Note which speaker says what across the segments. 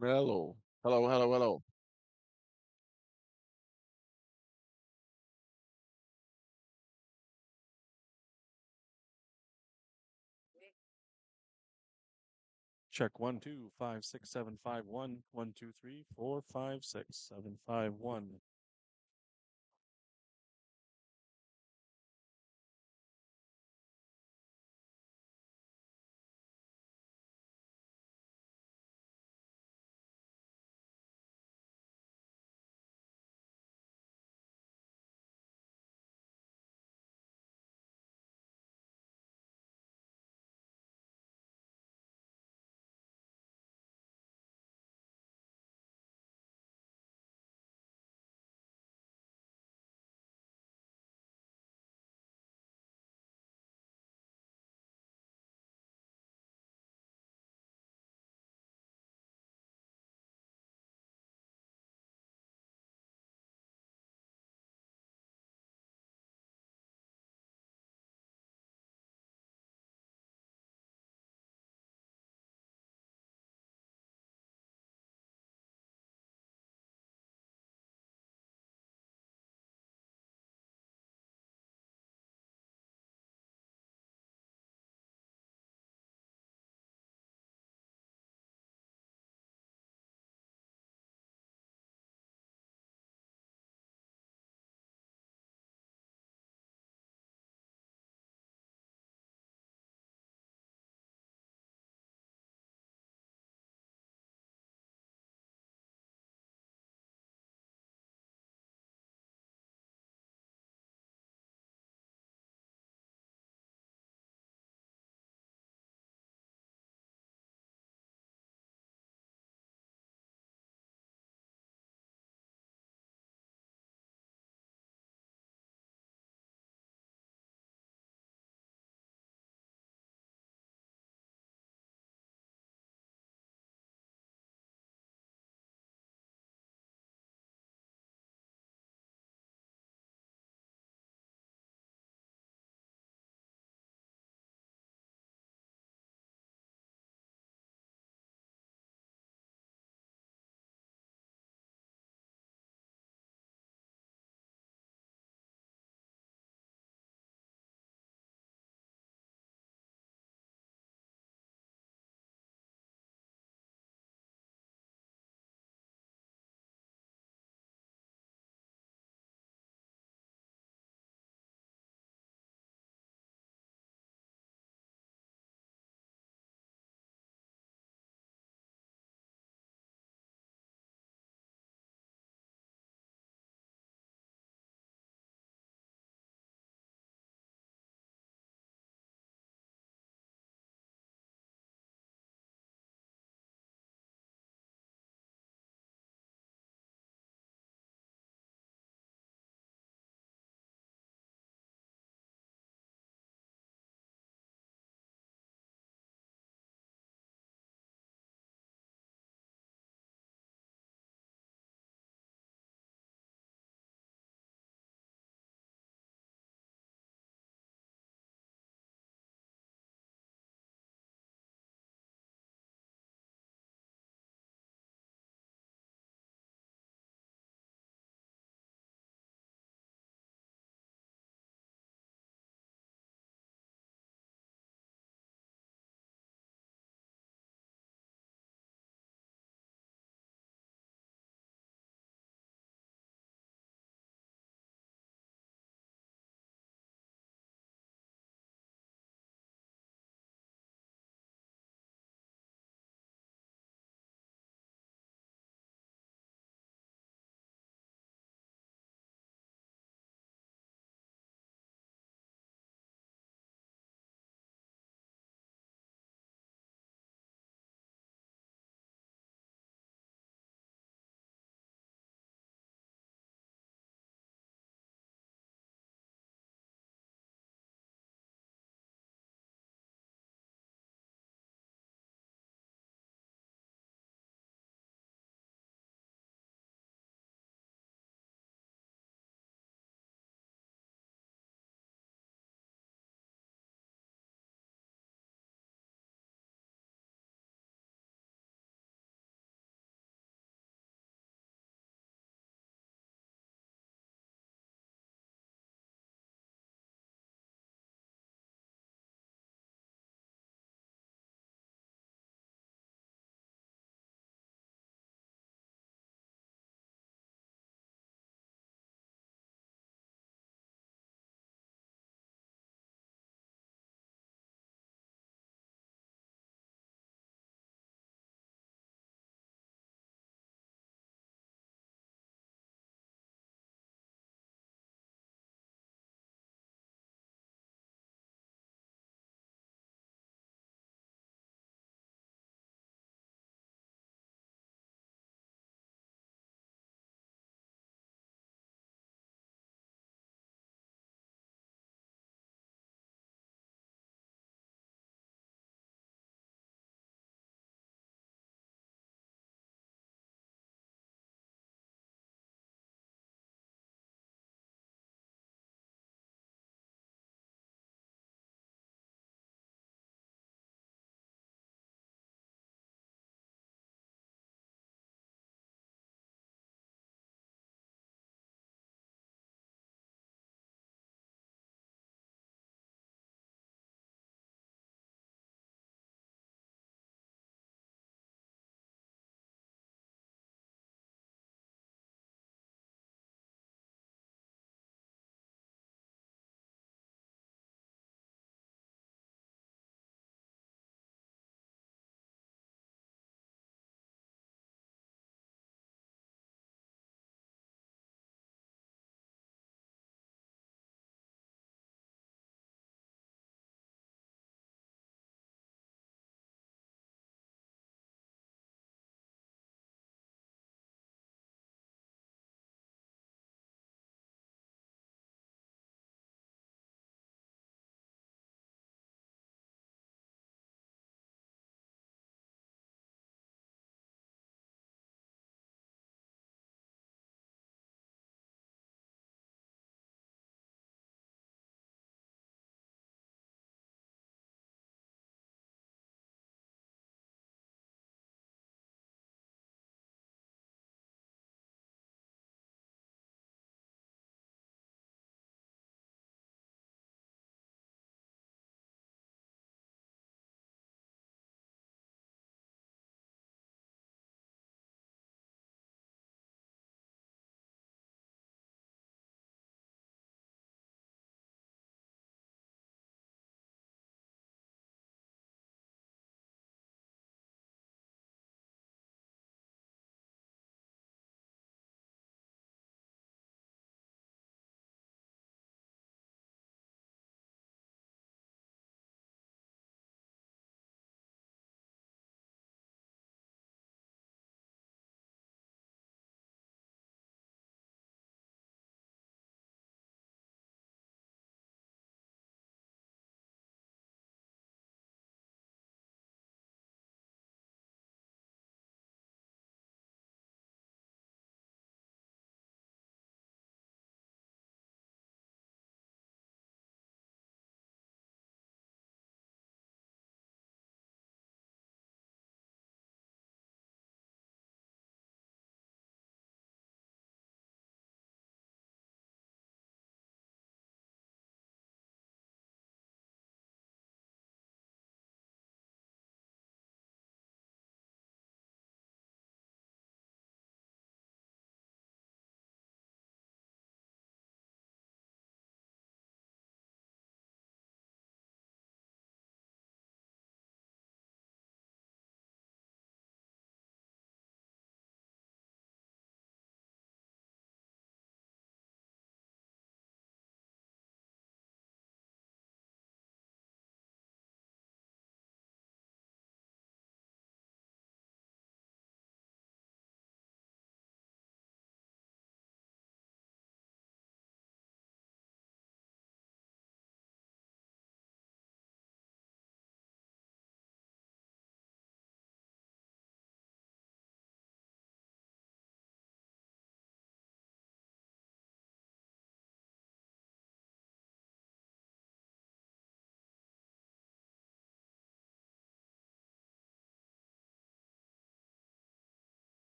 Speaker 1: Hello. Hello, hello, hello.
Speaker 2: Check 1 2 5 6 7 5 1 1 2 3 4 5 6 7 5 1.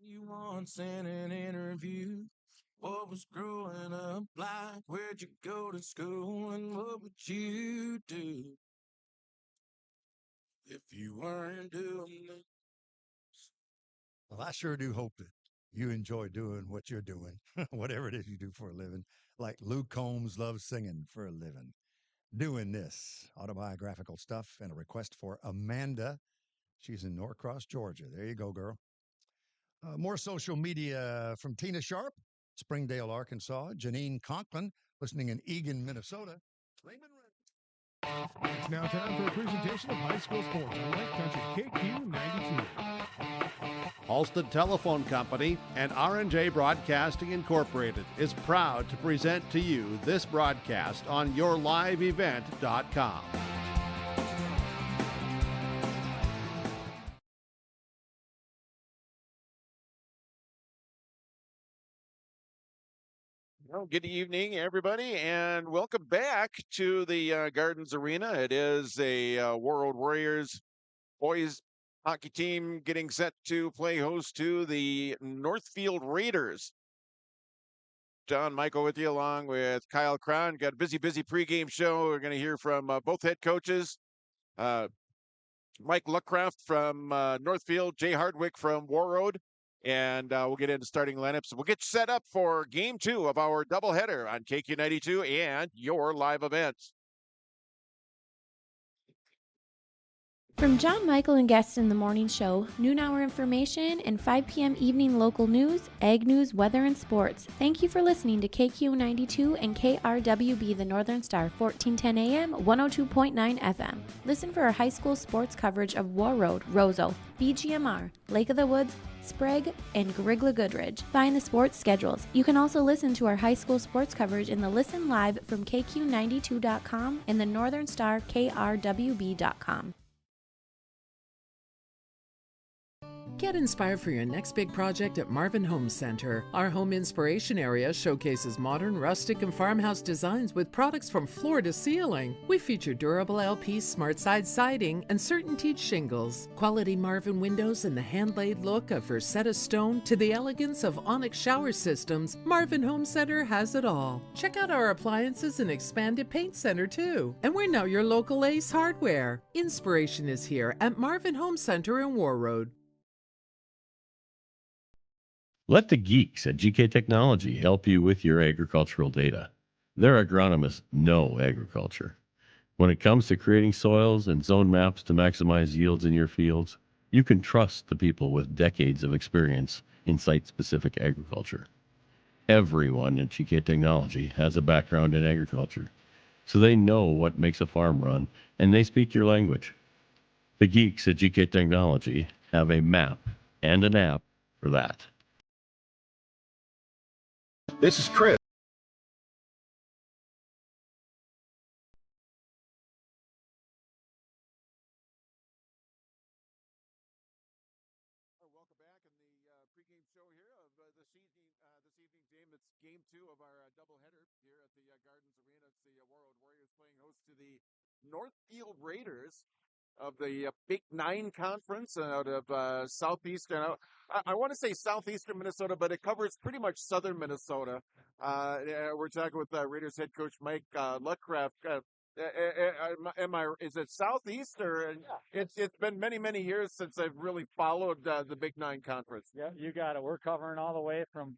Speaker 1: You once in an interview. What was growing up like? Where'd you go to school? And what would you do if you weren't doing this?
Speaker 3: Well, I sure do hope that you enjoy doing what you're doing, whatever it is you do for a living. Like Luke Combs loves singing for a living. Doing this autobiographical stuff and a request for Amanda. She's in Norcross, Georgia. There you go, girl. More social media from Tina Sharp, Springdale, Arkansas. Janine Conklin, listening in Eagan, Minnesota. Raymond
Speaker 4: It's now time for a presentation of high school sports on Lake Country KQ 92.
Speaker 5: Halstead Telephone Company and R&J Broadcasting Incorporated is proud to present to you this broadcast on yourliveevent.com.
Speaker 1: Well, good evening, everybody, and welcome back to the Gardens Arena. It is a Warroad Warriors boys hockey team getting set to play host to the Northfield Raiders. John Michael with you, along with Kyle Cron. Got a busy pregame show. We're going to hear from both head coaches. Mike Luckcraft from Northfield, Jay Hardwick from Warroad. And we'll get into starting lineups. We'll get set up for game 2 of our doubleheader on KQ92 and your live events.
Speaker 6: From John Michael and guests in the morning show, noon hour information, and 5 p.m. evening local news, ag news, weather, and sports. Thank you for listening to KQ92 and KRWB the Northern Star, 1410 AM, 102.9 FM. Listen for our high school sports coverage of Warroad, Roseau, BGMR, Lake of the Woods, Sprague, and Grigla Goodridge. Find the sports schedules. You can also listen to our high school sports coverage in the Listen Live from KQ92.com and the Northern Star KRWB.com.
Speaker 7: Get inspired for your next big project at Marvin Home Center. Our home inspiration area showcases modern, rustic, and farmhouse designs with products from floor to ceiling. We feature durable LP smart side siding and CertainTeed shingles, quality Marvin windows, and the hand-laid look of Versetta stone to the elegance of Onyx shower systems. Marvin Home Center has it all. Check out our appliances and expanded paint center too. And we're now your local Ace Hardware. Inspiration is here at Marvin Home Center in Warroad.
Speaker 8: Let the geeks at GK Technology help you with your agricultural data. Their agronomists know agriculture. When it comes to creating soils and zone maps to maximize yields in your fields, you can trust the people with decades of experience in site-specific agriculture. Everyone at GK Technology has a background in agriculture, so they know what makes a farm run, and they speak your language. The geeks at GK Technology have a map and an app for that.
Speaker 9: This is Chris.
Speaker 1: Welcome back in the pregame show here of this evening's game. It's game 2 of our doubleheader here at the Gardens Arena. It's the Warroad Warriors playing host to the Northfield Raiders of the Big 9 Conference out of southeastern. I want to say southeastern Minnesota, but it covers pretty much southern Minnesota. We're talking with Raiders head coach Mike Luckcraft. Is it southeast or? Yeah. It's been many years since I've really followed the Big 9 Conference.
Speaker 10: Yeah, you got it. We're covering all the way from.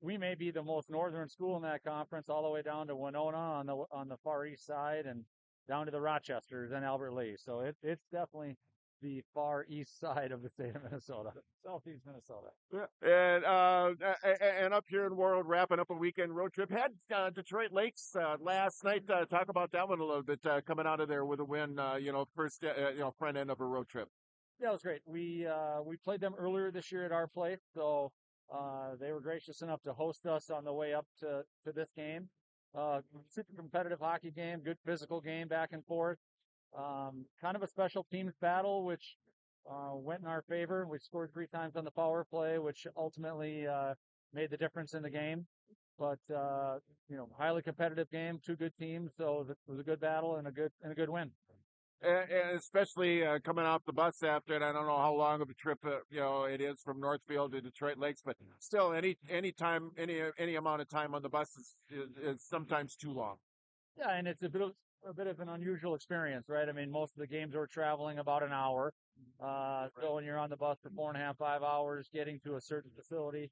Speaker 10: We may be the most northern school in that conference, all the way down to Winona on the far east side, and down to the Rochesters and Albert Lee. So it's definitely the far east side of the state of Minnesota, southeast Minnesota.
Speaker 1: Yeah. And up here in Warroad, wrapping up a weekend road trip. Had Detroit Lakes last night. Talk about that one a little bit. Coming out of there with a win. First front end of a road trip.
Speaker 10: Yeah, it was great. We played them earlier this year at our place, so they were gracious enough to host us on the way up to this game. Super competitive hockey game, good physical game back and forth. Kind of a special teams battle, which went in our favor. We scored 3 times on the power play, which ultimately made the difference in the game. But highly competitive game, 2 good teams, so it was a good battle and a good win.
Speaker 1: and especially coming off the bus after it. I don't know how long of a trip it is from Northfield to Detroit Lakes, but still, any time, any amount of time on the bus is sometimes too long.
Speaker 10: Yeah, and it's a bit of an unusual experience, right? I mean, most of the games are traveling about an hour. So when you're on the bus for 4.5, 5 hours, getting to a certain facility,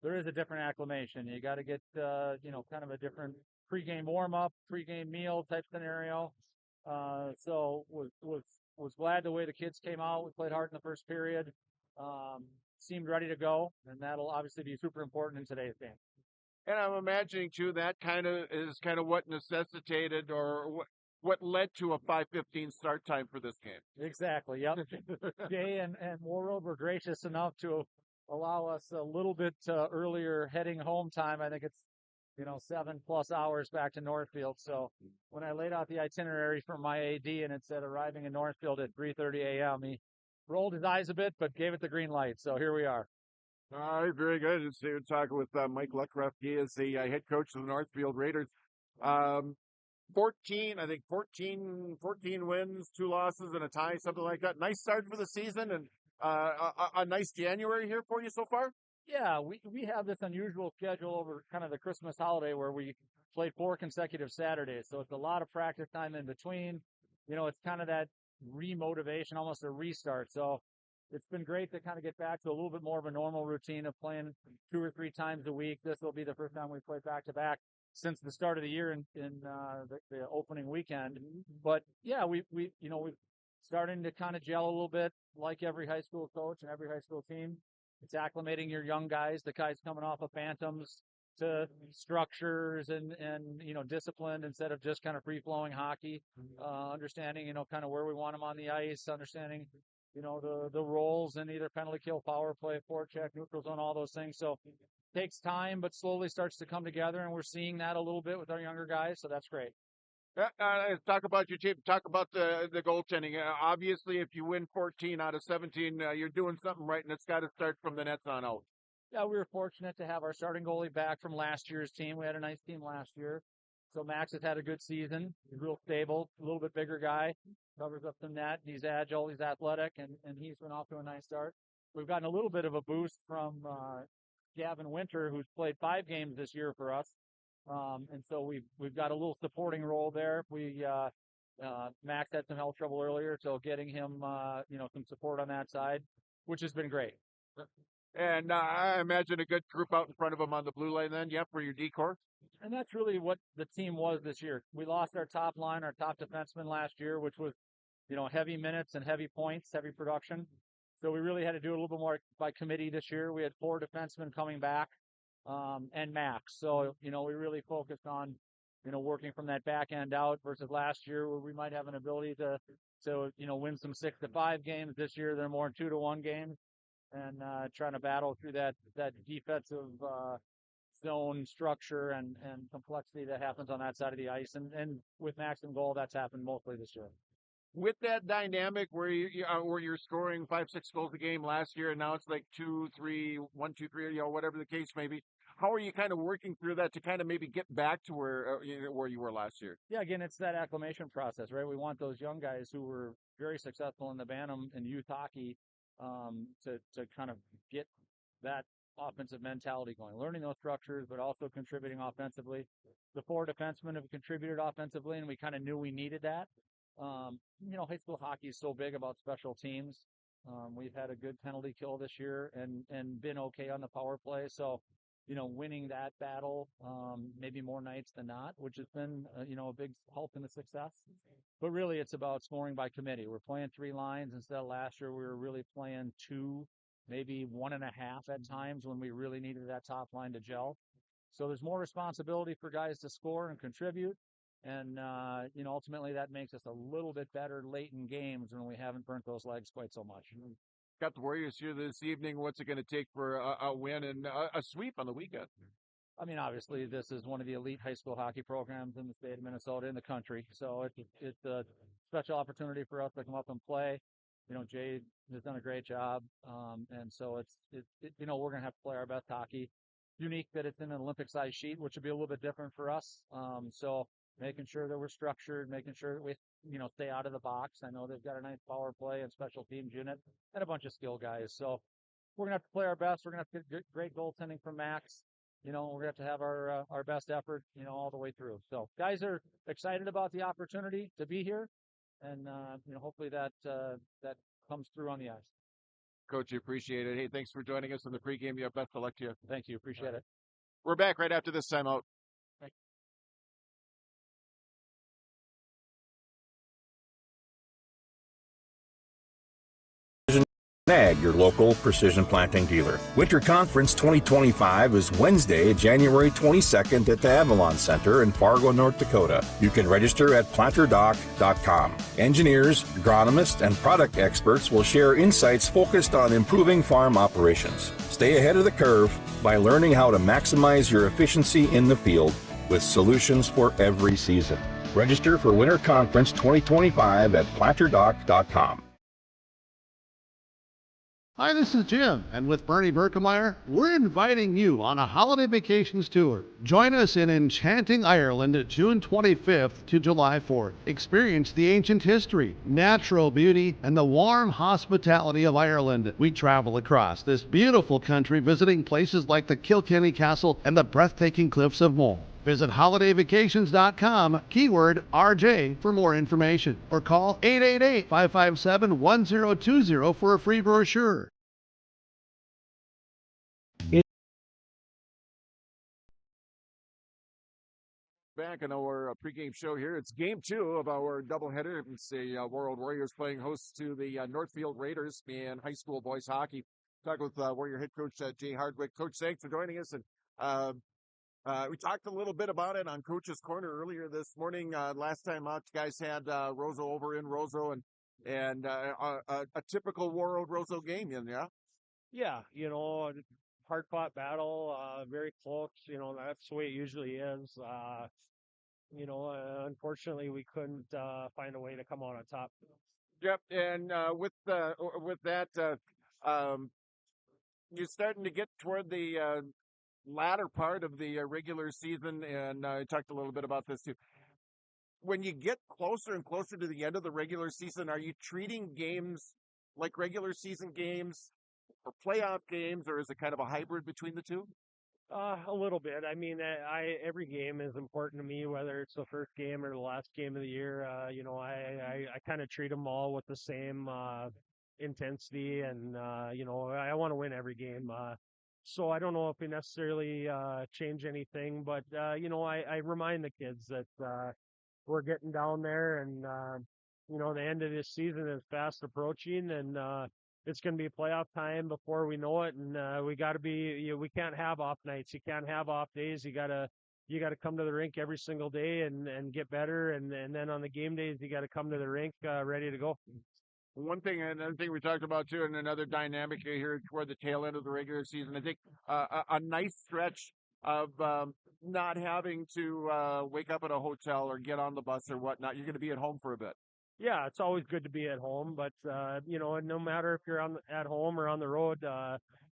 Speaker 10: there is a different acclimation. You got to get, kind of a different pregame warm up, pregame meal type scenario. So was glad the way the kids came out. We played hard in the first period. Seemed ready to go, and that'll obviously be super important in today's game.
Speaker 1: And I'm imagining too that is what necessitated or what led to a 5:15 start time for this game.
Speaker 10: Exactly. Yep. Jay and Warroad were gracious enough to allow us a little bit earlier heading home time. I think it's 7+ hours back to Northfield. So when I laid out the itinerary for my AD and it said arriving in Northfield at 3:30 a.m., he rolled his eyes a bit, but gave it the green light. So here we are.
Speaker 1: All right, very good. It's here talking with Mike Luckruff. He is the head coach of the Northfield Raiders. 14 wins, 2 losses, and a tie, something like that. Nice start for the season, and a nice January here for you so far.
Speaker 10: Yeah, we have this unusual schedule over kind of the Christmas holiday where we play 4 consecutive Saturdays. So it's a lot of practice time in between. It's kind of that remotivation, almost a restart. So it's been great to kind of get back to a little bit more of a normal routine of playing 2 or 3 times a week. This will be the first time we play back to back since the start of the year in the opening weekend. But yeah, we're starting to kind of gel a little bit, like every high school coach and every high school team. It's acclimating your young guys, the guys coming off of Phantoms, to structures and discipline instead of just kind of free flowing hockey. Understanding kind of where we want them on the ice, understanding the roles in either penalty kill, power play, forecheck, neutral zone, all those things. So it takes time, but slowly starts to come together, and we're seeing that a little bit with our younger guys. So that's great.
Speaker 1: Talk about your team. Talk about the goaltending. Obviously, if you win 14 out of 17, you're doing something right, and it's got to start from the nets on out.
Speaker 10: Yeah, we were fortunate to have our starting goalie back from last year's team. We had a nice team last year. So Max has had a good season. He's real stable, a little bit bigger guy, covers up the net. He's agile, he's athletic, and he's been off to a nice start. We've gotten a little bit of a boost from Gavin Winter, who's played 5 games this year for us. And so we've got a little supporting role there. Max had some health trouble earlier, so getting him some support on that side, which has been great.
Speaker 1: And I imagine a good group out in front of him on the blue line then, for your decor.
Speaker 10: And that's really what the team was this year. We lost our top line, our top defenseman last year, which was, heavy minutes and heavy points, heavy production. So we really had to do a little bit more by committee this year. We had 4 defensemen coming back, and Max. So, we really focused on, working from that back end out versus last year where we might have an ability to win some 6-5 games. This year, they're more 2-1 games. And trying to battle through that defensive zone structure and complexity that happens on that side of the ice. And with Max in goal, that's happened mostly this year.
Speaker 1: With that dynamic where you're scoring 5-6 goals a game last year, and now it's like 2-3, 1-2-3, whatever the case may be. How are you kind of working through that to kind of maybe get back to where you were last year?
Speaker 10: Yeah, again, it's that acclimation process, right? We want those young guys who were very successful in the Bantam and youth hockey to kind of get that offensive mentality going, learning those structures, but also contributing offensively. The 4 defensemen have contributed offensively, and we kind of knew we needed that. High school hockey is so big about special teams. We've had a good penalty kill this year and been okay on the power play. So, winning that battle, maybe more nights than not, which has been, a big help in the success. But really, it's about scoring by committee. We're playing 3 lines instead of last year. We were really playing 2, maybe 1.5 at times when we really needed that top line to gel. So there's more responsibility for guys to score and contribute. And, ultimately that makes us a little bit better late in games when we haven't burnt those legs quite so much.
Speaker 1: Got the Warriors here this evening. What's it going to take for a win and a sweep on the weekend?
Speaker 10: I mean, obviously, this is one of the elite high school hockey programs in the state of Minnesota, in the country. So it's a special opportunity for us to come up and play. Jay has done a great job. And so we're going to have to play our best hockey. Unique that it's in an Olympic-sized sheet, which would be a little bit different for us. So making sure that we're structured, making sure that we, stay out of the box. I know they've got a nice power play and special teams unit and a bunch of skill guys. So we're going to have to play our best. We're going to have to get great goaltending from Max. We're going to have our best effort, all the way through. So guys are excited about the opportunity to be here. And, hopefully that comes through on the ice.
Speaker 1: Coach, you appreciate it. Hey, thanks for joining us in the pregame. You have best of luck to you.
Speaker 10: Thank you. Appreciate it.
Speaker 1: We're back right after this timeout.
Speaker 9: Ag, your local precision planting dealer. Winter Conference 2025 is Wednesday, January 22nd at the Avalon Center in Fargo, North Dakota. You can register at planterdoc.com. Engineers, agronomists, and product experts will share insights focused on improving farm operations. Stay ahead of the curve by learning how to maximize your efficiency in the field with solutions for every season. Register for Winter Conference 2025 at planterdoc.com.
Speaker 5: Hi, this is Jim, and with Bernie Berkemeyer, we're inviting you on a holiday vacations tour. Join us in enchanting Ireland June 25th to July 4th. Experience the ancient history, natural beauty, and the warm hospitality of Ireland. We travel across this beautiful country, visiting places like the Kilkenny Castle and the breathtaking cliffs of Moher. Visit holidayvacations.com, keyword RJ, for more information, or call 888-557-1020 for a free brochure.
Speaker 1: Back on our pregame show here. It's game 2 of our doubleheader. It's the Warroad Warriors playing host to the Northfield Raiders in high school boys hockey. Talk with Warrior head coach Jay Hardwick. Coach, thanks for joining us. And we talked a little bit about it on Coach's Corner earlier this morning. Last time out, you guys had Roseau over in Roseau and a typical Warroad Roseau game, yeah?
Speaker 11: Yeah, hard-fought battle, very close. That's the way it usually is. Unfortunately, we couldn't find a way to come out on top.
Speaker 1: Yep, and with that, you're starting to get toward the latter part of the regular season, and I talked a little bit about this too. When you get closer and closer to the end of the regular season, are you treating games like regular season games or playoff games, or is it kind of a hybrid between the two?
Speaker 11: A little bit. I mean, every game is important to me, whether it's the first game or the last game of the year. I kind of treat them all with the same intensity, and I want to win every game. So I don't know if we necessarily change anything, but I remind the kids that we're getting down there, and the end of this season is fast approaching, and it's going to be playoff time before we know it, and we got to be. We can't have off nights. You can't have off days. You gotta come to the rink every single day and get better, and then on the game days you got to come to the rink ready to go.
Speaker 1: One thing, another thing we talked about too, and another dynamic here toward the tail end of the regular season. I think a nice stretch of not having to wake up at a hotel or get on the bus or whatnot. You're going to be at home for a bit.
Speaker 11: Yeah, it's always good to be at home, but no matter if you're at home or on the road,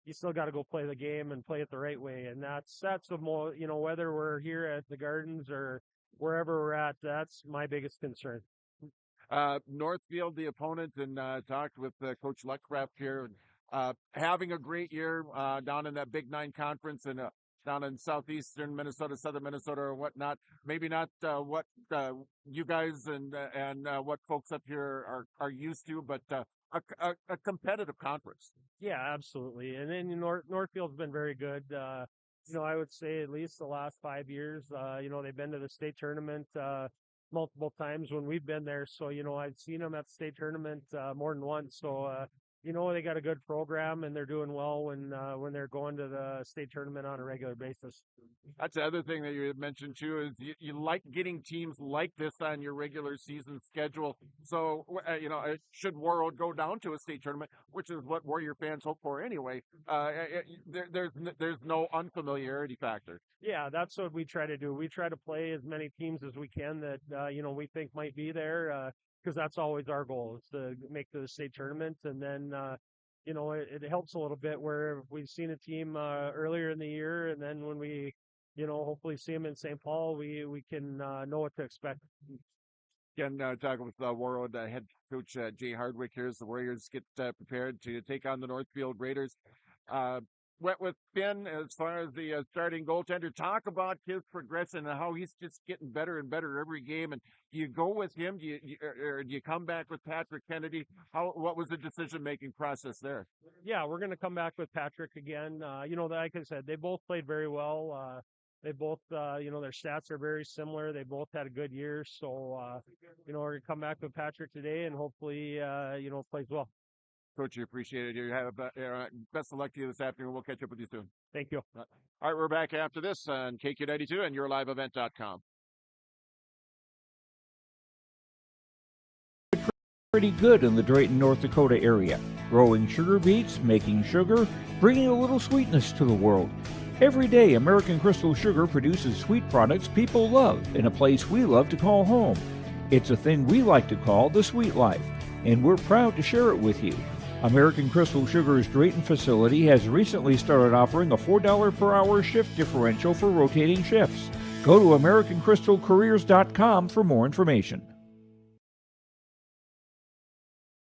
Speaker 11: you still got to go play the game and play it the right way. And that's the more, whether we're here at the Gardens or wherever we're at, that's my biggest concern.
Speaker 1: Northfield, the opponent, and talked with Coach Luckcraft here, having a great year down in that Big Nine Conference and down in southeastern Minnesota, southern Minnesota, or whatnot. Maybe not what you guys and what folks up here are used to, but a competitive conference.
Speaker 11: Yeah, absolutely. And then Northfield's been very good. I would say at least the last 5 years. They've been to the state tournament multiple times when we've been there. So I've seen them at the state tournament more than once. So they got a good program, and they're doing well when they're going to the state tournament on a regular basis.
Speaker 1: That's the other thing that you had mentioned too, is you like getting teams like this on your regular season schedule. So should Warroad go down to a state tournament, which is what Warrior fans hope for anyway, there's no unfamiliarity factor.
Speaker 11: Yeah, that's what we try to do. We try to play as many teams as we can that we think might be there. Because that's always our goal, is to make the state tournament. And then, it helps a little bit where we've seen a team earlier in the year, and then when we hopefully see them in St. Paul. We can know what to expect.
Speaker 1: Again, talking with Warroad head coach Jay Hardwick here as the Warriors get prepared to take on the Northfield Raiders. Went with Ben as far as the starting goaltender. Talk about his progression and how he's just getting better and better every game. And do you go with him? Or do you come back with Patrick Kennedy? What was the decision-making process there?
Speaker 11: Yeah, we're going to come back with Patrick again. Like I said, they both played very well. They both, their stats are very similar. They both had a good year. So, we're going to come back with Patrick today and hopefully, plays well.
Speaker 1: Coach, you appreciate it. You have best of luck to you this afternoon. We'll catch up with you soon.
Speaker 11: Thank you.
Speaker 1: All right, we're back after this on KQ92 and YourLiveEvent.com.
Speaker 12: Pretty good in the Drayton, North Dakota area. Growing sugar beets, making sugar, bringing a little sweetness to the world. Every day, American Crystal Sugar produces sweet products people love in a place we love to call home. It's a thing we like to call the sweet life, and we're proud to share it with you. American Crystal Sugar's Drayton facility has recently started offering a $4 per hour shift differential for rotating shifts. Go to AmericanCrystalCareers.com for more information.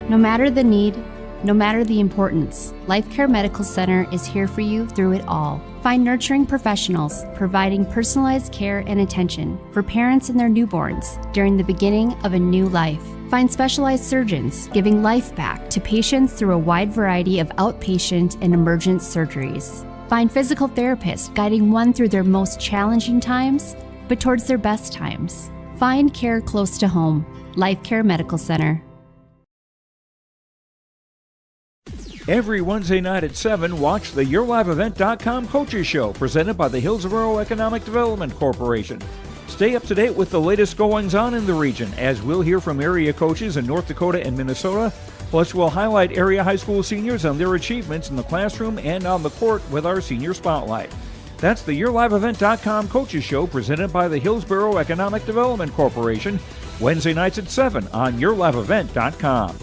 Speaker 13: No matter the need, no matter the importance, Life Care Medical Center is here for you through it all. Find nurturing professionals providing personalized care and attention for parents and their newborns during the beginning of a new life. Find specialized surgeons giving life back to patients through a wide variety of outpatient and emergent surgeries. Find physical therapists guiding one through their most challenging times, but towards their best times. Find care close to home. Life Care Medical Center.
Speaker 12: Every Wednesday night at 7, watch the YourLiveEvent.com Coaches Show presented by the Hillsborough Economic Development Corporation. Stay up to date with the latest goings-on in the region as we'll hear from area coaches in North Dakota and Minnesota. Plus, we'll highlight area high school seniors on their achievements in the classroom and on the court with our Senior Spotlight. That's the YourLiveEvent.com Coaches Show presented by the Hillsborough Economic Development Corporation, Wednesday nights at 7 on YourLiveEvent.com.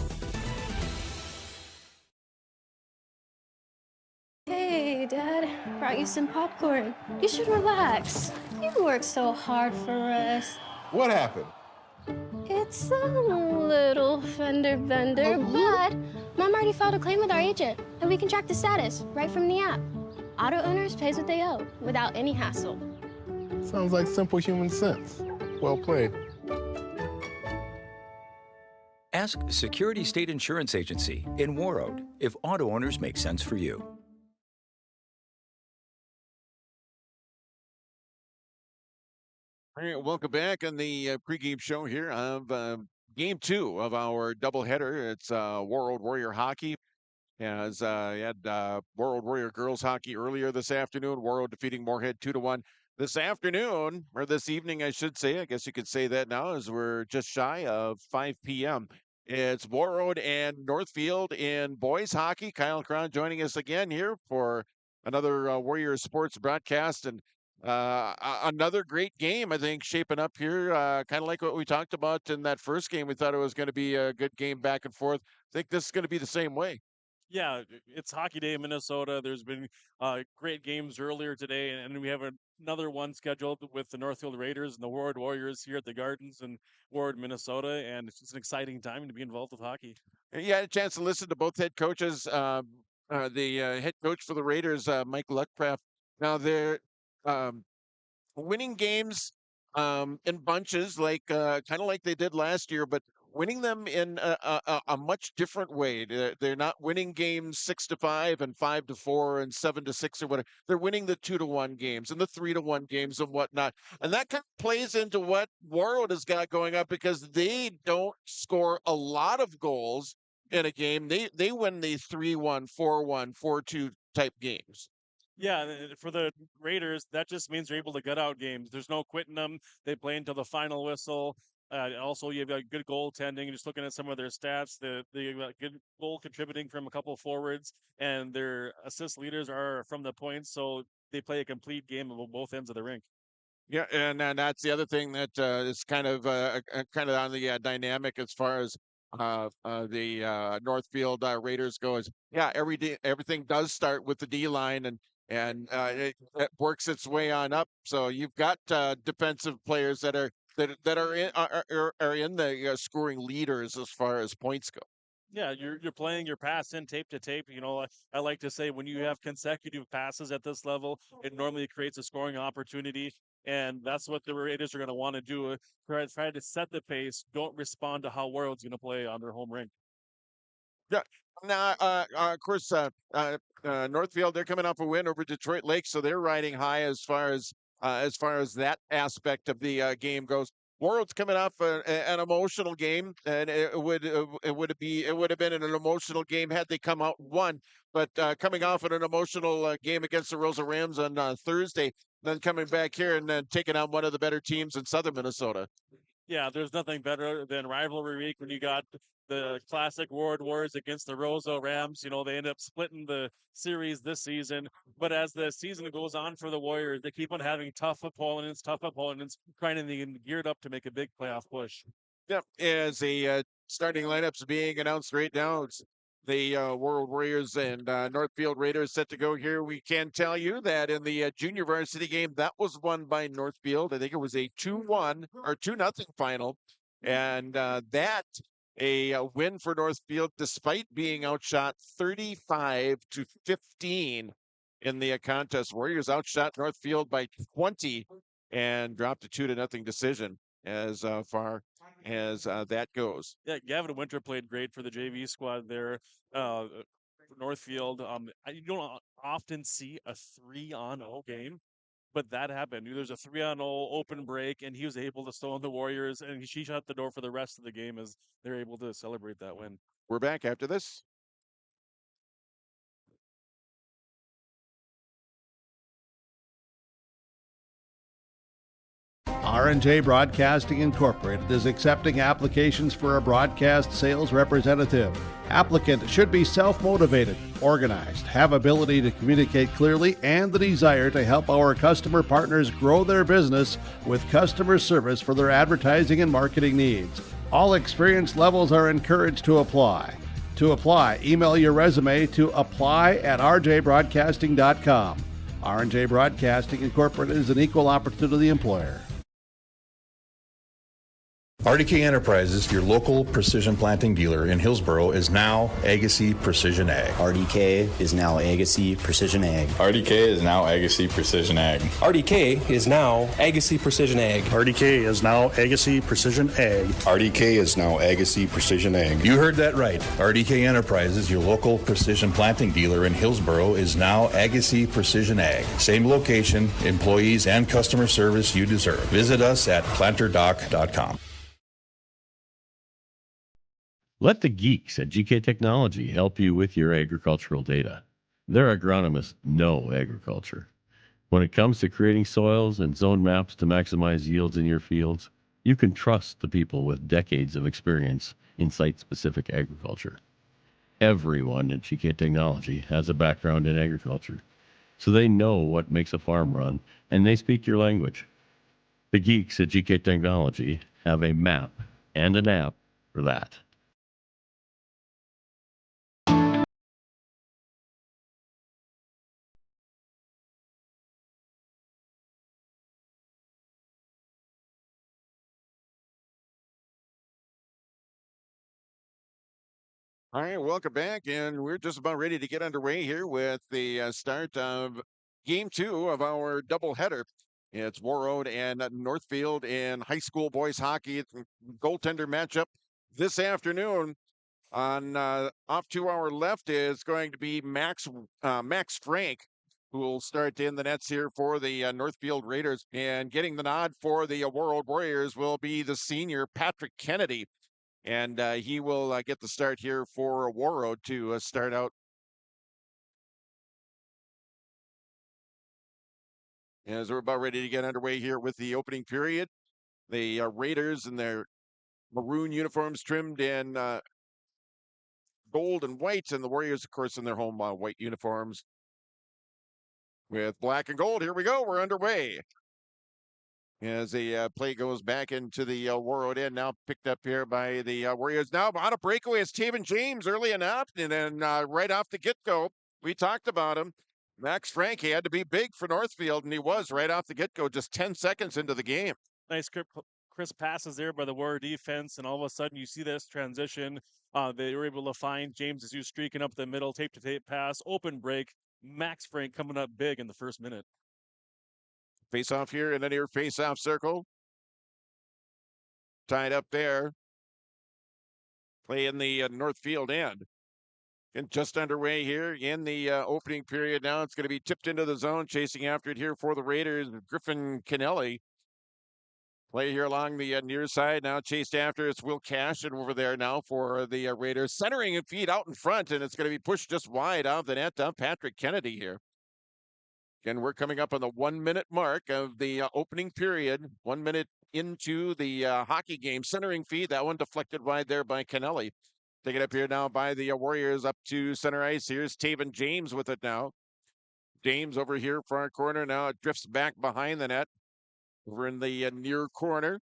Speaker 14: Hey, Dad, brought you some popcorn. You should relax. You worked so hard for us.
Speaker 15: What happened?
Speaker 14: It's a little fender bender, but Mom already filed a claim with our agent, and we can track the status right from the app. Auto owners pays what they owe without any hassle.
Speaker 15: Sounds like simple human sense. Well played.
Speaker 16: Ask Security State Insurance Agency in Warroad if auto owners make sense for you.
Speaker 1: All right, welcome back on the pregame show here of Game 2 of our doubleheader. It's Warroad Warrior Hockey. As you had Warroad Warrior Girls Hockey earlier this afternoon. Warroad defeating Moorhead 2-1. This afternoon, or this evening, I should say, I guess you could say that now, as we're just shy of 5 p.m. It's Warroad and Northfield in boys hockey. Kyle Cron joining us again here for another Warrior Sports broadcast. And another great game, I think, shaping up here. Kind of like what we talked about in that first game. We thought it was going to be a good game back and forth. I think this is going to be the same way.
Speaker 2: Yeah, it's Hockey Day in Minnesota. There's been great games earlier today, and we have another one scheduled with the Northfield Raiders and the Warroad Warriors here at the Gardens in Warroad, Minnesota, and it's just an exciting time to be involved with hockey.
Speaker 1: You had a chance to listen to both head coaches. The head coach for the Raiders, Mike Luckcraft. Now they're winning games in bunches, like kind of like they did last year, but winning them in a much different way. They're not winning games 6-5 and 5-4 and 7-6 or whatever. They're winning the 2-1 games and the 3-1 games and whatnot. And that kind of plays into what Warroad has got going up, because they don't score a lot of goals in a game. They win the 3-1, 4-1, 4-2 type games.
Speaker 2: Yeah, for the Raiders, that just means they're able to gut out games. There's no quitting them. They play until the final whistle. Also, you have good goaltending. Just looking at some of their stats, the good goal contributing from a couple forwards, and their assist leaders are from the points, so they play a complete game of both ends of the rink.
Speaker 1: Yeah, and that's the other thing that is kind of on the dynamic as far as the Northfield Raiders go. Is everything does start with the D line, and and it works its way on up. So you've got defensive players that are in the scoring leaders as far as points go.
Speaker 2: Yeah, you're playing your pass in tape to tape. I like to say when you have consecutive passes at this level, it normally creates a scoring opportunity, and that's what the Raiders are going to want to do. Try to set the pace. Don't respond to how Warroad's going to play on their home rink.
Speaker 1: Yeah. Now, of course, Northfield, they're coming off a win over Detroit Lake, so they're riding high as far as that aspect of the game goes. Warroad's coming off an emotional game, and it would have been an emotional game had they come out and won. But coming off an emotional game against the Rosa Rams on Thursday, then coming back here and then taking on one of the better teams in Southern Minnesota.
Speaker 2: Yeah, there's nothing better than rivalry week when you got the classic Warroad Warriors against the Rosa Rams. They end up splitting the series this season. But as the season goes on for the Warriors, they keep on having tough opponents, trying to get geared up to make a big playoff push.
Speaker 1: Yep, as the starting lineups being announced right now, it's the Warroad Warriors and Northfield Raiders set to go here. We can tell you that in the junior varsity game, that was won by Northfield. I think it was a 2-1 or 2-0 final. And that a win for Northfield despite being outshot 35-15 in the contest. Warriors outshot Northfield by 20 and dropped a 2-0 decision as far as that goes.
Speaker 2: Yeah, Gavin Winter played great for the JV squad there for Northfield. You don't often see a 3-0 game, but that happened. There's a 3-0 open break, and he was able to stone the Warriors, and she shut the door for the rest of the game as they're able to celebrate that win.
Speaker 1: We're back after this.
Speaker 5: R&J Broadcasting Incorporated is accepting applications for a broadcast sales representative. Applicant should be self-motivated, organized, have ability to communicate clearly, and the desire to help our customer partners grow their business with customer service for their advertising and marketing needs. All experience levels are encouraged to apply. To apply, email your resume to apply@rjbroadcasting.com. R&J Broadcasting Incorporated is an equal opportunity employer.
Speaker 9: RDK Enterprises, your local precision planting dealer in Hillsboro, is now Agassi Precision Ag.
Speaker 17: RDK is now Agassi Precision Ag.
Speaker 18: RDK is now Agassi Precision Ag.
Speaker 19: RDK is now Agassi Precision Ag.
Speaker 20: RDK is now Agassi Precision Ag.
Speaker 9: RDK is now Agassi Precision Ag. You heard that right. RDK Enterprises, your local precision planting dealer in Hillsboro, is now Agassi Precision Ag. Same location, employees, and customer service you deserve. Visit us at planterdoc.com.
Speaker 8: Let the geeks at GK Technology help you with your agricultural data. Their agronomists know agriculture. When it comes to creating soils and zone maps to maximize yields in your fields, you can trust the people with decades of experience in site-specific agriculture. Everyone at GK Technology has a background in agriculture, so they know what makes a farm run, and they speak your language. The geeks at GK Technology have a map and an app for that.
Speaker 1: All right, welcome back, and we're just about ready to get underway here with the start of Game 2 of our doubleheader. It's Warroad and Northfield in high school boys hockey goaltender matchup this afternoon. On off to our left is going to be Max Frank, who will start in the nets here for the Northfield Raiders, and getting the nod for the Warroad Warriors will be the senior Patrick Kennedy. And he will get the start here for Warroad to start out. As we're about ready to get underway here with the opening period, the Raiders in their maroon uniforms trimmed in gold and white, and the Warriors, of course, in their home white uniforms with black and gold. Here we go. We're underway. As the play goes back into the Warroad end, now picked up here by the Warriors. Now on a breakaway is Taven James early enough, and then right off the get-go, we talked about him. Max Frank, he had to be big for Northfield, and he was right off the get-go, just 10 seconds into the game.
Speaker 2: Nice crisp passes there by the Warrior defense, and all of a sudden you see this transition. They were able to find James as he was streaking up the middle, tape-to-tape pass, open break. Max Frank coming up big in the first minute.
Speaker 1: Face-off here in the near face-off circle. Tied up there. Play in the Northfield end. And just underway here in the opening period now. It's going to be tipped into the zone, chasing after it here for the Raiders. Griffin Kennelly. Play here along the near side now, chased after. It's Will Cashin over there now for the Raiders. Centering and feed out in front, and it's going to be pushed just wide out of the net. Patrick Kennedy here. Again, we're coming up on the 1 minute mark of the opening period. 1 minute into the hockey game. Centering feed, that one deflected wide there by Kennelly. Take it up here now by the Warriors up to center ice. Here's Taven James with it now. James over here, far corner. Now it drifts back behind the net. Over in the near corner.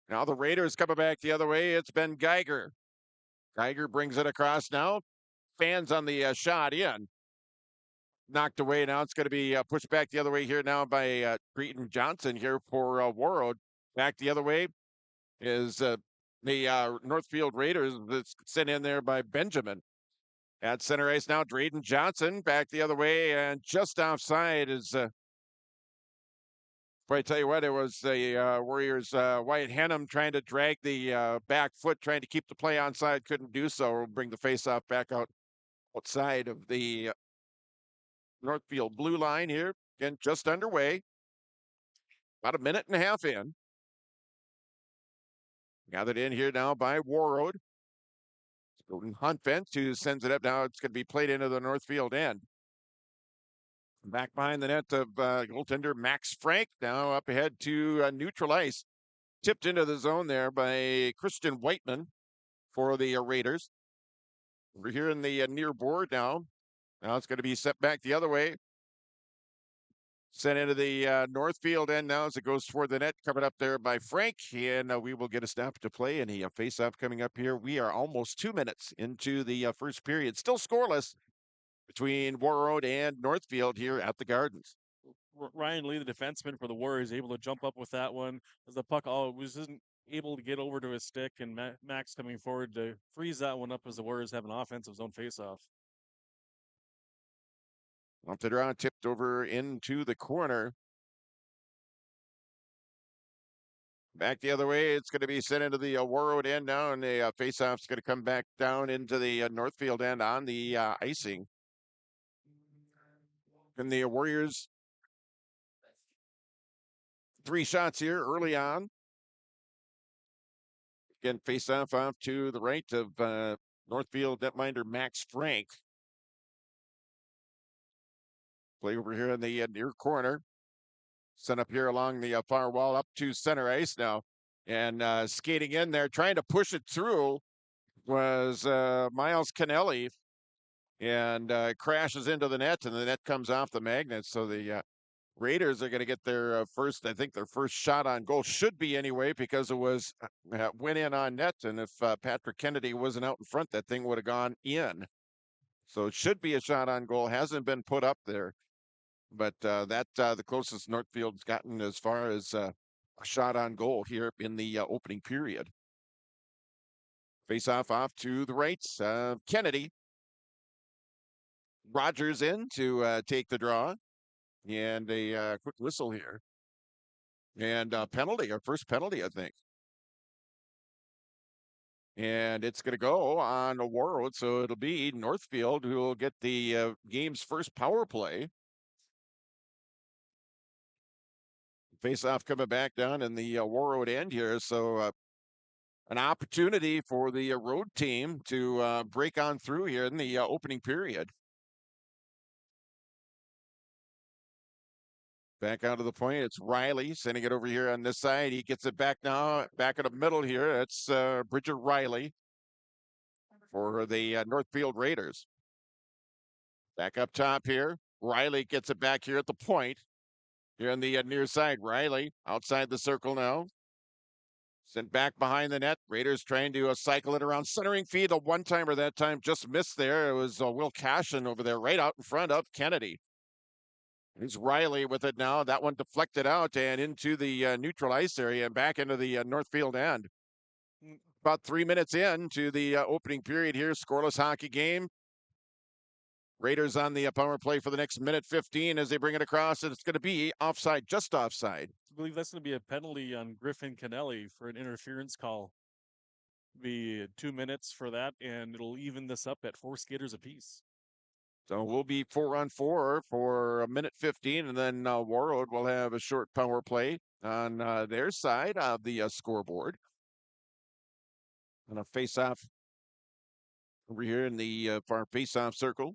Speaker 1: Now the Raiders coming back the other way. It's Ben Geiger. Geiger brings it across now. Fans on the shot in. Knocked away. Now it's going to be pushed back the other way here now by Cretan Johnson here for Warroad. Back the other way is the Northfield Raiders that's sent in there by Benjamin. At center ice now, Drayden Johnson back the other way, and just offside is I tell you what, it was the Warriors' Wyatt Hennum trying to drag the back foot, trying to keep the play onside, couldn't do so. We'll bring the faceoff back outside of the Northfield blue line here. Again, just underway. About a minute and a half in. Gathered in here now by Warroad. Huntfence, who sends it up now. It's going to be played into the Northfield end. Back behind the net of goaltender Max Frank, now up ahead to neutral ice. Tipped into the zone there by Christian Whiteman for the Raiders. Over here in the near board now. Now it's going to be set back the other way. Sent into the Northfield end now as it goes toward the net. Covered up there by Frank. And we will get a stop to play. And a face-off coming up here. We are almost 2 minutes into the first period. Still scoreless between Warroad and Northfield here at the Gardens.
Speaker 2: Ryan Lee, the defenseman for the Warriors, able to jump up with that one as the puck wasn't able to get over to his stick, and Max coming forward to freeze that one up as the Warriors have an offensive zone faceoff.
Speaker 1: Off the draw, tipped over into the corner. Back the other way, it's going to be sent into the Warroad end now, and the faceoff's going to come back down into the Northfield end on the icing. And the Warriors, 3 shots here early on. Again, face-off off to the right of Northfield netminder Max Frank. Play over here in the near corner. Sent up here along the far wall up to center ice now. And skating in there, trying to push it through was Miles Kennelly. And crashes into the net, and the net comes off the magnet. So the Raiders are going to get their first shot on goal. Should be anyway, because it was went in on net. And if Patrick Kennedy wasn't out in front, that thing would have gone in. So it should be a shot on goal. Hasn't been put up there. But that's the closest Northfield's gotten as far as a shot on goal here in the opening period. Face-off off to the right. Kennedy. Rogers in to take the draw. And a quick whistle here. And penalty, our first penalty, I think. And it's going to go on a Warroad, so it'll be Northfield who will get the game's first power play. Face-off coming back down in the Warroad end here, so an opportunity for the road team to break on through here in the opening period. Back out of the point, it's Riley sending it over here on this side. He gets it back now, back in the middle here. It's Bridger Riley for the Northfield Raiders. Back up top here. Riley gets it back here at the point. Here on the near side, Riley outside the circle now. Sent back behind the net. Raiders trying to cycle it around centering feed. A one-timer that time just missed there. It was Will Cashin over there right out in front of Kennedy. Here's Riley with it now. That one deflected out and into the neutral ice area and back into the Northfield end. About 3 minutes into the opening period here. Scoreless hockey game. Raiders on the power play for the next minute 15 as they bring it across, and it's going to be offside, just offside.
Speaker 2: I believe that's going to be a penalty on Griffin Kennelly for an interference call. Be 2 minutes for that, and it'll even this up at 4 skaters apiece.
Speaker 1: So we'll be 4-on-4 for a minute 15, and then Warroad will have a short power play on their side of the scoreboard. And a face-off over here in the far face-off circle.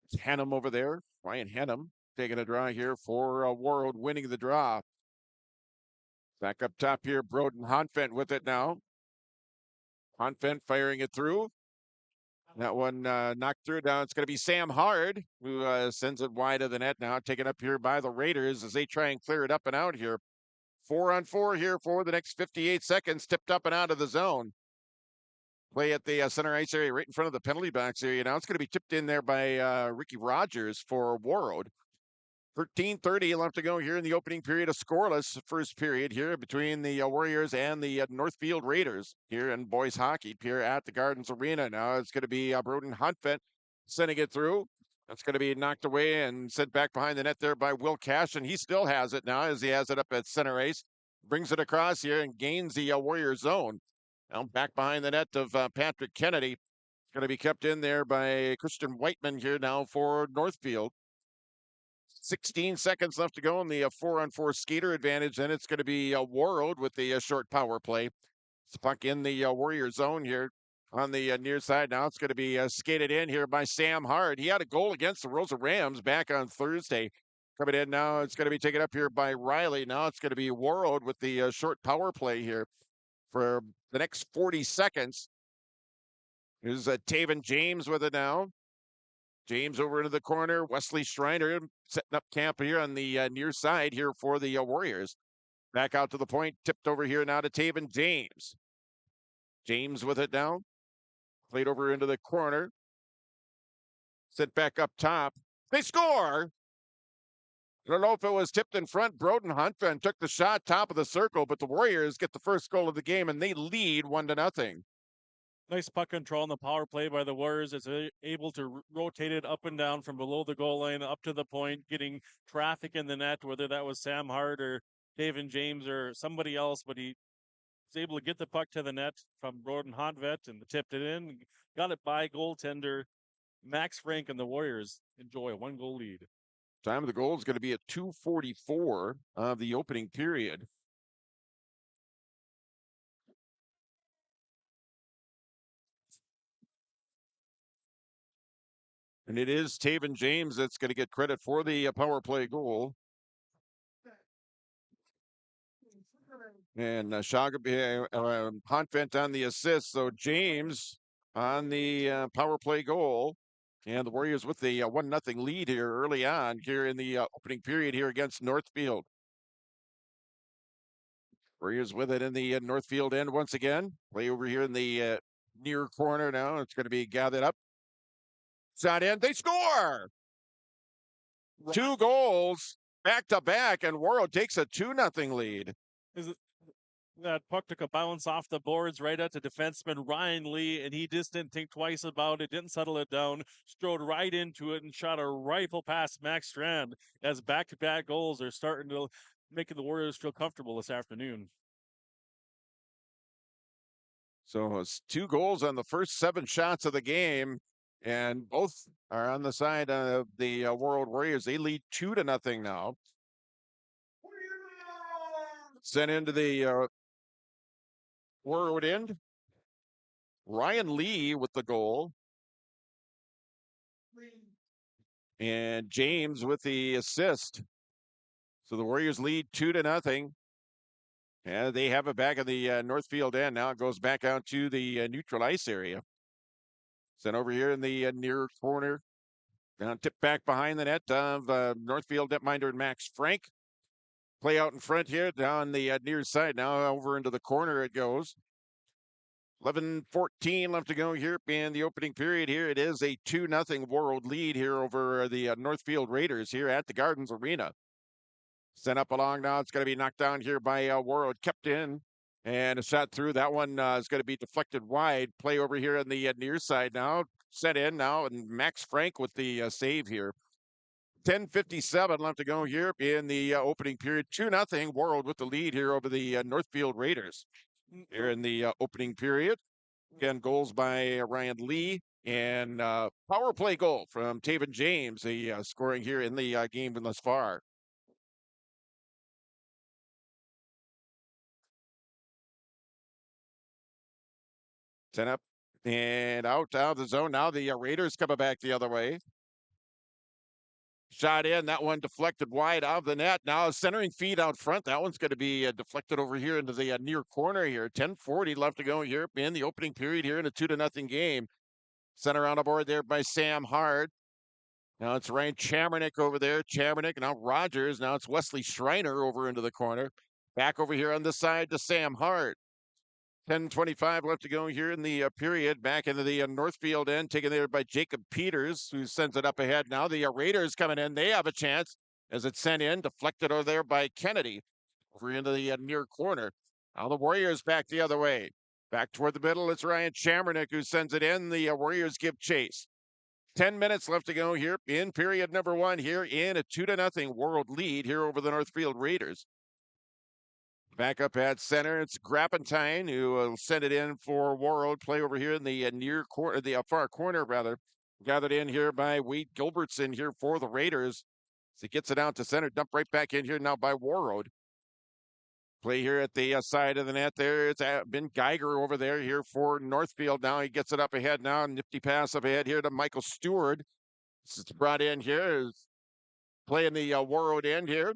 Speaker 1: It's Hannum over there. Ryan Hannum taking a draw here for Warroad, winning the draw. Back up top here, Broden Honfent with it now. Honfent firing it through. That one knocked through down. It's going to be Sam Hard who sends it wide of the net now. Taken up here by the Raiders as they try and clear it up and out here. 4-on-4 here for the next 58 seconds. Tipped up and out of the zone. Play at the center ice area right in front of the penalty box area. Now it's going to be tipped in there by Ricky Rogers for Warroad. 13:30 left to go here in the opening period. A scoreless first period here between the Warriors and the Northfield Raiders here in boys hockey here at the Gardens Arena. Now it's going to be Broden Huntfett sending it through. That's going to be knocked away and sent back behind the net there by Will Cash, and he still has it now as he has it up at center ice. Brings it across here and gains the Warrior zone. Now back behind the net of Patrick Kennedy. It's going to be kept in there by Christian Whiteman here now for Northfield. 16 seconds left to go in the 4-on-4 skater advantage. Then it's going to be Warroad with the short power play. It's puck in the Warrior zone here on the near side. Now it's going to be skated in here by Sam Hard. He had a goal against the Rosa Rams back on Thursday. Coming in now, it's going to be taken up here by Riley. Now it's going to be Warroad with the short power play here for the next 40 seconds. Here's Taven James with it now. James over into the corner. Wesley Schreiner setting up camp here on the near side here for the Warriors. Back out to the point. Tipped over here now to Taven James. James with it now. Played over into the corner. Sent back up top. They score! I don't know if it was tipped in front. Broden Huntfin took the shot top of the circle, but the Warriors get the first goal of the game, and they lead 1-0.
Speaker 2: Nice puck control on the power play by the Warriors. It's able to rotate it up and down from below the goal line up to the point, getting traffic in the net, whether that was Sam Hart or David James or somebody else, but he was able to get the puck to the net from Broden Honvet and tipped it in. Got it by goaltender Max Frank, and the Warriors enjoy a 1-goal lead.
Speaker 1: Time of the goal is going to be at 2:44 of the opening period. And it is Taven James that's going to get credit for the power play goal. And Honfent on the assist. So James on the power play goal. And the Warriors with the 1-0 lead here early on here in the opening period here against Northfield. Warriors with it in the Northfield end once again. Play over here in the near corner now. It's going to be gathered up. Shot in. They score! 2 goals back to back, and Warroad takes a 2-0 lead.
Speaker 2: That puck took a bounce off the boards right at the defenseman Ryan Lee, and he just didn't think twice about it, didn't settle it down, strode right into it and shot a rifle past Max Strand as back-to-back goals are starting to make the Warriors feel comfortable this afternoon.
Speaker 1: So it's 2 goals on the first 7 shots of the game, and both are on the side of the Warroad Warriors. They lead 2-0 now. Sent into the Warroad end. Ryan Lee with the goal. And James with the assist. So the Warriors lead 2-0. And they have it back in the Northfield end. Now it goes back out to the neutral ice area. Sent over here in the near corner. Now tipped back behind the net of Northfield netminder Max Frank. Play out in front here, down the near side now, over into the corner it goes. 11:14 left to go here in the opening period here. It is a 2-0 Warroad lead here over the Northfield Raiders here at the Gardens Arena. Sent up along now. It's going to be knocked down here by Warroad. Kept in and a shot through. That one is going to be deflected wide. Play over here on the near side now. Set in now, and Max Frank with the save here. 10:57 left to go here in the opening period. 2-0 Warroad with the lead here over the Northfield Raiders. Here in the opening period. Again, goals by Ryan Lee and power play goal from Taven James, the scoring here in the game thus far. Ten up and out of the zone. Now the Raiders coming back the other way. Shot in, that one deflected wide out of the net. Now centering feed out front. That one's going to be deflected over here into the near corner here. 10:40 left to go here in the opening period here in a 2-0 game. Center on the board there by Sam Hard. Now it's Ryan Chamernick over there. Chamernick, now Rogers. Now it's Wesley Schreiner over into the corner. Back over here on this side to Sam Hart. 10:25 left to go here in the period. Back into the Northfield end, taken there by Jacob Peters, who sends it up ahead. Now the Raiders coming in. They have a chance as it's sent in, deflected over there by Kennedy over into the near corner. Now the Warriors back the other way. Back toward the middle, it's Ryan Chamernick who sends it in. The Warriors give chase. 10 minutes left to go here in period number one here in a 2-0 Warroad lead here over the Northfield Raiders. Back up at center, it's Grappentine who will send it in for Warroad. Play over here in the near corner, the far corner rather. Gathered in here by Wade Gilbertson here for the Raiders. As he gets it out to center, dump right back in here now by Warroad. Play here at the side of the net there. It's Ben Geiger over there here for Northfield. Now he gets it up ahead now. Nifty pass up ahead here to Michael Stewart. This is brought in here. Playing the Warroad end here.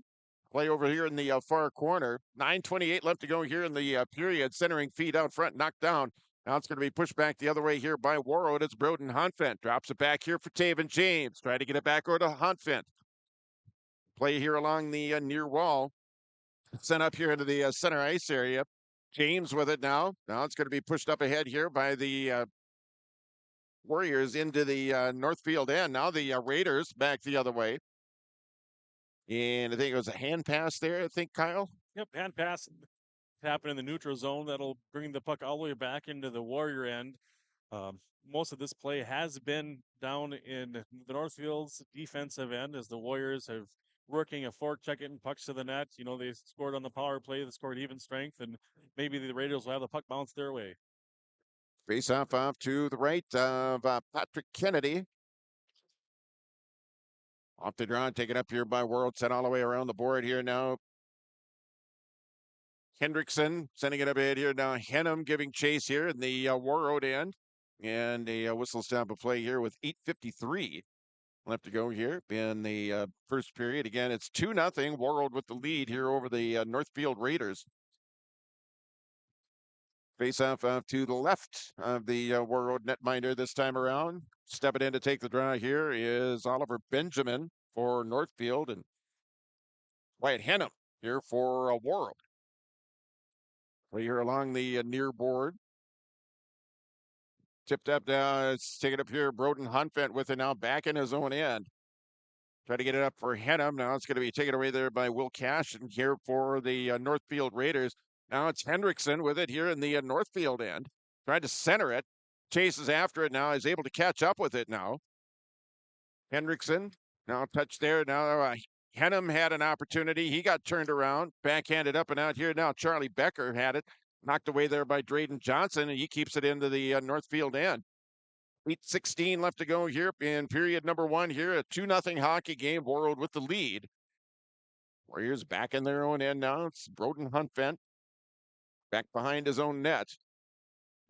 Speaker 1: Play over here in the far corner. 9:28 left to go here in the period. Centering feed out front, knocked down. Now it's going to be pushed back the other way here by Warroad. It's Broden Hunfent. Drops it back here for Taven James. Try to get it back over to Hunfent. Play here along the near wall. Sent up here into the center ice area. James with it now. Now it's going to be pushed up ahead here by the Warriors into the Northfield end. Now the Raiders back the other way. And I think it was a hand pass there, I think, Kyle?
Speaker 2: Yep, hand pass happened in the neutral zone. That'll bring the puck all the way back into the Warrior end. Most of this play has been down in the Northfield's defensive end as the Warriors have working a fork check getting pucks to the net. You know, they scored on the power play, they scored even strength, and maybe the Raiders will have the puck bounce their way.
Speaker 1: Face off to the right of Patrick Kennedy. Off the draw, taken up here by Warroad, sent all the way around the board here now. Hendrickson sending it up ahead here now. Henham giving chase here in the Warroad end. And a whistle stop of play here with 8:53 left to go here in the first period. Again, it's 2-0 Warroad with the lead here over the Northfield Raiders. Face off to the left of the Warroad netminder this time around. Stepping in to take the draw here is Oliver Benjamin for Northfield and Wyatt Henham here for Warroad. Play here along the near board. Tipped up now. It's taken up here. Broden Hunfent with it now back in his own end. Try to get it up for Henham. Now it's going to be taken away there by Will Cashin here for the Northfield Raiders. Now it's Hendrickson with it here in the Northfield end. Tried to center it. Chases after it now. Is able to catch up with it now. Hendrickson now touch there. Now Henham had an opportunity. He got turned around. Backhanded up and out here. Now Charlie Becker had it. Knocked away there by Drayden Johnson, and he keeps it into the Northfield end. 8:16 left to go here in period number one here. A 2-0 hockey game. Warroad with the lead. Warriors back in their own end now. It's Broden Hunfent. Back behind his own net.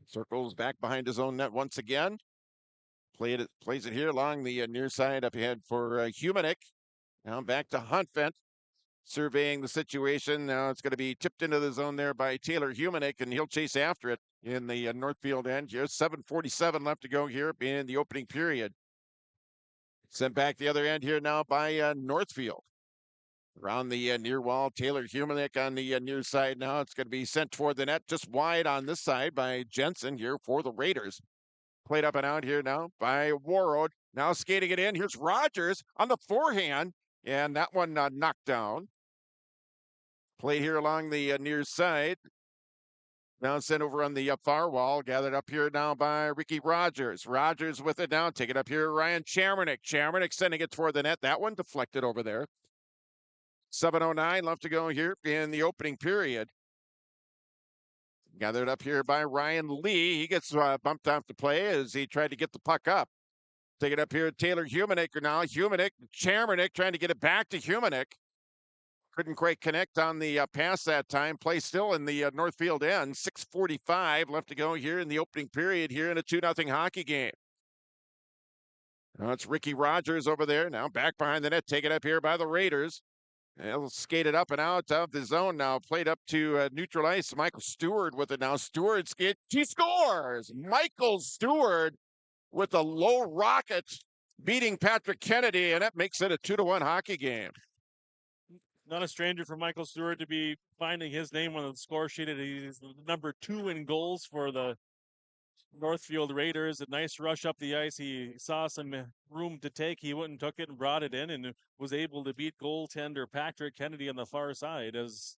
Speaker 1: Circles back behind his own net once again. Plays it here along the near side up ahead for Humanick. Now back to Hunfent. Surveying the situation. Now it's going to be tipped into the zone there by Taylor Humanick, and he'll chase after it in the Northfield end here. 7:47 left to go here in the opening period. Sent back the other end here now by Northfield. Around the near wall, Taylor Humanek on the near side now. It's going to be sent toward the net, just wide on this side by Jensen here for the Raiders. Played up and out here now by Warroad. Now skating it in. Here's Rogers on the forehand, and that one knocked down. Play here along the near side. Now sent over on the far wall. Gathered up here now by Ricky Rogers. Rogers with it now. Take it up here, Ryan Chamernick. Chamernick sending it toward the net. That one deflected over there. 7:09 left to go here in the opening period. Gathered up here by Ryan Lee. He gets bumped off the play as he tried to get the puck up. Take it up here, Taylor Humanek now. Humanek, Chamernick trying to get it back to Humanek. Couldn't quite connect on the pass that time. Play still in the Northfield end. 6:45 left to go here in the opening period here in a 2-0 hockey game. Now it's Ricky Rogers over there. Now back behind the net. Take it up here by the Raiders. He'll skate it up and out of the zone now. Played up to neutral ice. Michael Stewart with it now. Stewart skate. He scores! Michael Stewart with a low rocket beating Patrick Kennedy, and that makes it a 2-1 hockey game.
Speaker 2: Not a stranger for Michael Stewart to be finding his name on the score sheet. He's number 2 in goals for the Northfield Raiders. A nice rush up the ice. He saw some room to take. He went and took it and brought it in and was able to beat goaltender Patrick Kennedy on the far side as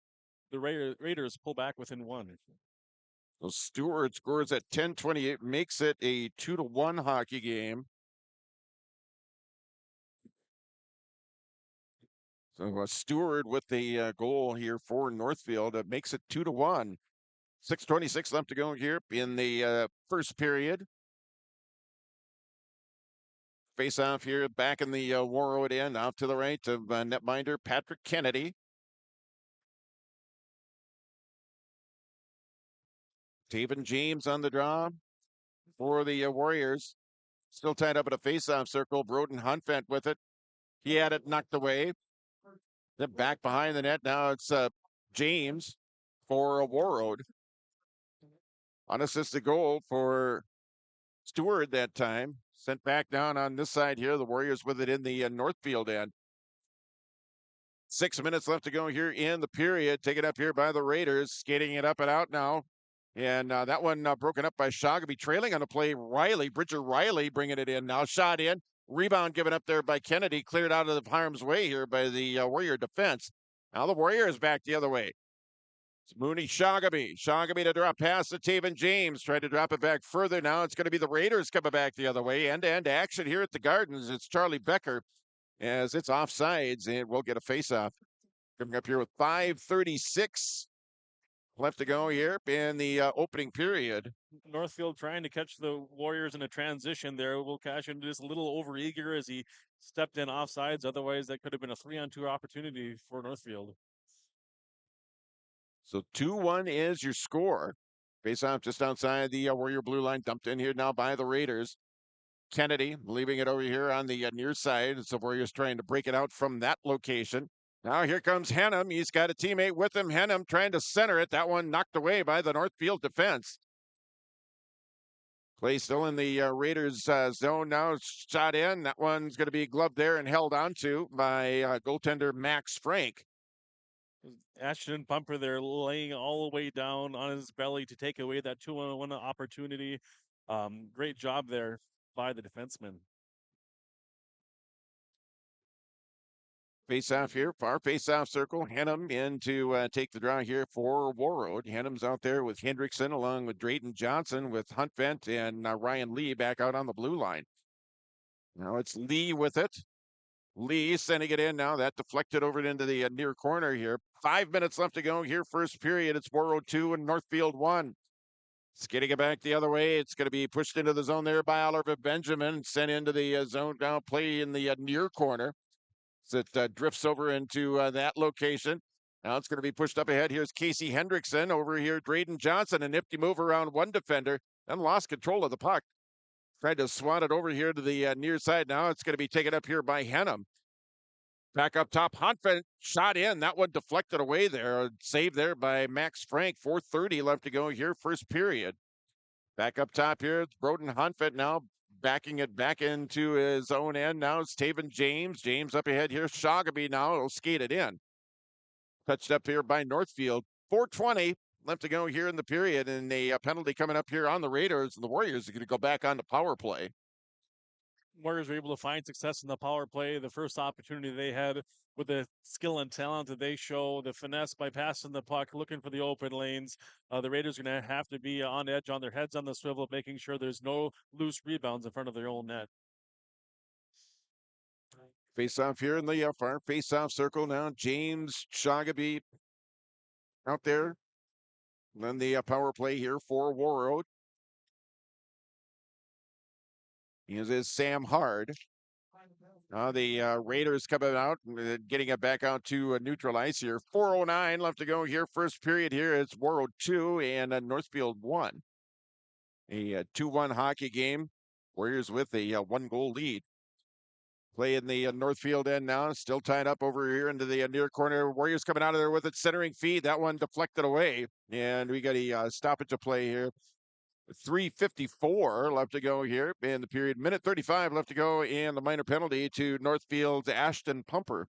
Speaker 2: the Raiders pull back within 1.
Speaker 1: So Stewart scores at 10:28, makes it a 2-1 hockey game. So Stewart with the goal here for Northfield makes it 2-1. 6:26 left to go here in the first period. Face off here back in the Warroad end, off to the right of netminder Patrick Kennedy. Taven James on the draw for the Warriors. Still tied up at a face-off circle. Broden Hunfent with it. He had it knocked away. Then back behind the net. Now it's James for a Warroad. Unassisted goal for Stewart that time. Sent back down on this side here. The Warriors with it in the Northfield end. 6 minutes left to go here in the period. Taken up here by the Raiders. Skating it up and out now. And that one broken up by Shogby. Trailing on the play, Bridger Riley bringing it in. Now shot in. Rebound given up there by Kennedy. Cleared out of the harm's way here by the Warrior defense. Now the Warriors back the other way. It's Mooney Shogby. Shogby to drop pass to Taven James. Tried to drop it back further. Now it's going to be the Raiders coming back the other way. End-to-end action here at the Gardens. It's Charlie Becker as it's offsides, and we'll get a face-off. Coming up here with 5:36 left to go here in the opening period.
Speaker 2: Northfield trying to catch the Warriors in a transition there. Will cash into just a little overeager as he stepped in offsides. Otherwise, that could have been a 3-on-2 opportunity for Northfield.
Speaker 1: So 2-1 is your score. Face off just outside the Warrior blue line. Dumped in here now by the Raiders. Kennedy leaving it over here on the near side. It's the Warriors trying to break it out from that location. Now here comes Henham. He's got a teammate with him. Henham trying to center it. That one knocked away by the Northfield defense. Play still in the Raiders zone now. Shot in. That one's going to be gloved there and held onto by goaltender Max Frank.
Speaker 2: Ashton Bumper there laying all the way down on his belly to take away that 2-on-1 opportunity. Great job there by the defenseman.
Speaker 1: Face-off here, far face-off circle. Henham in to take the draw here for Warroad. Henham's out there with Hendrickson along with Drayton Johnson with Huntvent and Ryan Lee back out on the blue line. Now it's Lee with it. Lee sending it in now. That deflected over into the near corner here. 5 minutes left to go here. First period. It's Warroad 2 and Northfield 1. Skating it back the other way. It's going to be pushed into the zone there by Oliver Benjamin. Sent into the zone now. Play in the near corner. So it drifts over into that location. Now it's going to be pushed up ahead. Here's Casey Hendrickson. Over here, Drayton Johnson. A nifty move around one defender. Then lost control of the puck. Tried to swat it over here to the near side. Now it's going to be taken up here by Henham. Back up top, Hunfent shot in. That one deflected away there. Saved there by Max Frank. 4:30 left to go here, first period. Back up top here, it's Broden Hunfent now backing it back into his own end. Now it's Taven James. James up ahead here. Shogby now will skate it in. Touched up here by Northfield. 4:20 left to go here in the period, and a penalty coming up here on the Raiders, and the Warriors are going to go back on the power play.
Speaker 2: Warriors were able to find success in the power play. The first opportunity they had with the skill and talent that they show, the finesse by passing the puck, looking for the open lanes. The Raiders are going to have to be on edge, on their heads on the swivel, making sure there's no loose rebounds in front of their own net.
Speaker 1: Face off here in the far face off circle now. James Shagaby out there. And then the power play here for Warroad. Is Sam Hard. The Raiders coming out, getting it back out to neutral ice here. 4:09 left to go here. First period here. It's Warroad 2 and Northfield 1. A 2-1 hockey game. Warriors with a 1-goal lead. Play in the Northfield end now. Still tied up over here into the near corner. Warriors coming out of there with it. Centering feed. That one deflected away. And we got a stoppage to play here. 3:54 left to go here in the period. Minute 35 left to go, and the minor penalty to Northfield's Ashton Pumper.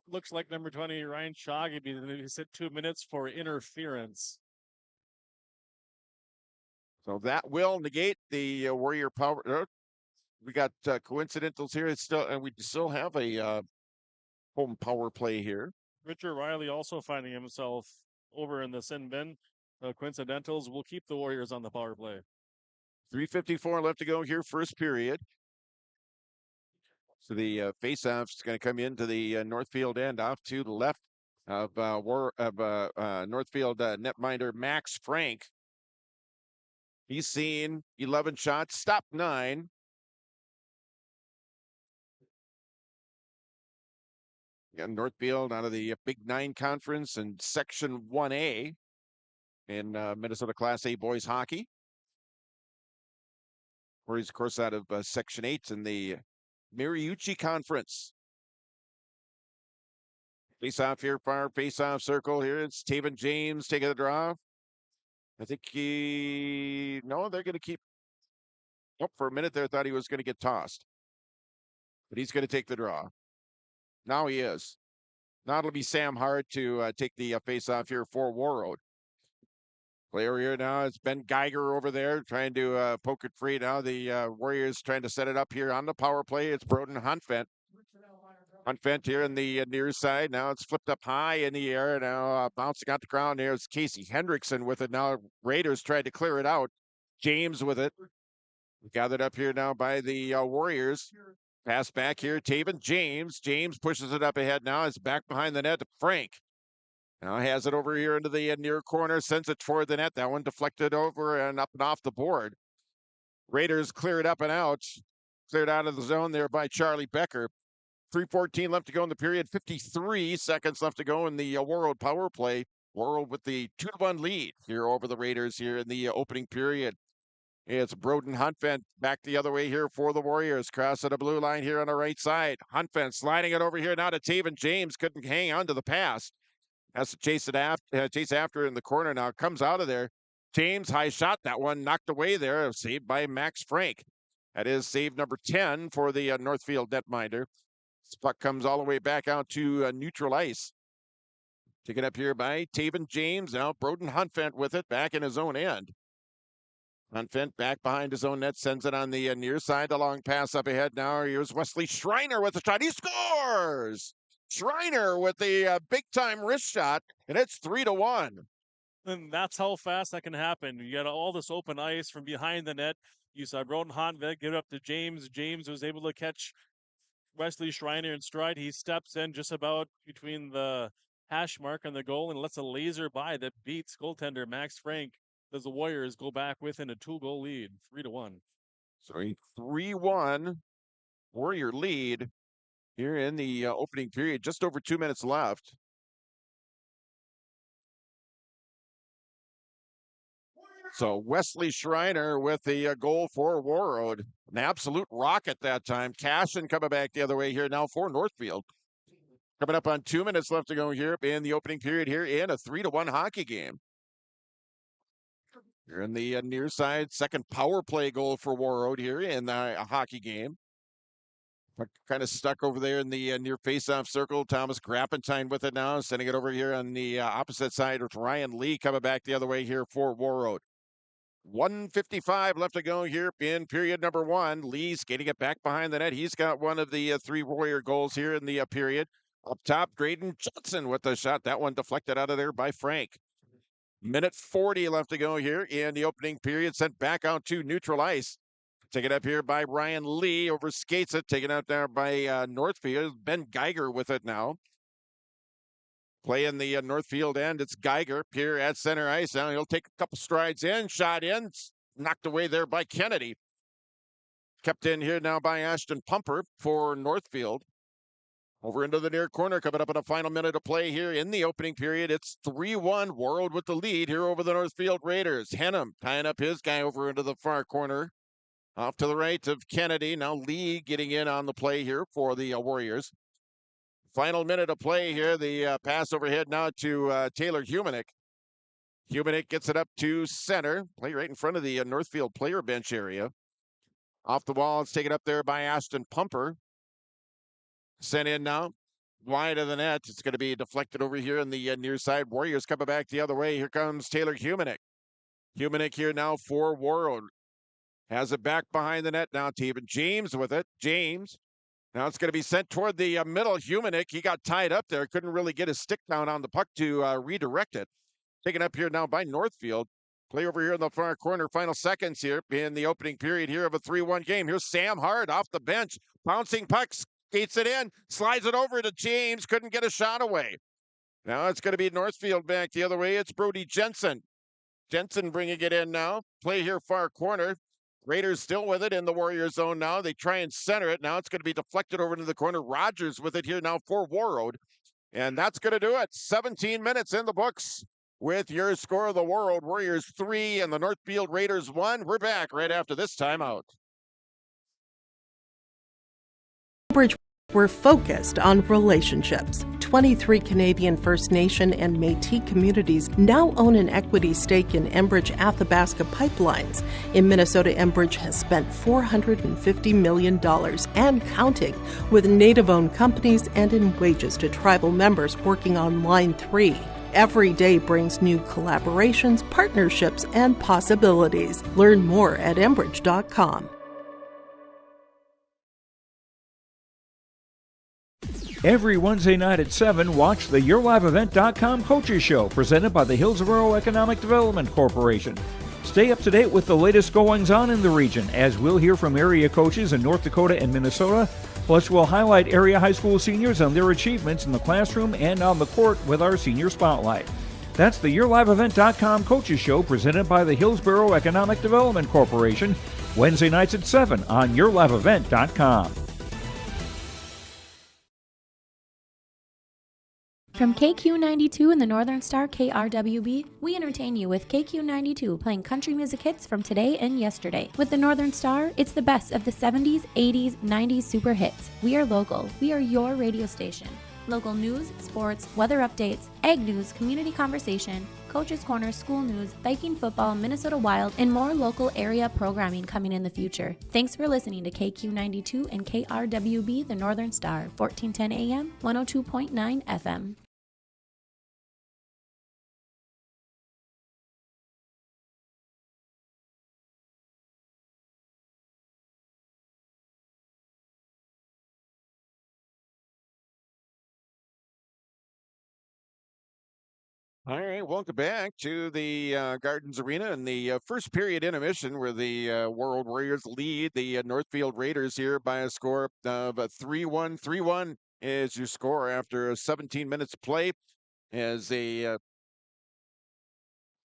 Speaker 2: Looks like number 20, Ryan Shagaby, he's hit 2 minutes for interference.
Speaker 1: So that will negate the Warrior power. We got coincidentals here. It's still, and we still have a home power play here.
Speaker 2: Richard Riley also finding himself over in the sin bin. Coincidentals will keep the Warriors on the power play.
Speaker 1: 3:54 left to go here, first period. So the face-off's going to come into the Northfield end off to the left of Northfield netminder Max Frank. He's seen 11 shots, stopped 9. Got Northfield out of the Big 9 Conference and Section 1A in Minnesota Class A boys hockey. Where he's, of course, out of Section 8 in the Mariucci Conference. Face-off here, far face-off circle here. It's Taven James taking the draw. I think they're going to keep. Oh, for a minute there, I thought he was going to get tossed. But he's going to take the draw. Now he is. Now it'll be Sam Hart to take the face-off here for Warroad. Player here now is Ben Geiger over there trying to poke it free. Now the Warriors trying to set it up here on the power play. It's Broden Hunfent. Hunfent here in the near side. Now it's flipped up high in the air. Now bouncing out the ground. There's Casey Hendrickson with it. Now Raiders tried to clear it out. James with it. Gathered up here now by the Warriors. Pass back here. Taven James. James pushes it up ahead now. It's back behind the net to Frank. Now has it over here into the near corner, sends it toward the net. That one deflected over and up and off the board. Raiders clear it up and out. Cleared out of the zone there by Charlie Becker. 3:14 left to go in the period. 53 seconds left to go in the Warroad power play. Warroad with the 2-1 lead here over the Raiders here in the opening period. It's Broden Hunfent back the other way here for the Warriors. Crossing the blue line here on the right side. Hunfent sliding it over here now to Taven James. Couldn't hang on to the pass. Has to chase after in the corner now. Comes out of there. James, high shot. That one knocked away there. Saved by Max Frank. That is save number 10 for the Northfield netminder. This puck comes all the way back out to neutral ice. Taken up here by Taven James. Now Broden Hunfent with it back in his own end. Hunfent back behind his own net. Sends it on the near side. The long pass up ahead now. Here's Wesley Schreiner with the shot. He scores! Schreiner with the big-time wrist shot, and it's 3-1.
Speaker 2: And that's how fast that can happen. You got all this open ice from behind the net. You saw Broden Hunfent get up to James. James was able to catch Wesley Schreiner in stride. He steps in just about between the hash mark and the goal and lets a laser by that beats goaltender Max Frank as the Warriors go back within a 2-goal lead, 3-1.
Speaker 1: So a 3-1 Warrior lead here in the opening period. Just over 2 minutes left. So Wesley Schreiner with the goal for Warroad. An absolute rocket that time. Cashin coming back the other way here now for Northfield. Coming up on 2 minutes left to go here in the opening period here in a 3-1 hockey game. Here in the near side, second power play goal for Warroad here in the hockey game. Kind of stuck over there in the near face-off circle. Thomas Grappentine with it now, sending it over here on the opposite side with Ryan Lee coming back the other way here for Warroad. 1:55 left to go here in period number one. Lee's getting it back behind the net. He's got one of the three Warrior goals here in the period. Up top, Graydon Johnson with the shot. That one deflected out of there by Frank. Minute 40 left to go here in the opening period. Sent back out to neutral ice. Taken up here by Ryan Lee, over skates it, taken out there by Northfield. Ben Geiger with it now. Playing the Northfield end, it's Geiger here at center ice. Now he'll take a couple strides in, shot in, knocked away there by Kennedy. Kept in here now by Ashton Pumper for Northfield. Over into the near corner, coming up in a final minute of play here in the opening period. It's 3-1, Warroad with the lead here over the Northfield Raiders. Henham tying up his guy over into the far corner. Off to the right of Kennedy. Now Lee getting in on the play here for the Warriors. Final minute of play here. The pass overhead now to Taylor Humanick. Humanick gets it up to center. Play right in front of the Northfield player bench area. Off the wall, it's taken up there by Ashton Pumper. Sent in now. Wide of the net. It's going to be deflected over here in the near side. Warriors coming back the other way. Here comes Taylor Humanick. Humanick here now for Warroad. Has it back behind the net now. Taven James with it. James. Now it's going to be sent toward the middle. Humanick, he got tied up there. Couldn't really get his stick down on the puck to redirect it. Taken up here now by Northfield. Play over here in the far corner. Final seconds here in the opening period here of a 3-1 game. Here's Sam Hart off the bench. Bouncing pucks. Skates it in. Slides it over to James. Couldn't get a shot away. Now it's going to be Northfield back the other way. It's Brody Jensen. Jensen bringing it in now. Play here far corner. Raiders still with it in the Warrior zone now. They try and center it. Now it's going to be deflected over into the corner. Rogers with it here now for Warroad. And that's going to do it. 17 minutes in the books with your score of the Warroad Warriors 3 and the Northfield Raiders 1. We're back right after this timeout.
Speaker 21: We're focused on relationships. 23 Canadian First Nation and Métis communities now own an equity stake in Enbridge Athabasca Pipelines. In Minnesota, Enbridge has spent $450 million and counting with Native-owned companies and in wages to tribal members working on Line 3. Every day brings new collaborations, partnerships, and possibilities. Learn more at Enbridge.com.
Speaker 12: Every Wednesday night at 7, watch the YourLiveEvent.com Coaches Show, presented by the Hillsborough Economic Development Corporation. Stay up to date with the latest goings-on in the region, as we'll hear from area coaches in North Dakota and Minnesota. Plus, we'll highlight area high school seniors and their achievements in the classroom and on the court with our Senior Spotlight. That's the YourLiveEvent.com Coaches Show, presented by the Hillsborough Economic Development Corporation, Wednesday nights at 7 on YourLiveEvent.com.
Speaker 6: From KQ92 and the Northern Star KRWB, we entertain you with KQ92 playing country music hits from today and yesterday. With the Northern Star, it's the best of the 70s, 80s, 90s super hits. We are local. We are your radio station. Local news, sports, weather updates, ag news, community conversation, Coach's Corner, school news, Viking football, Minnesota Wild, and more local area programming coming in the future. Thanks for listening to KQ92 and KRWB, the Northern Star, 1410 AM, 102.9 FM.
Speaker 1: All right, welcome back to the Gardens Arena in the first period intermission, where the Warroad Warriors lead the Northfield Raiders here by a score of 3-1. 3-1 is your score after 17 minutes of play, as the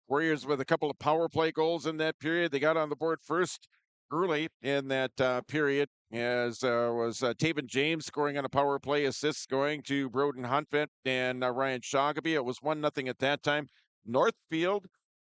Speaker 1: Warriors with a couple of power play goals in that period. They got on the board first early in that period, as was Taven James scoring on a power play, assists going to Broden Huntvent and Ryan Shogeby. It was 1-0 at that time. Northfield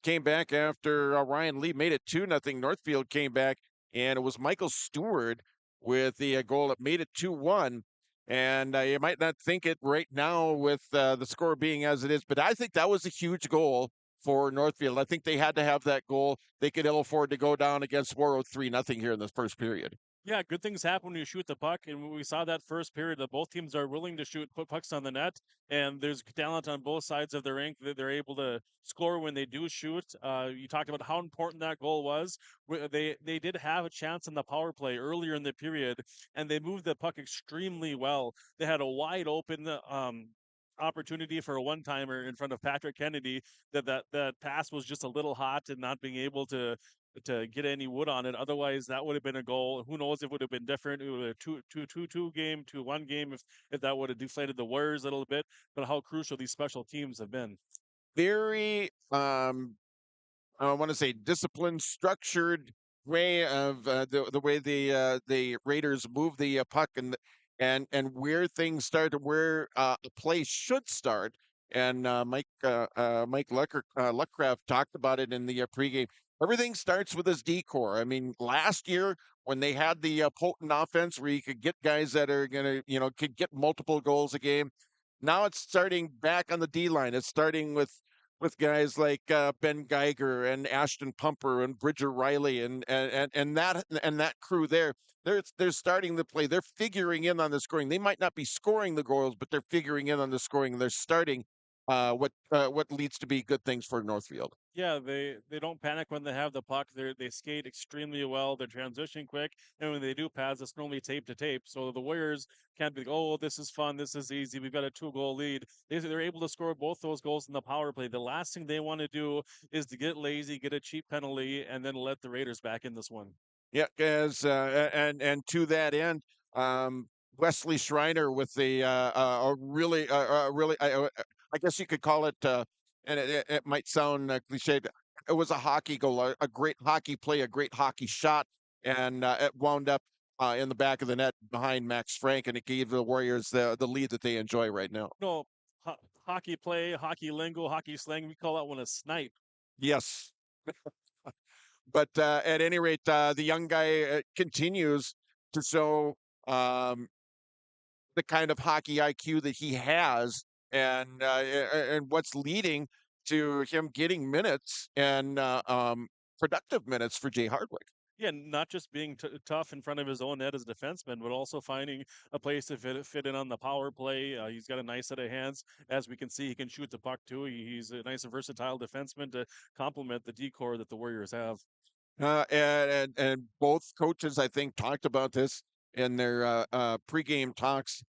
Speaker 1: came back after Ryan Lee made it 2-0. Northfield came back, and it was Michael Stewart with the goal that made it 2-1. And you might not think it right now with the score being as it is, but I think that was a huge goal for Northfield. I think they had to have that goal. They could ill afford to go down against Warroad 3-0 here in this first period.
Speaker 2: Yeah, good things happen when you shoot the puck, and we saw that first period that both teams are willing to put pucks on the net, and there's talent on both sides of the rink that they're able to score when they do shoot. You talked about how important that goal was. They did have a chance in the power play earlier in the period, and they moved the puck extremely well. They had a wide open opportunity for a one-timer in front of Patrick Kennedy. That pass was just a little hot and not being able to get any wood on it. Otherwise, that would have been a goal. Who knows if it would have been different? It would have a 2 game, 2-1 game if that would have deflated the Warriors a little bit. But how crucial these special teams have been.
Speaker 1: Very, I want to say disciplined, structured way of the way the Raiders move the puck and where things start, where a play should start. And Mike Luckcraft talked about it in the pregame. Everything starts with his decor. I mean, last year when they had the potent offense where you could get guys that are gonna, could get multiple goals a game. Now it's starting back on the D line. It's starting with guys like Ben Geiger and Ashton Pumper and Bridger Riley and that crew there. They're starting to play. They're figuring in on the scoring. They might not be scoring the goals, but they're figuring in on the scoring. And they're starting what leads to be good things for Northfield.
Speaker 2: Yeah, they don't panic when they have the puck. They skate extremely well. They're transition quick, and when they do pass, it's normally tape to tape. So the Warriors can't be like, oh, this is fun, this is easy. We've got a 2-goal lead. They're able to score both those goals in the power play. The last thing they want to do is to get lazy, get a cheap penalty, and then let the Raiders back in this one.
Speaker 1: Yeah, as and to that end, Wesley Schreiner with a really I guess you could call it, and it might sound cliched. It was a hockey goal, a great hockey play, a great hockey shot, and it wound up in the back of the net behind Max Frank, and it gave the Warriors the lead that they enjoy right now.
Speaker 2: No, hockey play, hockey lingo, hockey slang. We call that one a snipe.
Speaker 1: Yes. But at any rate, the young guy continues to show the kind of hockey IQ that he has, and what's leading to him getting minutes and productive minutes for Jay Hardwick.
Speaker 2: Yeah, not just being tough in front of his own net as a defenseman, but also finding a place to fit in on the power play. He's got a nice set of hands. As we can see, he can shoot the puck too. He's a nice, versatile defenseman to complement the decor that the Warriors have.
Speaker 1: And both coaches, I think, talked about this in their pregame talks.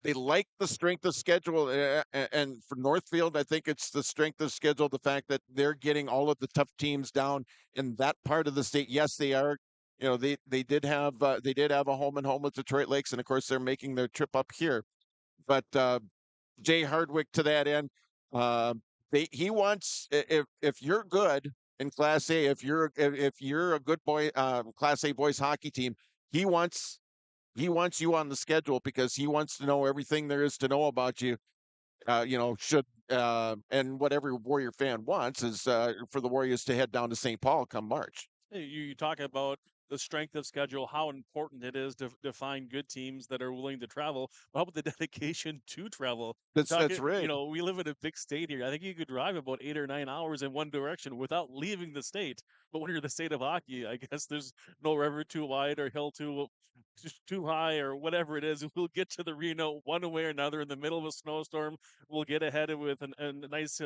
Speaker 1: They like the strength of schedule, and for Northfield, I think it's the strength of schedule, the fact that they're getting all of the tough teams down in that part of the state. Yes, they are. They did have a home and home with Detroit Lakes, and of course they're making their trip up here. But Jay Hardwick, to that end, he wants, if you're good in Class A, if you're a good boy Class A boys hockey team, he wants you on the schedule because he wants to know everything there is to know about you. And what every Warrior fan wants is for the Warriors to head down to St. Paul come March.
Speaker 2: You talk about the strength of schedule, how important it is to find good teams that are willing to travel. How about the dedication to travel?
Speaker 1: That's right.
Speaker 2: We live in a big state here. I think you could drive about 8 or 9 hours in one direction without leaving the state. But when you're the state of hockey, I guess there's no river too wide or hill too high or whatever it is. We'll get to the arena one way or another in the middle of a snowstorm. We'll get ahead with a nice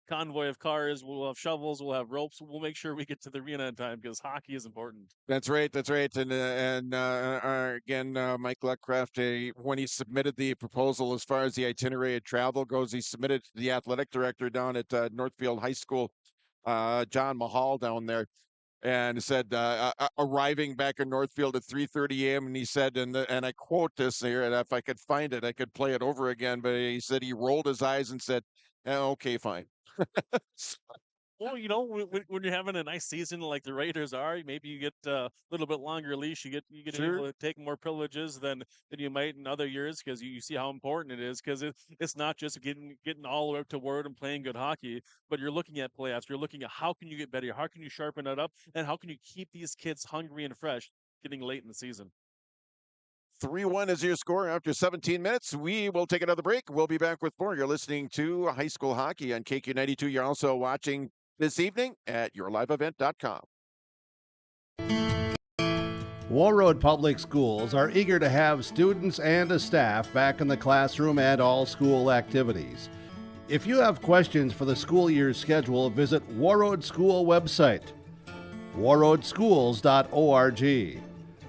Speaker 2: convoy of cars. We'll have shovels. We'll have ropes. We'll make sure we get to the arena in time because hockey is important.
Speaker 1: That's right. And again, Mike Luckcraft, when he submitted the proposal as far as the itinerary of travel goes, he submitted to the athletic director down at Northfield High School, John Mahal down there, and said arriving back in Northfield at 3:30 a.m. And he said, and I quote this here, and if I could find it, I could play it over again. But he said he rolled his eyes and said, "Okay, fine."
Speaker 2: Well, when you're having a nice season like the Raiders are, maybe you get a little bit longer leash. You get
Speaker 1: Sure.
Speaker 2: able to take more privileges than you might in other years because you see how important it is. Because it's not just getting all the way up to Word and playing good hockey, but you're looking at playoffs. You're looking at how can you get better, how can you sharpen it up, and how can you keep these kids hungry and fresh getting late in the season.
Speaker 1: 3-1 is your score after 17 minutes. We will take another break. We'll be back with more. You're listening to High School Hockey on KQ92. You're also watching this evening at yourliveevent.com.
Speaker 5: Warroad Public Schools are eager to have students and staff back in the classroom and all school activities. If you have questions for the school year's schedule, visit Warroad School website, warroadschools.org. The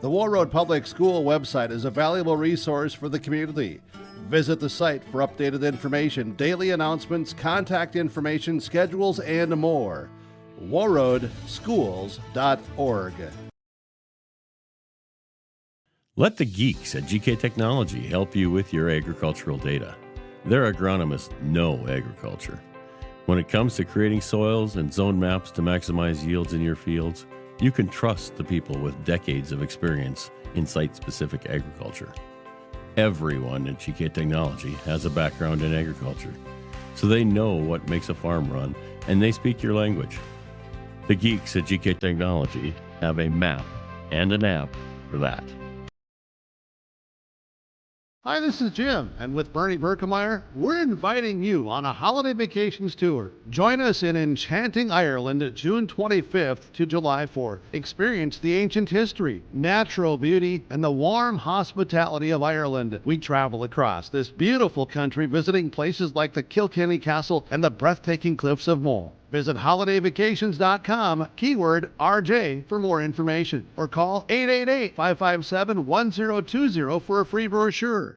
Speaker 5: Warroad Public School website is a valuable resource for the community. Visit the site for updated information, daily announcements, contact information, schedules, and more. warroadschools.org.
Speaker 8: Let the geeks at GK Technology help you with your agricultural data. Their agronomists know agriculture. When it comes to creating soils and zone maps to maximize yields in your fields, you can trust the people with decades of experience in site-specific agriculture. Everyone at GK Technology has a background in agriculture, so they know what makes a farm run, and they speak your language. The geeks at GK Technology have a map and an app for that.
Speaker 5: Hi, this is Jim, and with Bernie Berkemeyer, we're inviting you on a holiday vacations tour. Join us in enchanting Ireland June 25th to July 4th. Experience the ancient history, natural beauty, and the warm hospitality of Ireland. We travel across this beautiful country, visiting places like the Kilkenny Castle and the breathtaking cliffs of Moher. Visit holidayvacations.com, keyword RJ, for more information, or call 888-557-1020 for a free brochure.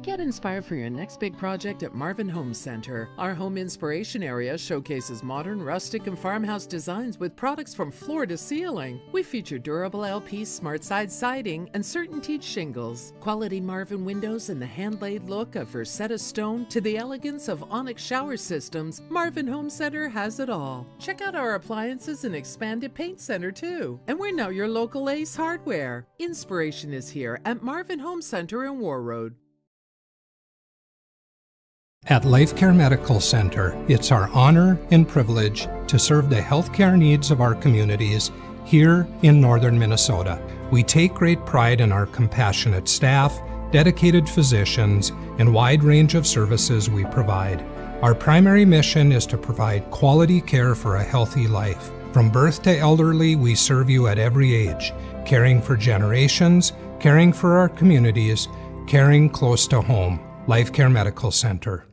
Speaker 7: Get inspired for your next big project at Marvin Home Center. Our home inspiration area showcases modern, rustic, and farmhouse designs with products from floor to ceiling. We feature durable LP smart side siding and CertainTeed shingles, quality Marvin windows, and the hand-laid look of Versetta stone to the elegance of onyx shower systems. Marvin Home Center has it all. Check out our appliances and expanded paint center too. And we're now your local Ace Hardware. Inspiration is here at Marvin Home Center in Warroad.
Speaker 3: At LifeCare Medical Center, it's our honor and privilege to serve the healthcare needs of our communities here in northern Minnesota. We take great pride in our compassionate staff, dedicated physicians, and wide range of services we provide. Our primary mission is to provide quality care for a healthy life. From birth to elderly, we serve you at every age, caring for generations, caring for our communities, caring close to home. LifeCare Medical Center.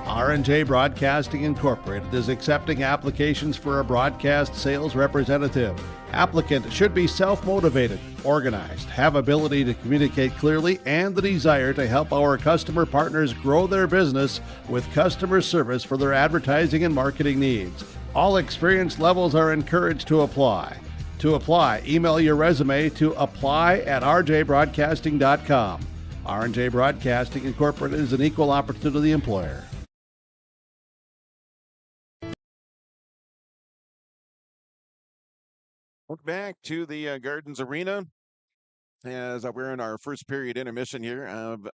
Speaker 5: R&J Broadcasting Incorporated is accepting applications for a broadcast sales representative. Applicant should be self-motivated, organized, have ability to communicate clearly, and the desire to help our customer partners grow their business with customer service for their advertising and marketing needs. All experience levels are encouraged to apply. To apply, email your resume to apply@rjbroadcasting.com. R&J Broadcasting Incorporated is an equal opportunity employer.
Speaker 1: Welcome back to the Gardens Arena as we're in our first period intermission here of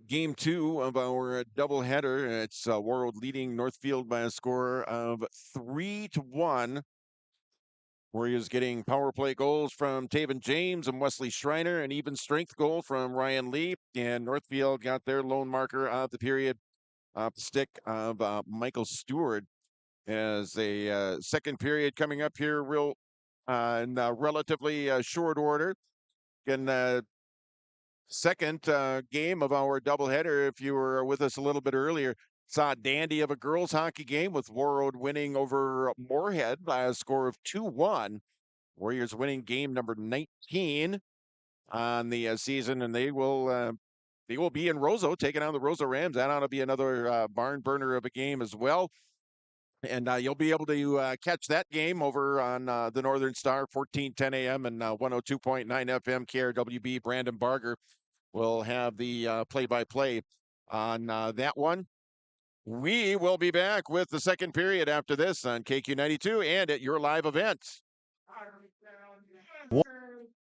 Speaker 1: Game 2 of our doubleheader. It's Warroad leading Northfield by a score of 3-1. Warriors getting power play goals from Taven James and Wesley Schreiner, an even strength goal from Ryan Lee, and Northfield got their lone marker of the period off the stick of Michael Stewart. As a second period coming up here in relatively short order. Again, second game of our doubleheader, if you were with us a little bit earlier, saw a dandy of a girls hockey game with Warroad winning over Moorhead by a score of 2-1. Warriors winning game number 19 on the season, and they will be in Roseau taking on the Roseau Rams. That ought to be another barn burner of a game as well. And you'll be able to catch that game over on the Northern Star, 14:10 a.m. and 102.9 FM KRWB. Brandon Barger will have the play-by-play on that one. We will be back with the second period after this on KQ92 and at your live event.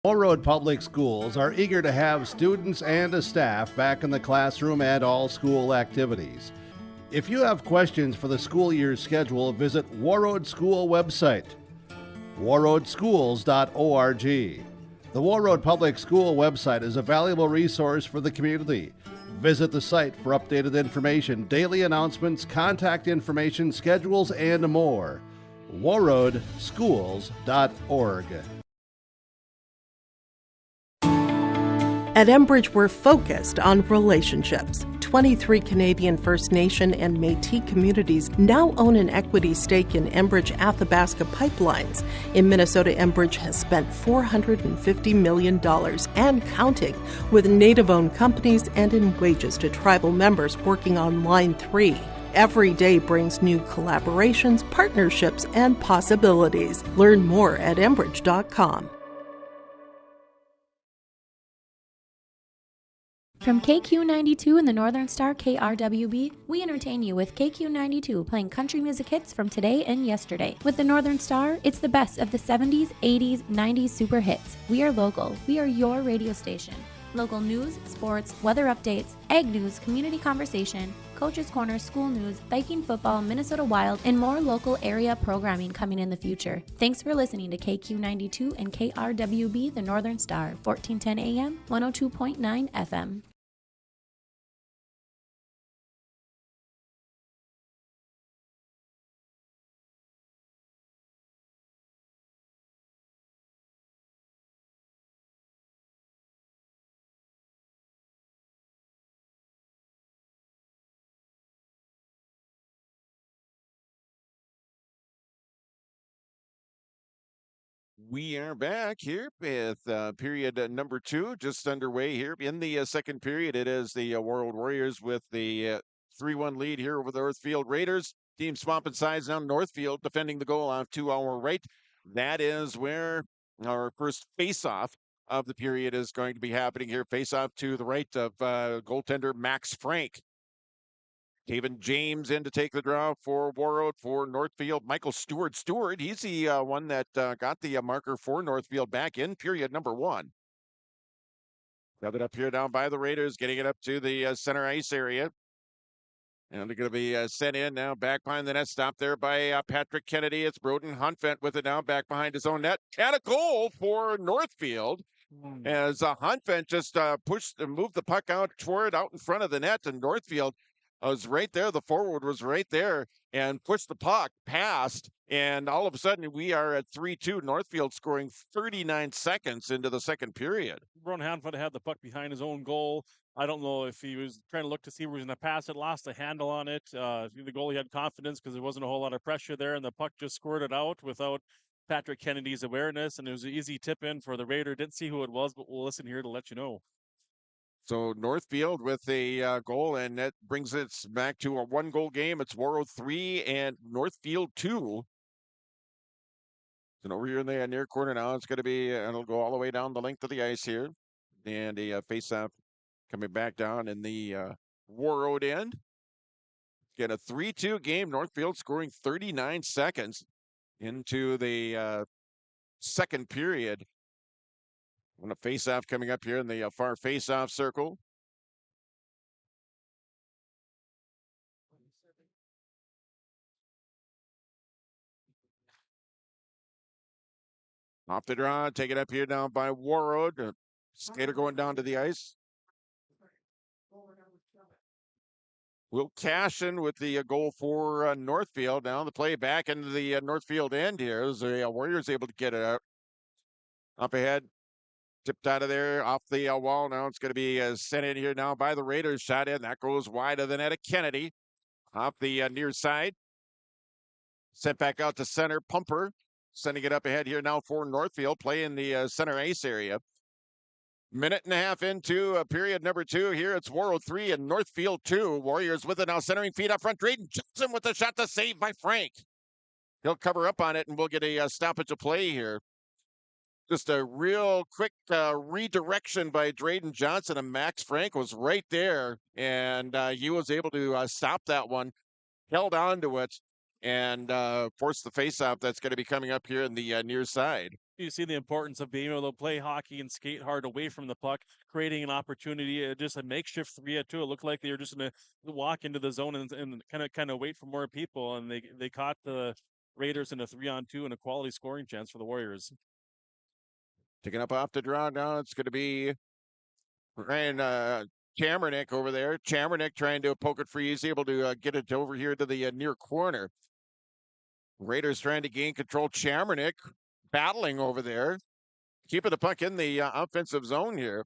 Speaker 5: Warroad Public Schools are eager to have students and staff back in the classroom and all school activities. If you have questions for the school year's schedule, visit Warroad School website, warroadschools.org. The Warroad Public School website is a valuable resource for the community. Visit the site for updated information, daily announcements, contact information, schedules, and more. warroadschools.org.
Speaker 21: At Enbridge, we're focused on relationships. 23 Canadian First Nation and Métis communities now own an equity stake in Enbridge Athabasca pipelines. In Minnesota, Enbridge has spent $450 million and counting, with Native-owned companies and in wages to tribal members working on Line 3. Every day brings new collaborations, partnerships, and possibilities. Learn more at Enbridge.com.
Speaker 6: From KQ92 and the Northern Star KRWB, we entertain you with KQ92 playing country music hits from today and yesterday. With the Northern Star, it's the best of the 70s, 80s, 90s super hits. We are local. We are your radio station. Local news, sports, weather updates, ag news, community conversation, Coach's Corner, school news, Viking football, Minnesota Wild, and more local area programming coming in the future. Thanks for listening to KQ92 and KRWB, the Northern Star, 1410 AM, 102.9 FM.
Speaker 1: We are back here with period number 2, just underway here. In the second period, it is the Warroad Warriors with the 3-1 lead here over the Northfield Raiders. Team swapping sides now. Northfield defending the goal off to our right. That is where our first face-off of the period is going to be happening here. Face-off to the right of goaltender Max Frank. Taven James in to take the draw for Warroad. For Northfield, Michael Stewart. He's the one that got the marker for Northfield back in period number 1. Got it up here down by the Raiders, getting it up to the center ice area. And they're going to be sent in now back behind the net. Stopped there by Patrick Kennedy. It's Broden Huntvent with it now back behind his own net. And a goal for Northfield. As Huntvent just pushed and moved the puck out toward out in front of the net, and Northfield was right there. The forward was right there and pushed the puck past. And all of a sudden, we are at 3-2. Northfield scoring 39 seconds into the second period.
Speaker 2: Ron Hanford had the puck behind his own goal. I don't know if he was trying to look to see if he was going to pass it, lost a handle on it. The goalie had confidence because there wasn't a whole lot of pressure there, and the puck just squirted out without Patrick Kennedy's awareness, and it was an easy tip in for the Raider. Didn't see who it was, but we'll listen here to let you know.
Speaker 1: So Northfield with a goal, and that brings it back to a 1-goal game. It's Warroad 3 and Northfield 2. And over here in the near corner now, it's going to be, it'll go all the way down the length of the ice here. And a face-off coming back down in the Warroad end. Get a 3-2 game. Northfield scoring 39 seconds into the second period. And a face-off coming up here in the far face-off circle. Off the draw, take it up here down by Warroad. Skater going down to the ice. Will Cashin with the goal for Northfield. Now the play back into the Northfield end here. As the Warriors able to get it out. Up ahead. Tipped out of there, off the wall. Now it's going to be sent in here now by the Raiders. Shot in. That goes wide of the net of Kennedy. Off the near side. Sent back out to center. Pumper sending it up ahead here now for Northfield. Play in the center ice area. Minute and a half into period number 2 here. It's Warroad 3 and Northfield 2. Warriors with it now. Centering feed up front. Drayden Johnson with the shot to save by Frank. He'll cover up on it, and we'll get a stoppage of play here. Just a real quick redirection by Drayden Johnson, and Max Frank was right there, and he was able to stop that one, held on to it, and forced the faceoff that's going to be coming up here in the near side.
Speaker 2: You see the importance of being able to play hockey and skate hard away from the puck, creating an opportunity, just a makeshift 3-2. It looked like they were just going to walk into the zone and kind of wait for more people, and they caught the Raiders in a 3-on-2 and a quality scoring chance for the Warriors.
Speaker 1: Taking up off the draw now, it's going to be Ryan Chamernick over there. Chamernick trying to poke it free. He's able to get it over here to the near corner. Raiders trying to gain control. Chamernick battling over there. Keeping the puck in the offensive zone here.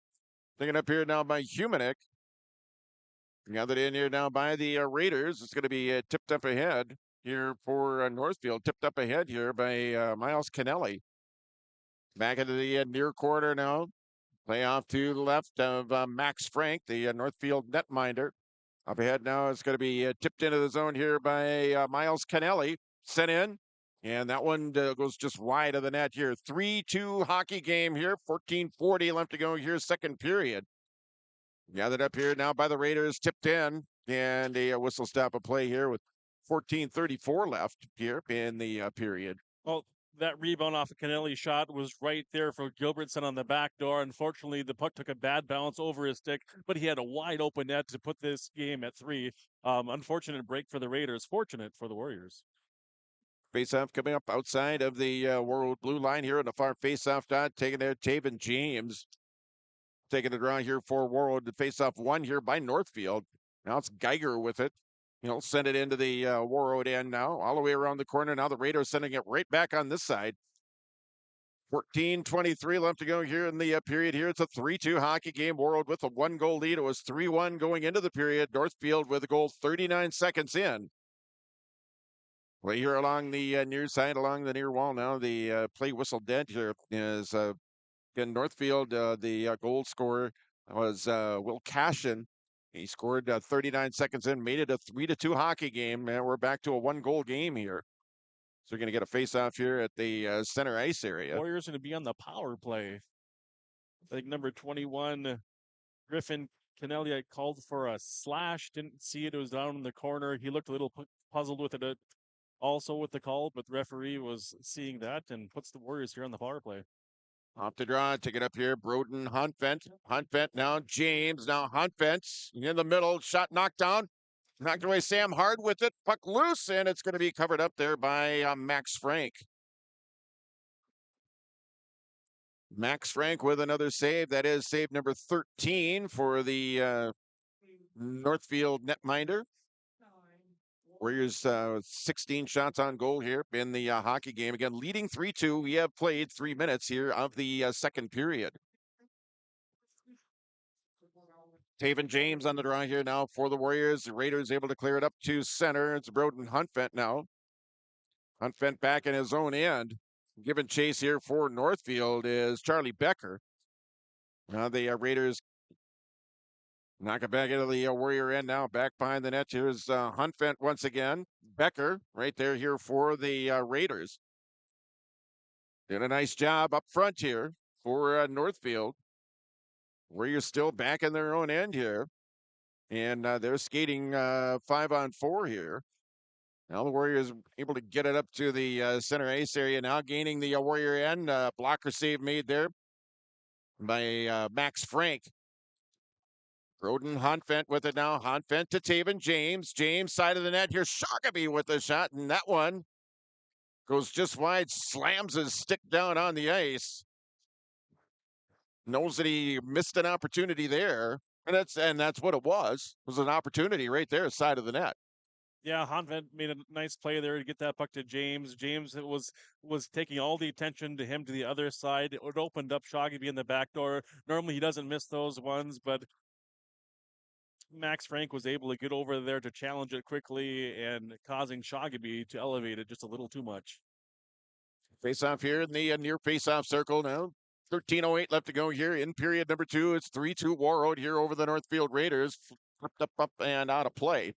Speaker 1: Taken up here now by Humanek. Gathered in here now by the Raiders. It's going to be tipped up ahead here for Northfield. Tipped up ahead here by Miles Kennelly. Back into the near corner now. Play off to the left of Max Frank, the Northfield netminder. Up ahead now, it's going to be tipped into the zone here by Miles Kennelly. Sent in. And that one goes just wide of the net here. 3-2 hockey game here. 14:40 left to go here, second period. Gathered up here now by the Raiders, tipped in, and a whistle stop of play here with 14:34 left here in the period.
Speaker 2: Well, that rebound off a Kennelly shot was right there for Gilbertson on the back door. Unfortunately, the puck took a bad bounce over his stick, but he had a wide open net to put this game at 3. Unfortunate break for the Raiders, fortunate for the Warriors.
Speaker 1: Faceoff coming up outside of the Warroad blue line here in the far faceoff dot, taking there Taven James. Taking the draw here for Warroad to face off one here by Northfield. Now it's Geiger with it. He'll send it into the Warroad end now, all the way around the corner. Now the Raiders sending it right back on this side. 14:23 left to go here in the period here. It's a 3-2 hockey game. Warroad with a 1-goal lead. It was 3-1 going into the period. Northfield with a goal 39 seconds in. Play here along the near side, along the near wall now. The play whistle dead here is in Northfield. The goal scorer was Will Cashin. He scored 39 seconds in, made it a 3-2 hockey game, and we're back to a 1-goal game here. So we're going to get a face-off here at the center ice area.
Speaker 2: Warriors going to be on the power play. I think number 21, Griffin Kennelly, called for a slash. Didn't see it. It was down in the corner. He looked a little puzzled with it also with the call, but the referee was seeing that and puts the Warriors here on the power play.
Speaker 1: Off the draw, take it up here. Broden, Huntvent. Huntvent now, James. Now Huntvent in the middle. Shot knocked down. Knocked away Sam Hard with it. Puck loose, and it's going to be covered up there by Max Frank. Max Frank with another save. That is save number 13 for the Northfield netminder. Warriors 16 shots on goal here in the hockey game. Again, leading 3-2. We have played 3 minutes here of the second period. Taven James on the draw here now for the Warriors. The Raiders able to clear it up to center. It's Broden Huntvent now. Huntvent back in his own end. Giving chase here for Northfield is Charlie Becker. Now the Raiders knock it back into the Warrior end now. Back behind the net. Here's Huntvent once again. Becker right there here for the Raiders. Did a nice job up front here for Northfield. Warriors still back in their own end here. And they're skating 5-on-4 here. Now the Warriors able to get it up to the center ice area now, gaining the Warrior end. Blocker save made there by Max Frank. Broden Huntvent with it now. Huntvent to Taven James. James side of the net here. Shoggaby with the shot, and that one goes just wide. Slams his stick down on the ice. Knows that he missed an opportunity there, and that's what it was. It was an opportunity right there, side of the net.
Speaker 2: Yeah, Huntvent made a nice play there to get that puck to James. James was taking all the attention to him to the other side. It opened up Shoggaby in the back door. Normally he doesn't miss those ones, but Max Frank was able to get over there to challenge it quickly and causing Shoggaby to elevate it just a little too much.
Speaker 1: Face off here in the near face off circle now. 13:08 left to go here in period number 2. It's 3-2 Warroad here over the Northfield Raiders. Flipped up, and out of play.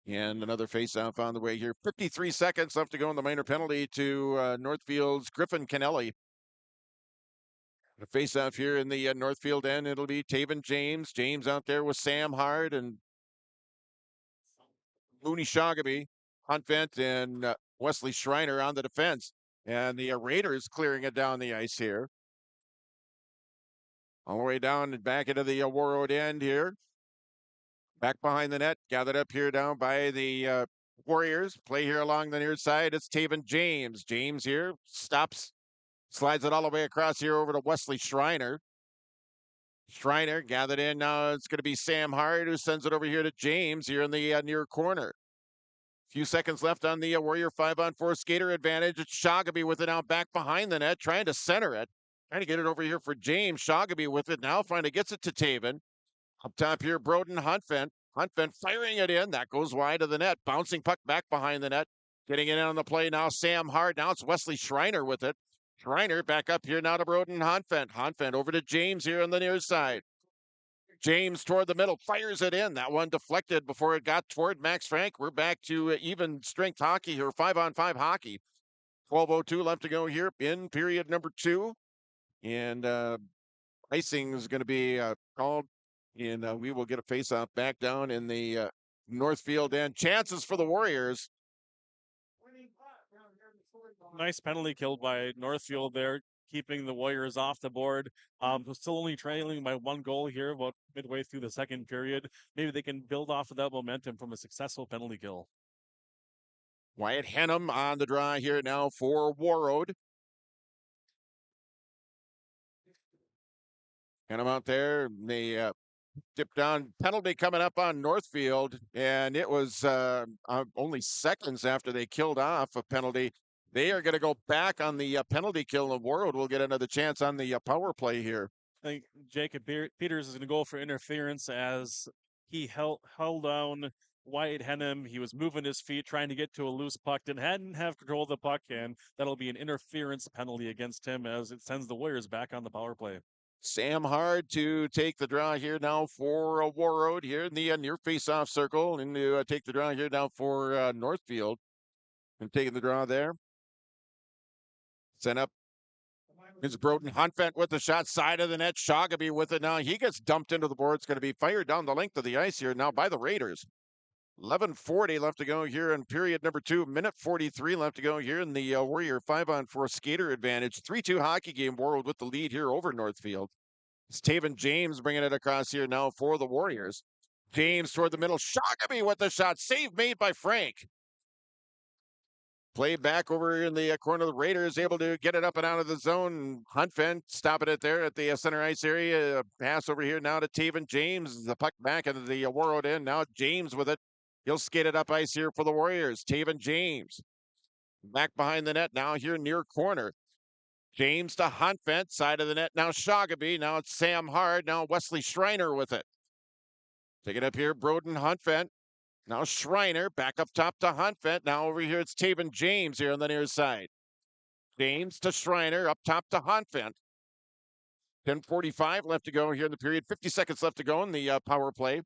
Speaker 1: And another face-off on the way here. 53 seconds left to go in the minor penalty to Northfield's Griffin Kennelly. The face-off here in the Northfield end, it'll be Taven James. James out there with Sam Hard and Looney Shoggaby, Huntvent, and Wesley Schreiner on the defense. And the Raiders clearing it down the ice here. All the way down and back into the Warroad end here. Back behind the net, gathered up here down by the Warriors. Play here along the near side. It's Taven James. James here stops, slides it all the way across here over to Wesley Schreiner. Schreiner gathered in now. It's going to be Sam Hard who sends it over here to James here in the near corner. Few seconds left on the Warrior 5-on-4 skater advantage. It's Shoggaby with it out back behind the net, trying to center it. Trying to get it over here for James. Shoggaby with it now, finally gets it to Taven. Up top here, Broden Huntfent. Huntfent firing it in. That goes wide of the net. Bouncing puck back behind the net. Getting it in on the play now, Sam Hard. Now it's Wesley Schreiner with it. Schreiner back up here now to Broden Huntfent. Huntfent over to James here on the near side. James toward the middle, fires it in. That one deflected before it got toward Max Frank. We're back to even strength hockey here, 5-on-5 hockey. 12:02 left to go here in period number 2. And icing is going to be called, and we will get a faceoff back down in the Northfield end. Chances for the Warriors.
Speaker 2: Nice penalty kill by Northfield there, keeping the Warriors off the board. Still only trailing by 1 goal here, about midway through the second period. Maybe they can build off of that momentum from a successful penalty kill.
Speaker 1: Wyatt Henham on the draw here now for Warroad. Henham out there. They tip down. Penalty coming up on Northfield, and it was only seconds after they killed off a penalty. They are going to go back on the penalty kill, and Warroad will get another chance on the power play here.
Speaker 2: I think Jacob Peters is going to go for interference as he held down Wyatt Henham. He was moving his feet, trying to get to a loose puck, and hadn't have control of the puck, and that'll be an interference penalty against him as it sends the Warriors back on the power play.
Speaker 1: Sam Hard to take the draw here now for Warroad here in the near face-off circle, and to take the draw here now for Northfield. And taking the draw there. Sent up. It's Broden Huntfent with the shot, side of the net. Shoggaby with it now. He gets dumped into the board. It's going to be fired down the length of the ice here now by the Raiders. 11:40 left to go here in period number 2. Minute 43 left to go here in the Warrior 5-on-4 skater advantage. 3-2 hockey game. Warroad with the lead here over Northfield. It's Taven James bringing it across here now for the Warriors. James toward the middle. Shoggaby with the shot. Save made by Frank. Play back over in the corner. The Raiders able to get it up and out of the zone. Huntfent stopping it there at the center ice area. Pass over here now to Taven James. The puck back into the Warroad end. Now James with it. He'll skate it up ice here for the Warriors. Taven James back behind the net now here near corner. James to Huntfent, side of the net. Now Shoggaby. Now it's Sam Hard. Now Wesley Schreiner with it. Take it up here, Broden Huntfent. Now Schreiner back up top to Huntfent. Now over here it's Taven James here on the near side. James to Schreiner, up top to Huntfent. 10:45 left to go here in the period. 50 seconds left to go in the power play.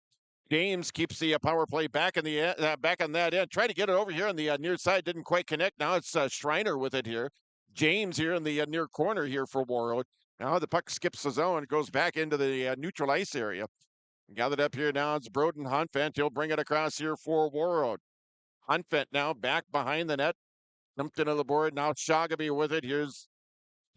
Speaker 1: James keeps the power play back in the back on that end. Trying to get it over here on the near side. Didn't quite connect. Now it's Schreiner with it here. James here in the near corner here for Warroad. Now the puck skips the zone. It goes back into the neutral ice area. Gathered up here now, it's Broden Huntfent. He'll bring it across here for Warroad. Huntfent now back behind the net. Dumped into the board. Now Shoggaby with it. Here's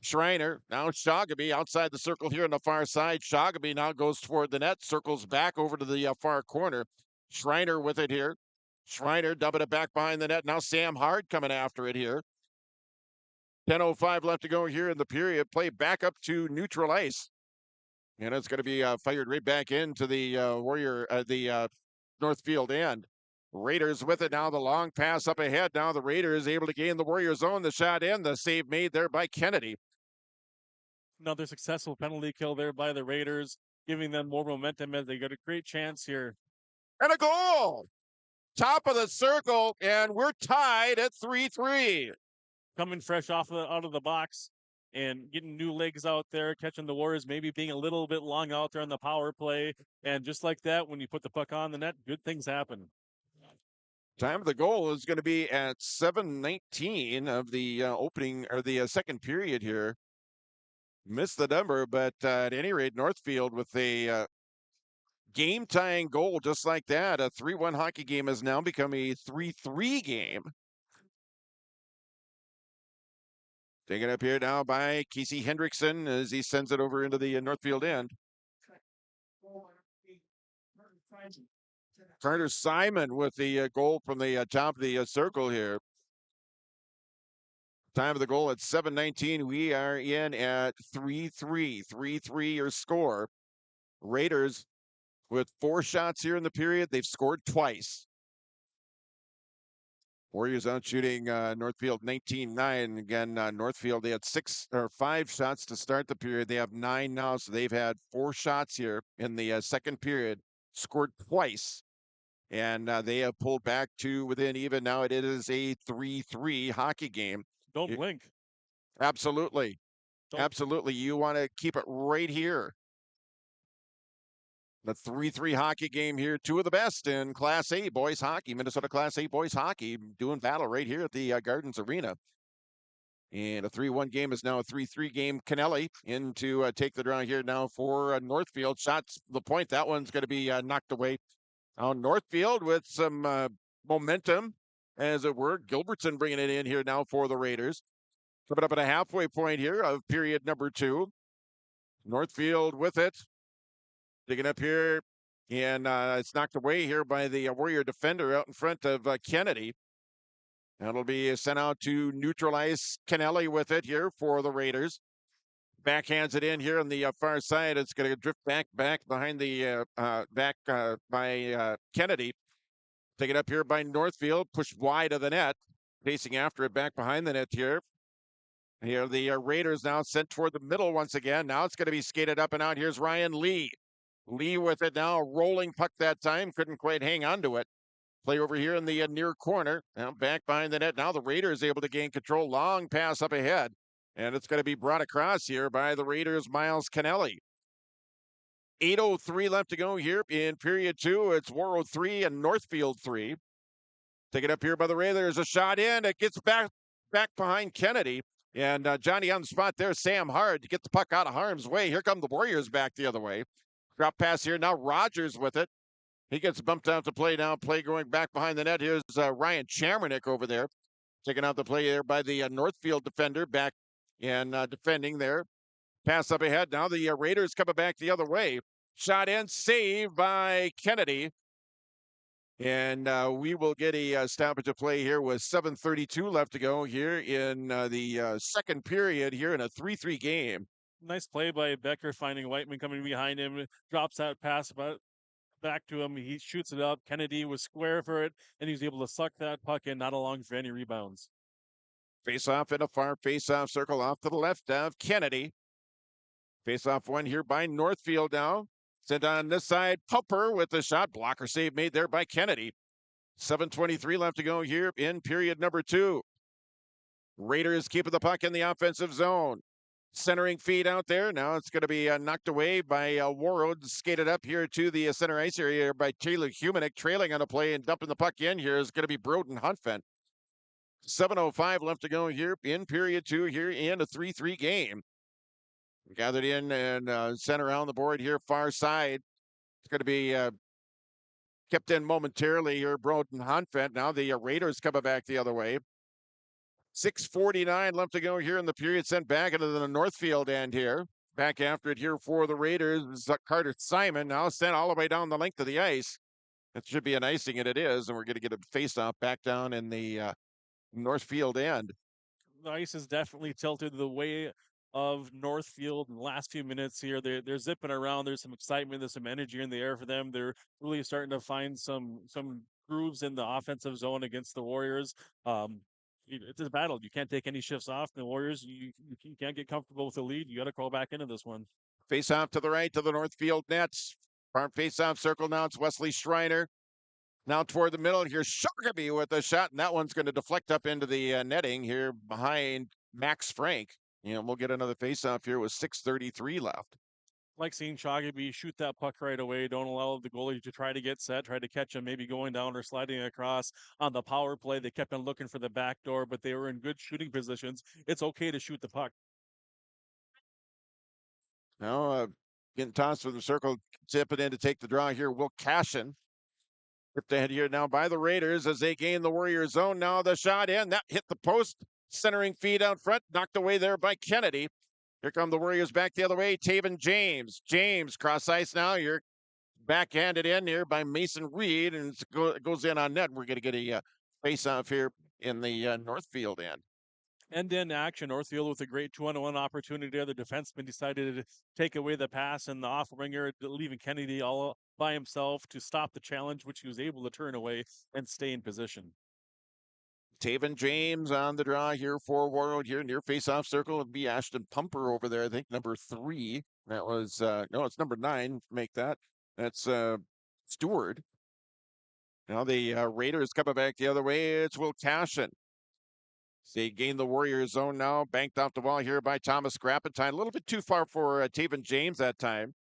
Speaker 1: Schreiner. Now Shoggaby outside the circle here on the far side. Shoggaby now goes toward the net. Circles back over to the far corner. Schreiner with it here. Schreiner dumping it back behind the net. Now Sam Hard coming after it here. 10:05 left to go here in the period. Play back up to neutral ice. And it's going to be fired right back into the Northfield end. Raiders with it now. The long pass up ahead. Now the Raiders able to gain the Warriors zone. The shot in. The save made there by Kennedy.
Speaker 2: Another successful penalty kill there by the Raiders, giving them more momentum as they got a great chance here.
Speaker 1: And a goal! Top of the circle, and we're tied at 3-3.
Speaker 2: Coming fresh out of the box and getting new legs out there, catching the Warriors, maybe being a little bit long out there on the power play. And just like that, when you put the puck on the net, good things happen.
Speaker 1: Time of the goal is going to be at 7:19 of the opening or the second period here. Missed the number, but at any rate, Northfield with a game-tying goal just like that. A 3-1 hockey game has now become a 3-3 game. Taken up here now by Casey Hendrickson as he sends it over into the Northfield end. Carter Simon with the goal from the top of the circle here. Time of the goal at 7:19. We are in at 3-3. 3-3 your score. Raiders with 4 shots here in the period. They've scored twice. Warriors out shooting Northfield 19-9. Again, Northfield, they had 5 shots to start the period. They have 9 now, so they've had 4 shots here in the second period, scored twice, and they have pulled back to within even. Now it is a 3-3 hockey game.
Speaker 2: Don't blink.
Speaker 1: Absolutely. Absolutely. You want to keep it right here. The 3-3 hockey game here. 2 of the best in Class A boys hockey. Minnesota Class A boys hockey doing battle right here at the Gardens Arena. And a 3-1 game is now a 3-3 game. Kennelly in to take the draw here now for Northfield. Shots the point. That one's going to be knocked away. Northfield with some momentum, as it were. Gilbertson bringing it in here now for the Raiders. Coming up at a halfway point here of period number 2. Northfield with it. Digging up here, and it's knocked away here by the Warrior defender out in front of Kennedy. That'll be sent out to neutralize Kennelly with it here for the Raiders. Backhands it in here on the far side. It's going to drift back behind the by Kennedy. Taken up here by Northfield, pushed wide of the net. Pacing after it back behind the net here. Here the Raiders now sent toward the middle once again. Now it's going to be skated up and out. Here's Ryan Lee. Lee with it now, rolling puck that time. Couldn't quite hang on to it. Play over here in the near corner. Now back behind the net. Now the Raiders able to gain control. Long pass up ahead. And it's going to be brought across here by the Raiders' Miles Kennelly. 8:03 left to go here in period 2. It's Warroad 3 and Northfield 3. Take it up here by the Raiders. A shot in. It gets back behind Kennedy. And Johnny on the spot there, Sam Hard, to get the puck out of harm's way. Here come the Warriors back the other way. Drop pass here. Now Rogers with it. He gets bumped out to play now. Play going back behind the net. Here's Ryan Chamernick over there. Taking out the play there by the Northfield defender back and defending there. Pass up ahead. Now the Raiders coming back the other way. Shot in. Saved by Kennedy. And we will get a stoppage of play here with 7:32 left to go here in the second period here in a 3-3 game.
Speaker 2: Nice play by Becker, finding Whiteman coming behind him, drops that pass back to him. He shoots it up. Kennedy was square for it, and he's able to suck that puck in, not allowing for any rebounds.
Speaker 1: Face off in a far face-off circle off to the left of Kennedy. Face-off one here by Northfield now. Sent on this side, Pupper with the shot. Blocker save made there by Kennedy. 7:23 left to go here in period number 2. Raiders keeping the puck in the offensive zone. Centering feed out there. Now it's going to be knocked away by Warroad. Skated up here to the center ice area by Taylor Humanick. Trailing on a play and dumping the puck in here is going to be Broden Huntfent. 7:05 left to go here in period 2 here in a 3-3 game. Gathered in and sent around the board here, far side. It's going to be kept in momentarily here, Broden Huntfent. Now the Raiders coming back the other way. 6:49 left to go here in the period. Sent back into the Northfield end here. Back after it here for the Raiders. Carter Simon now sent all the way down the length of the ice. It should be an icing, and it is. And we're going to get a face-off back down in the Northfield end.
Speaker 2: The ice is definitely tilted the way of Northfield in the last few minutes here. They're zipping around. There's some excitement. There's some energy in the air for them. They're really starting to find some grooves in the offensive zone against the Warriors. It's a battle. You can't take any shifts off. The Warriors, you can't get comfortable with the lead. You got to crawl back into this one.
Speaker 1: Face off to the right to the Northfield nets. Farm face off circle now. It's Wesley Schreiner. Now toward the middle. Here's Sharkby with a shot, and that one's going to deflect up into the netting here behind Max Frank. We'll get another face-off here with 6:33 left.
Speaker 2: Like seeing Shoggy shoot that puck right away. Don't allow the goalie to try to get set, try to catch him, maybe going down or sliding across. On the power play, they kept on looking for the back door, but they were in good shooting positions. It's okay to shoot the puck.
Speaker 1: Now getting tossed from the circle, tipping in to take the draw here. Will Cashin. Ripped ahead here now by the Raiders as they gain the Warrior zone. Now the shot in. That hit the post. Centering feed out front. Knocked away there by Kennedy. Here come the Warriors back the other way. Taven James. James cross ice now. You're backhanded in here by Mason Reed. And it goes in on net. We're going to get a face-off here in the Northfield end.
Speaker 2: End-to-end action. Northfield with a great 2-on-1 opportunity there. The defenseman decided to take away the pass and the off-winger, leaving Kennedy all by himself to stop the challenge, which he was able to turn away and stay in position.
Speaker 1: Taven James on the draw here for Warroad here near face-off circle. It'd be Ashton Pumper over there, I think, number 3. That was, no, it's number 9. Make that. That's Stewart. Now the Raiders coming back the other way. It's Will Cashin. They gain the Warriors zone now. Banked off the wall here by Thomas Grappentine. A little bit too far for Taven James that time.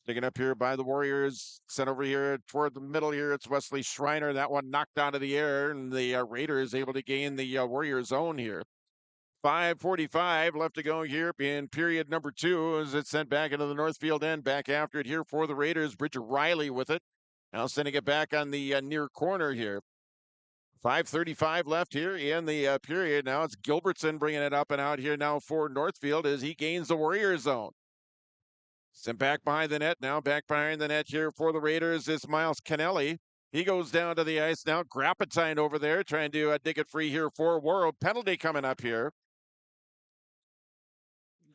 Speaker 1: Taken up here by the Warriors. Sent over here toward the middle here. It's Wesley Schreiner. That one knocked out of the air. And the Raiders able to gain the Warriors zone here. 5:45 left to go here in period number 2 as it's sent back into the Northfield end. Back after it here for the Raiders. Bridger Riley with it. Now sending it back on the near corner here. 5:35 left here in the period. Now it's Gilbertson bringing it up and out here now for Northfield as he gains the Warriors zone. Sent back behind the net. Now back behind the net here for the Raiders is Miles Kennelly. He goes down to the ice now. Grappentine over there trying to dig it free here for Warroad. Penalty coming up here.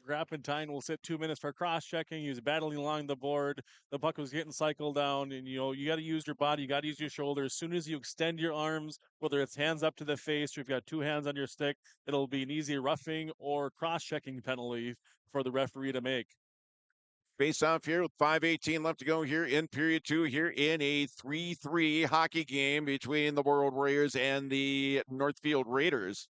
Speaker 2: Grappentine will sit 2 minutes for cross-checking. He was battling along the board. The puck was getting cycled down, and you got to use your body. You got to use your shoulder. As soon as you extend your arms, whether it's hands up to the face or if you've got 2 hands on your stick, it'll be an easy roughing or cross-checking penalty for the referee to make.
Speaker 1: Face off here with 5:18 left to go here in period 2 here in a 3-3 hockey game between the Warroad Warriors and the Northfield Raiders.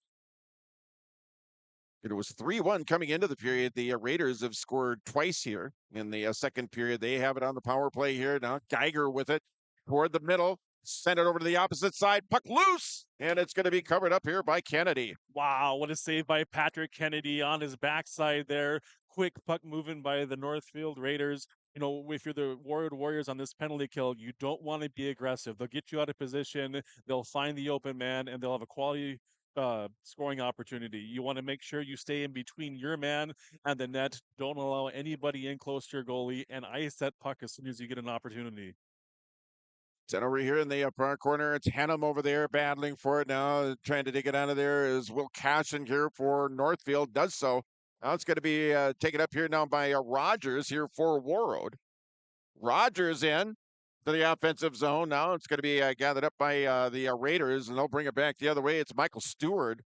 Speaker 1: It was 3-1 coming into the period. The Raiders have scored twice here in the second period. They have it on the power play here. Now Geiger with it toward the middle. Send it over to the opposite side. Puck loose. And it's going to be covered up here by Kennedy.
Speaker 2: Wow, what a save by Patrick Kennedy on his backside there. Quick puck moving by the Northfield Raiders. If you're the Warroad Warriors on this penalty kill, you don't want to be aggressive. They'll get you out of position. They'll find the open man, and they'll have a quality scoring opportunity. You want to make sure you stay in between your man and the net. Don't allow anybody in close to your goalie, and ice that puck as soon as you get an opportunity.
Speaker 1: Sent over here in the far corner. It's Hannum over there battling for it now. Trying to dig it out of there is Will Cashin here for Northfield. Does so. Now it's going to be taken up here now by Rogers here for Warroad. Rogers in to the offensive zone. Now it's going to be gathered up by the Raiders, and they'll bring it back the other way. It's Michael Stewart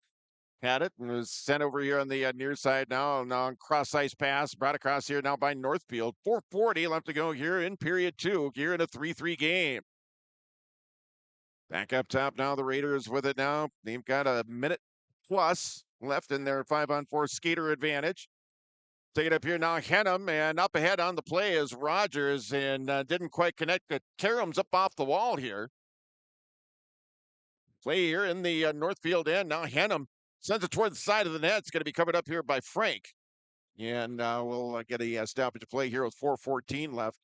Speaker 1: had it and was sent over here on the near side now. Now cross ice pass brought across here now by Northfield. 4:40 left to go here in period 2 here in a 3-3 game. Back up top now, the Raiders with it now. They've got a minute plus left in their 5-on-4 skater advantage. Take it up here now, Hennum, and up ahead on the play is Rogers, and didn't quite connect. Karem's up off the wall here. Play here in the Northfield end. Now Hennum sends it toward the side of the net. It's going to be covered up here by Frank. And we'll get a stoppage play here with 4:14 left.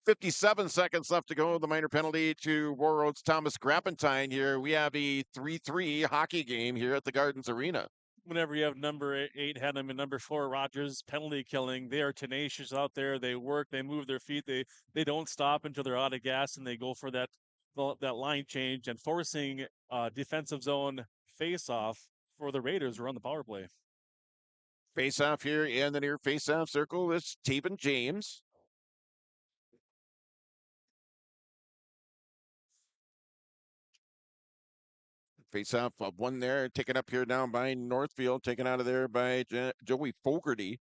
Speaker 1: 57 seconds left to go. The minor penalty to Warroad's Thomas Grappentine here. We have a 3-3 hockey game here at the Gardens Arena.
Speaker 2: Whenever you have number 8 Hannum and number 4 Rogers penalty killing, they are tenacious out there. They work, they move their feet, they don't stop until they're out of gas, and they go for that line change and forcing defensive zone face-off for the Raiders who are on the power play.
Speaker 1: Face-off here in the near face-off circle is Taven James. Face-off of one there, taken up here down by Northfield, taken out of there by Joey Fogarty.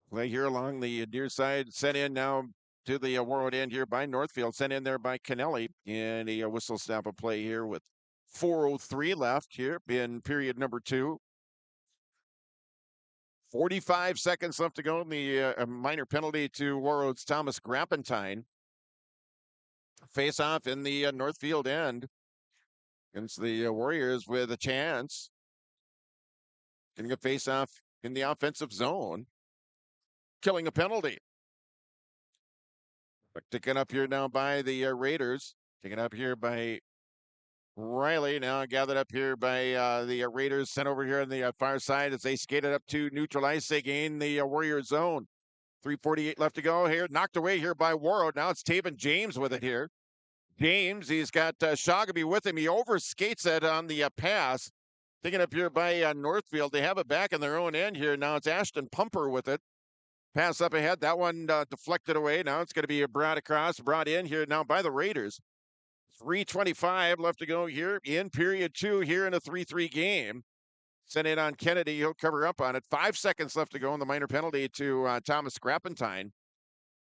Speaker 1: Play here along the near side, sent in now to the Warroad end here by Northfield, sent in there by Kennelly. And a whistle stop of play here with 4:03 left here in period number 2. 45 seconds left to go in the minor penalty to Warroad's Thomas Grappentine. Face-off in the Northfield end. Against the Warriors with a chance. Getting a face-off in the offensive zone. Killing a penalty. Taken up here now by the Raiders. Taken up here by Riley. Now gathered up here by the Raiders. Sent over here on the far side as they skated up to neutral ice. They gain the Warrior zone. 3:48 left to go here. Knocked away here by Warroad. Now it's Taven James with it here. James, he's got Shogamy with him. He overskates it on the pass. Taken up here by Northfield. They have it back in their own end here. Now it's Ashton Pumper with it. Pass up ahead. That one deflected away. Now it's going to be brought in here now by the Raiders. 3:25 left to go here in period 2 here in a 3-3 game. Sent it on Kennedy. He'll cover up on it. 5 seconds left to go in the minor penalty to Thomas Grappentine.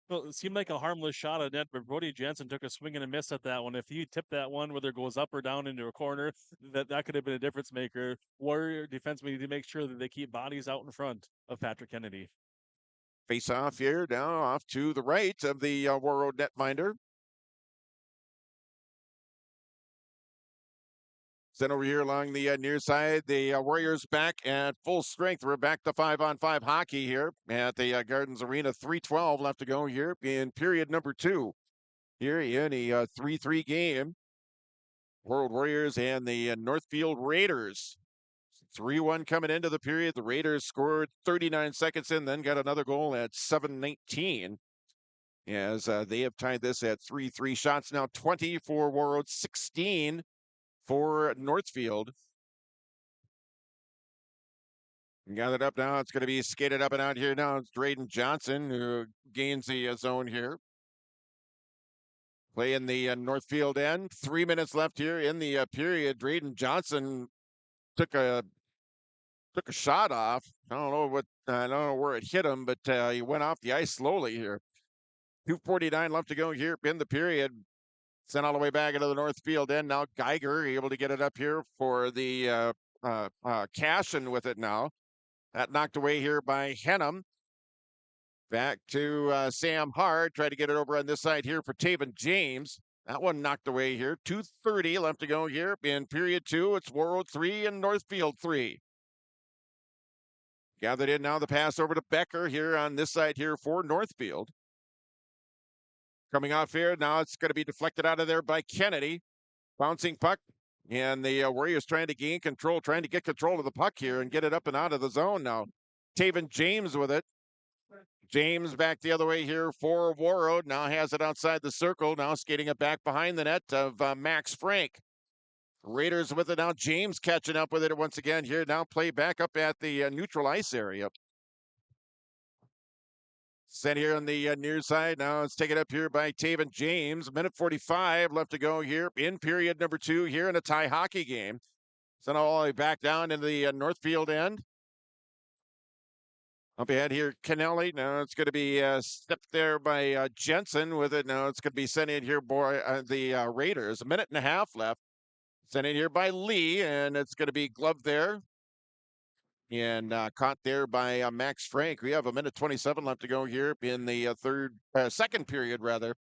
Speaker 2: Well, it seemed like a harmless shot at net, but Brody Jensen took a swing and a miss at that one. If you tip that one, whether it goes up or down into a corner, that could have been a difference maker. Warrior defensemen need to make sure that they keep bodies out in front of Patrick Kennedy.
Speaker 1: Face off here, now off to the right of the Warroad netminder. Sent over here along the near side. The Warriors back at full strength. We're back to 5-on-5 hockey here at the Gardens Arena. 3:12 left to go here in period number 2. Here in a 3-3 game. World Warriors and the Northfield Raiders. 3-1 coming into the period. The Raiders scored 39 seconds in, then got another goal at 7:19. As they have tied this at 3-3 shots now. 20 for Warroad, 16 for Northfield. Gathered up now. It's going to be skated up and out here now. It's Drayden Johnson who gains the zone here. Play in the Northfield end. 3 minutes left here in the period. Drayden Johnson took a shot off. I don't know where it hit him, but he went off the ice slowly here. 2:49 left to go here in the period. Sent all the way back into the Northfield end. Now Geiger able to get it up here for the Cashin with it now. That knocked away here by Henham. Back to Sam Hard. Tried to get it over on this side here for Taven James. That one knocked away here. 2:30 left to go here in period 2. It's Warroad 3 and Northfield 3. Gathered in now the pass over to Becker here on this side here for Northfield. Coming off here, now it's going to be deflected out of there by Kennedy. Bouncing puck, and the Warriors trying to gain control, trying to get control of the puck here and get it up and out of the zone now. Taven James with it. James back the other way here for Warroad. Now has it outside the circle. Now skating it back behind the net of Max Frank. Raiders with it now. James catching up with it once again here. Now play back up at the neutral ice area. Sent here on the near side. Now it's taken up here by Taven James. Minute 45 left to go here in period number 2 here in a tie hockey game. Sent all the way back down into the Northfield end. Up ahead here, Kennelly. Now it's going to be stepped there by Jensen with it. Now it's going to be sent in here by the Raiders. A minute and a half left. Sent in here by Lee, and it's going to be gloved there. And caught there by Max Frank. We have a minute 27 left to go here in the second period, rather.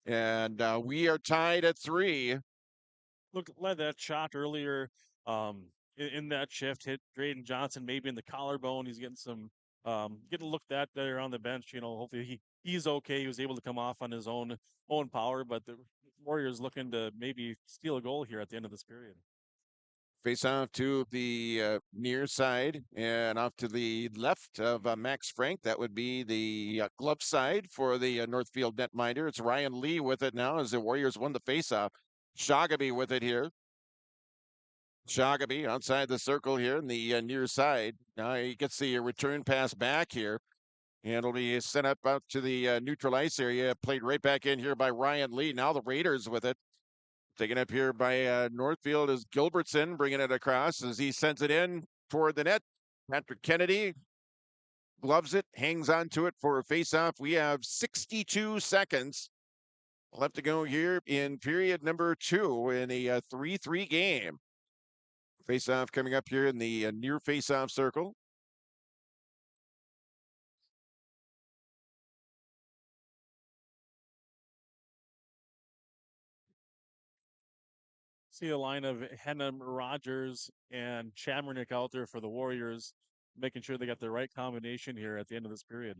Speaker 1: And we are tied at 3.
Speaker 2: Look, like that shot earlier in that shift hit Drayden Johnson maybe in the collarbone. He's getting some getting looked at there on the bench. You know, hopefully he's okay. He was able to come off on his own power, but the Warriors looking to maybe steal a goal here at the end of this period.
Speaker 1: Face off to the near side and off to the left of Max Frank. That would be the glove side for the Northfield netminder. It's Ryan Lee with it now as the Warriors won the face-off. Shagaby with it here. Shagaby outside the circle here in the near side. Now he gets the return pass back here. And it'll be sent up out to the neutral ice area. Played right back in here by Ryan Lee. Now the Raiders with it. Taken up here by Northfield is Gilbertson bringing it across as he sends it in toward the net. Patrick Kennedy gloves it, hangs on to it for a face-off. We have 62 seconds left to go here in period number 2 in a 3-3 game. Face-off coming up here in the near face-off circle.
Speaker 2: See a line of Henham, Rogers, and Chamernick out there for the Warriors, making sure they got the right combination here at the end of this period.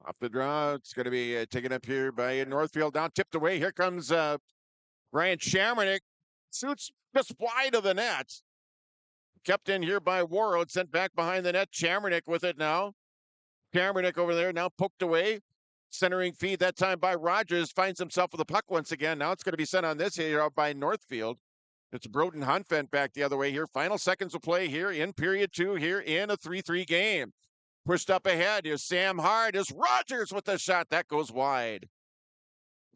Speaker 1: Off the draw, it's going to be taken up here by Northfield. Down, tipped away. Here comes Ryan Chamernick. Shoots just wide of the net. Kept in here by Warroad, sent back behind the net. Chamernick with it now. Chamernick over there, now poked away. Centering feed that time by Rogers, finds himself with the puck once again. Now it's going to be sent on this here out by Northfield. It's Broden Hunfent back the other way here. Final seconds of play here in period 2 here in a 3-3 game. Pushed up ahead is Sam Hard. Is Rogers with the shot. That goes wide.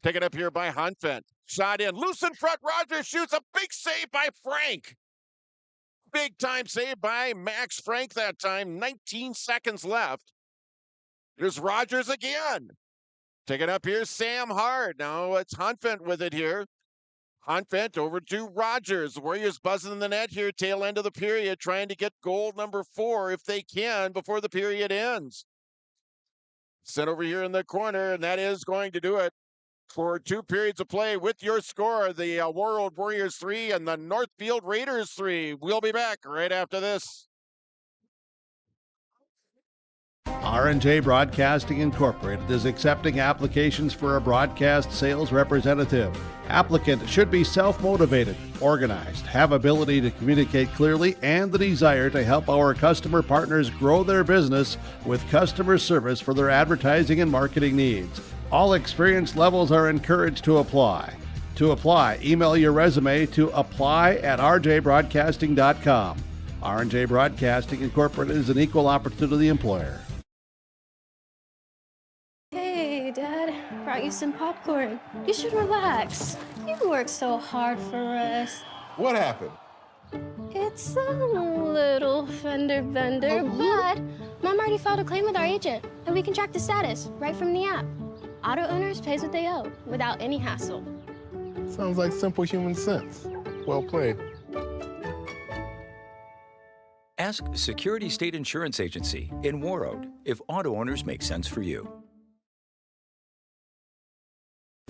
Speaker 4: Taken up here by Hunfent. Shot in. Loose in front. Rogers shoots. A big save by Frank. Big time save by Max Frank that time. 19 seconds left. Here's Rogers again. Taken up here, Sam Hard. Now it's Hunfent with it here. Hunfent over to Rogers. The Warriors buzzing in the net here, tail end of the period, trying to get goal number 4 if they can before the period ends. Sent over here in the corner, and that is going to do it for 2 periods of play with your score, the Warroad Warriors 3 and the Northfield Raiders 3. We'll be back right after this.
Speaker 5: R&J Broadcasting Incorporated is accepting applications for a broadcast sales representative. Applicant should be self-motivated, organized, have ability to communicate clearly, and the desire to help our customer partners grow their business with customer service for their advertising and marketing needs. All experience levels are encouraged to apply. To apply, email your resume to apply@rjbroadcasting.com. R&J Broadcasting Incorporated is an equal opportunity employer.
Speaker 14: Hey, Dad. Brought you some popcorn. You should relax. You worked so hard for us.
Speaker 15: What happened?
Speaker 14: It's a little fender bender, but Mom already filed a claim with our agent, and we can track the status right from the app. Auto owners pays what they owe without any hassle.
Speaker 15: Sounds like simple human sense. Well played.
Speaker 16: Ask Security State Insurance Agency in Warroad if auto owners make sense for you.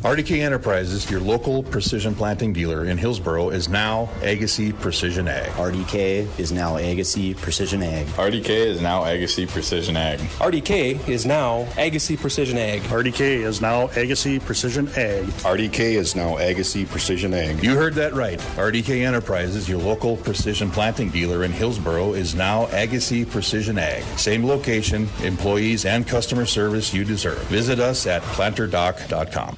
Speaker 9: RDK Enterprises, your local precision planting dealer in Hillsboro, is now Agassi Precision Ag.
Speaker 17: RDK is now Agassi Precision Ag.
Speaker 18: RDK is now Agassi Precision Ag.
Speaker 19: RDK is now Agassi Precision Ag.
Speaker 20: RDK is now Agassi Precision Ag.
Speaker 9: RDK is now Agassi Precision Ag. You heard that right. RDK Enterprises, your local precision planting dealer in Hillsboro, is now Agassi Precision Ag. Same location, employees, and customer service you deserve. Visit us at planterdoc.com.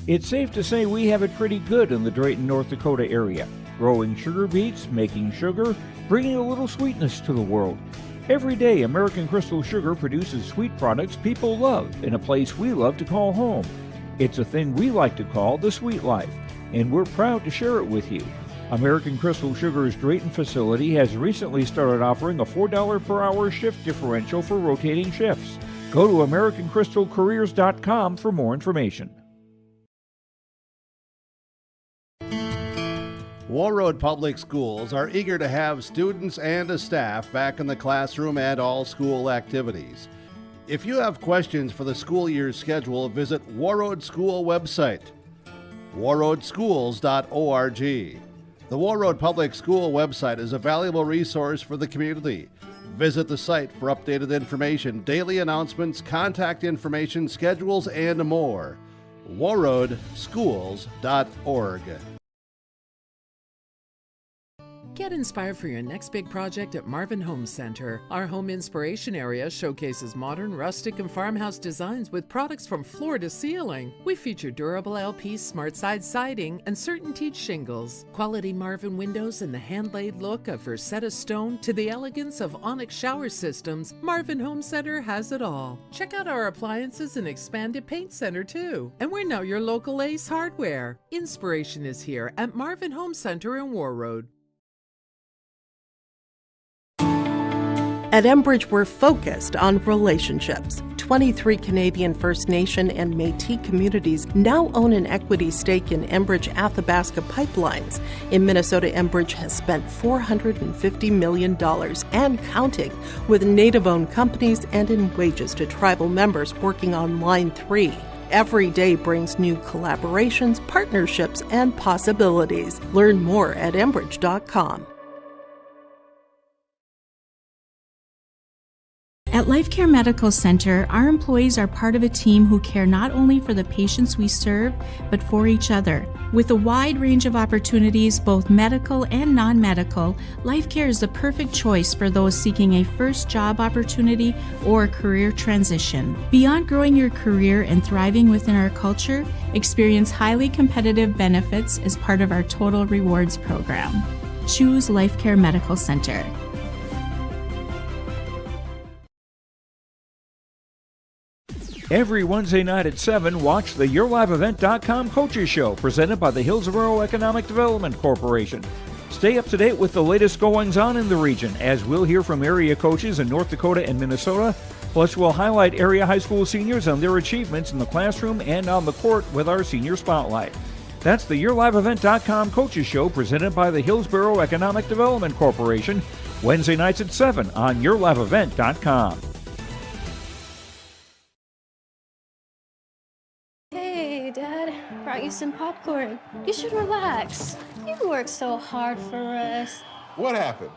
Speaker 12: It's safe to say we have it pretty good in the Drayton, North Dakota area. Growing sugar beets, making sugar, bringing a little sweetness to the world. Every day, American Crystal Sugar produces sweet products people love in a place we love to call home. It's a thing we like to call the sweet life, and we're proud to share it with you. American Crystal Sugar's Drayton facility has recently started offering a $4 per hour shift differential for rotating shifts. Go to AmericanCrystalCareers.com for more information.
Speaker 5: Warroad Public Schools are eager to have students and staff back in the classroom and all school activities. If you have questions for the school year's schedule, visit Warroad School website, warroadschools.org. The Warroad Public School website is a valuable resource for the community. Visit the site for updated information, daily announcements, contact information, schedules, and more. warroadschools.org.
Speaker 7: Get inspired for your next big project at Marvin Home Center. Our home inspiration area showcases modern, rustic, and farmhouse designs with products from floor to ceiling. We feature durable LP smart side siding and certain teak shingles, quality Marvin windows, and the hand-laid look of Versetta stone to the elegance of onyx shower systems. Marvin Home Center has it all. Check out our appliances and expanded paint center too. And we're now your local Ace Hardware. Inspiration is here at Marvin Home Center in Warroad.
Speaker 21: At Enbridge, we're focused on relationships. 23 Canadian First Nation and Métis communities now own an equity stake in Enbridge Athabasca Pipelines. In Minnesota, Enbridge has spent $450 million and counting with Native-owned companies and in wages to tribal members working on Line 3. Every day brings new collaborations, partnerships, and possibilities. Learn more at Enbridge.com.
Speaker 22: At LifeCare Medical Center, our employees are part of a team who care not only for the patients we serve, but for each other. With a wide range of opportunities, both medical and non-medical, LifeCare is the perfect choice for those seeking a first job opportunity or career transition. Beyond growing your career and thriving within our culture, experience highly competitive benefits as part of our Total Rewards program. Choose LifeCare Medical Center.
Speaker 12: Every Wednesday night at 7, watch the YourLiveEvent.com Coaches Show presented by the Hillsborough Economic Development Corporation. Stay up to date with the latest goings-on in the region, as we'll hear from area coaches in North Dakota and Minnesota. Plus, we'll highlight area high school seniors and their achievements in the classroom and on the court with our Senior Spotlight. That's the YourLiveEvent.com Coaches Show presented by the Hillsborough Economic Development Corporation, Wednesday nights at 7 on YourLiveEvent.com.
Speaker 14: Hey, Dad, brought you some popcorn. You should relax. You work so hard for us.
Speaker 15: What happened?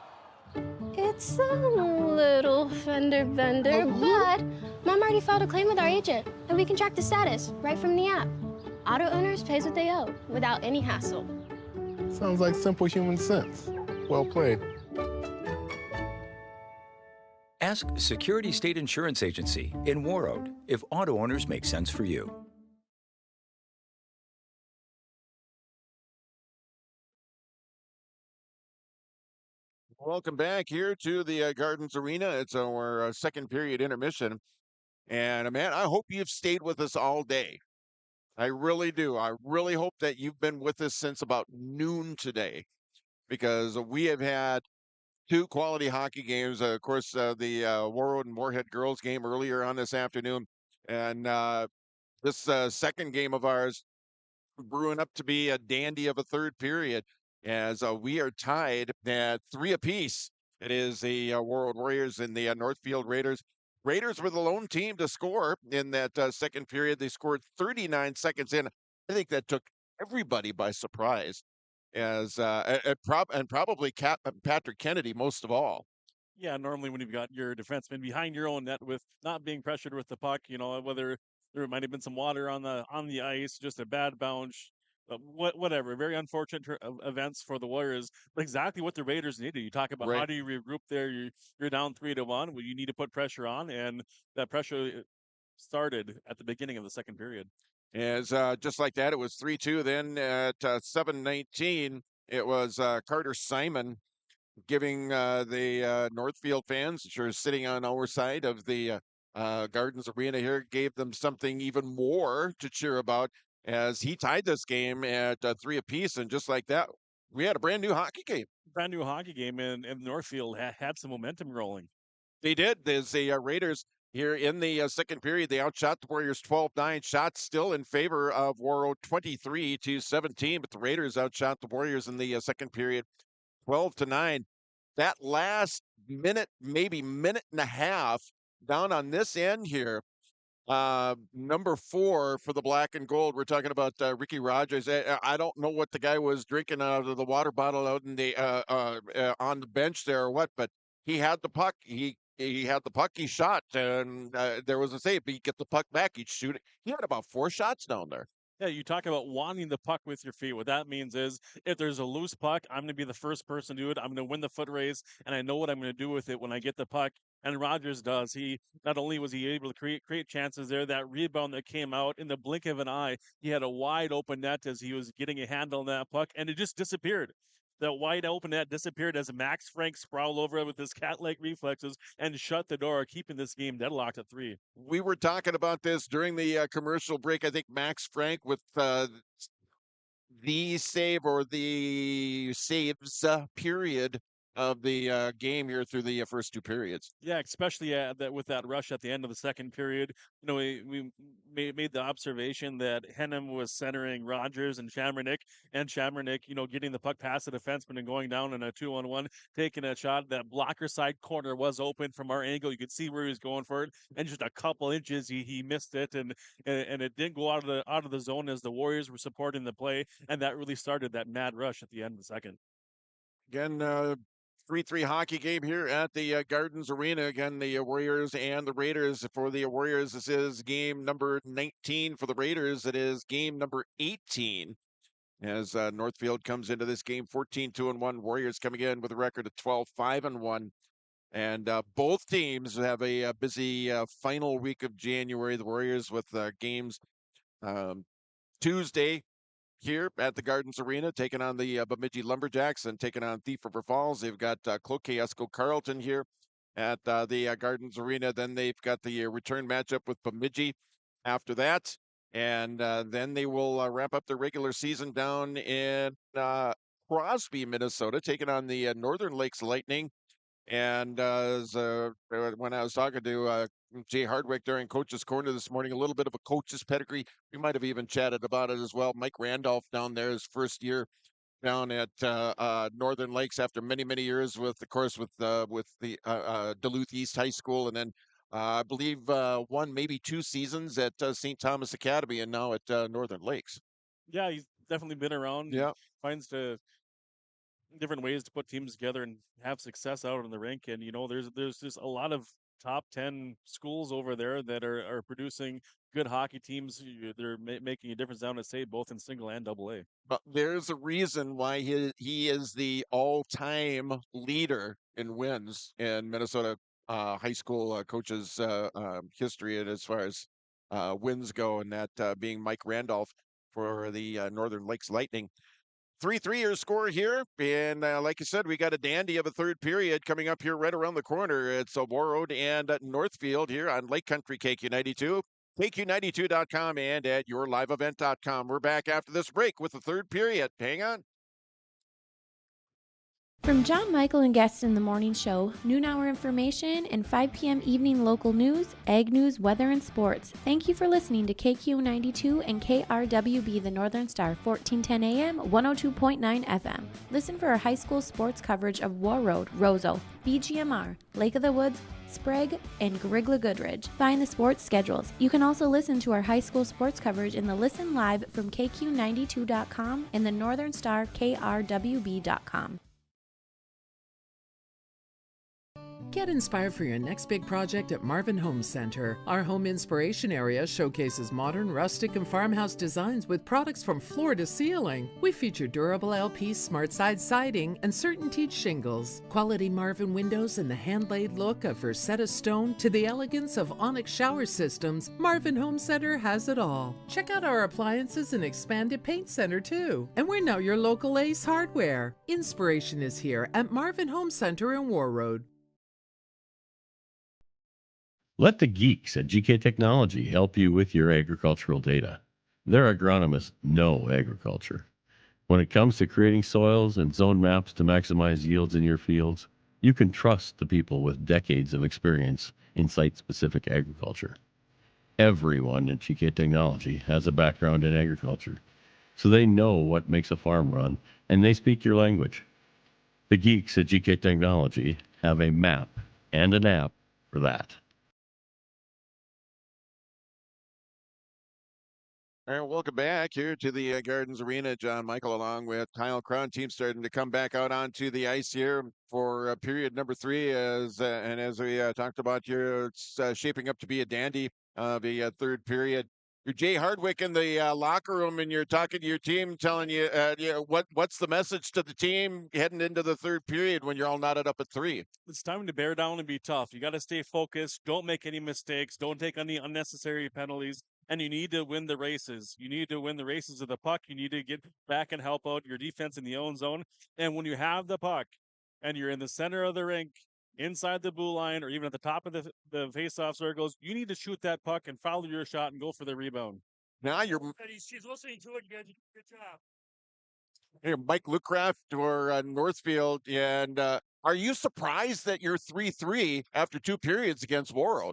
Speaker 14: It's a little fender bender, but Mom already filed a claim with our agent, and we can track the status right from the app. Auto owners pays what they owe without any hassle.
Speaker 15: Sounds like simple human sense. Well played.
Speaker 16: Ask Security State Insurance Agency in Warroad if auto owners make sense for you.
Speaker 4: Welcome back here to the Gardens Arena. It's our second period intermission. And man, I hope you've stayed with us all day. I really do. I really hope that you've been with us since about noon today, because we have had two quality hockey games. Of course, the Warroad and Moorhead girls game earlier on this afternoon. And this second game of ours brewing up to be a dandy of a third period, as we are tied at 3 apiece. It is the Warroad Warriors and the Northfield Raiders. Raiders were the lone team to score in that second period. They scored 39 seconds in. I think that took everybody by surprise, as and probably Patrick Kennedy most of all.
Speaker 2: Yeah, normally when you've got your defenseman behind your own net with not being pressured with the puck, whether there might have been some water on the ice, just a bad bounce, whatever. Very unfortunate events for the Warriors, but exactly what the Raiders needed. You talk about how do you regroup there? You're down 3-1. Well, you need to put pressure on, and that pressure started at the beginning of the second period.
Speaker 4: As just like that, it was 3-2. Then at 7:19, it was Carter Simon giving the Northfield fans, which are sitting on our side of the Gardens Arena here, gave them something even more to cheer about, as he tied this game at 3 apiece. And just like that, we had a brand new hockey game.
Speaker 2: Brand new hockey game, and Northfield had some momentum rolling.
Speaker 4: They did. There's the Raiders here in the second period. They outshot the Warriors 12-9. Shots still in favor of Warroad 23-17, but the Raiders outshot the Warriors in the second period 12-9. That last minute, maybe minute and a half down on this end here, number 4 for the black and gold. We're talking about Ricky Rogers. I don't know what the guy was drinking out of the water bottle out in the on the bench there or what, but he had the puck. He had the puck. He shot, and there was a save. But he'd get the puck back, he'd shoot it. He had about 4 shots down there.
Speaker 2: Yeah, you talk about wanting the puck with your feet. What that means is if there's a loose puck, I'm going to be the first person to do it. I'm going to win the foot race, and I know what I'm going to do with it when I get the puck. And Rogers does. He not only was he able to create chances there, that rebound that came out in the blink of an eye, he had a wide open net as he was getting a handle on that puck, and it just disappeared. That wide open net disappeared as Max Frank sprawled over it with his cat-like reflexes and shut the door, keeping this game deadlocked at 3.
Speaker 4: We were talking about this during the commercial break. I think Max Frank with the save or the saves period of the game here through the first 2 periods.
Speaker 2: Yeah, especially with that rush at the end of the second period. We made the observation that Hennem was centering Rogers and Shamronik, getting the puck past the defenseman and going down in a 2-on-1, taking a shot. That blocker side corner was open from our angle. You could see where he was going for it, and just a couple inches he missed it, and it didn't go out of the zone as the Warriors were supporting the play, and that really started that mad rush at the end of the second.
Speaker 4: Again, 3-3 hockey game here at the Gardens Arena. Again, the Warriors and the Raiders. For the Warriors, this is game number 19. For the Raiders, it is game number 18. As Northfield comes into this game 14-2-1. Warriors coming in with a record of 12-5-1. And both teams have a busy final week of January. The Warriors with games Tuesday here at the Gardens Arena, taking on the Bemidji Lumberjacks and taking on Thief River Falls. They've got Cloquet Esco Carleton here at the Gardens Arena. Then they've got the return matchup with Bemidji after that. And then they will wrap up their regular season down in Crosby, Minnesota, taking on the Northern Lakes Lightning. And when I was talking to Jay Hardwick during Coach's Corner this morning, a little bit of a coach's pedigree. We might have even chatted about it as well. Mike Randolph down there, his first year down at Northern Lakes after many, many years with, of course, with the Duluth East High School, and then I believe one, maybe 2 seasons at St. Thomas Academy, and now at Northern Lakes.
Speaker 2: Yeah, he's definitely been around.
Speaker 4: Yeah.
Speaker 2: Finds different ways to put teams together and have success out in the rink. And there's just a lot of top 10 schools over there that are producing good hockey teams. They're making a difference down at state, both in single and double A.
Speaker 4: But there's a reason why he is the all-time leader in wins in Minnesota high school coaches history, and as far as wins go, and that being Mike Randolph for the Northern Lakes Lightning. 3-3 your score here, and like you said, we got a dandy of a third period coming up here right around the corner. It's Warroad and Northfield here on Lake Country KQ92, KQ92.com, and at yourliveevent.com. We're back after this break with the third period. Hang on.
Speaker 6: From John Michael and guests in the morning show, noon hour information, and 5 p.m. evening local news, ag news, weather, and sports. Thank you for listening to KQ92 and KRWB the Northern Star, 1410 AM, 102.9 FM. Listen for our high school sports coverage of Warroad, Roseau, BGMR, Lake of the Woods, Sprague, and Grigla Goodridge. Find the sports schedules. You can also listen to our high school sports coverage in the Listen Live from KQ92.com and the Northern Star KRWB.com.
Speaker 7: Get inspired for your next big project at Marvin Home Center. Our home inspiration area showcases modern, rustic, and farmhouse designs with products from floor to ceiling. We feature durable LP smart side siding and certain teak shingles, quality Marvin windows, and the hand-laid look of Versetta stone to the elegance of Onyx shower systems. Marvin Home Center has it all. Check out our appliances and expanded paint center too. And we're now your local Ace Hardware. Inspiration is here at Marvin Home Center in Warroad.
Speaker 8: Let the geeks at GK Technology help you with your agricultural data. Their agronomists know agriculture. When it comes to creating soils and zone maps to maximize yields in your fields, you can trust the people with decades of experience in site-specific agriculture. Everyone at GK Technology has a background in agriculture, so they know what makes a farm run, and they speak your language. The geeks at GK Technology have a map and an app for that.
Speaker 4: All right, welcome back here to the Gardens Arena. John Michael along with Kyle Cron. Team starting to come back out onto the ice here for period number 3. As we talked about here, it's shaping up to be a dandy of a third period. You're Jay Hardwick in the locker room, and you're talking to your team, telling you, what's the message to the team heading into the third period when you're all knotted up at 3?
Speaker 2: It's time to bear down and be tough. You got to stay focused. Don't make any mistakes. Don't take any unnecessary penalties. And you need to win the races. You need to win the races of the puck. You need to get back and help out your defense in the own zone. And when you have the puck and you're in the center of the rink, inside the blue line, or even at the top of the face-off circles, you need to shoot that puck and follow your shot and go for the rebound.
Speaker 4: Now you're...
Speaker 10: She's listening to it. You guys did a good job.
Speaker 4: Hey, Mike Lucraft or Northfield, and are you surprised that you're 3-3 after 2 periods against Warroad?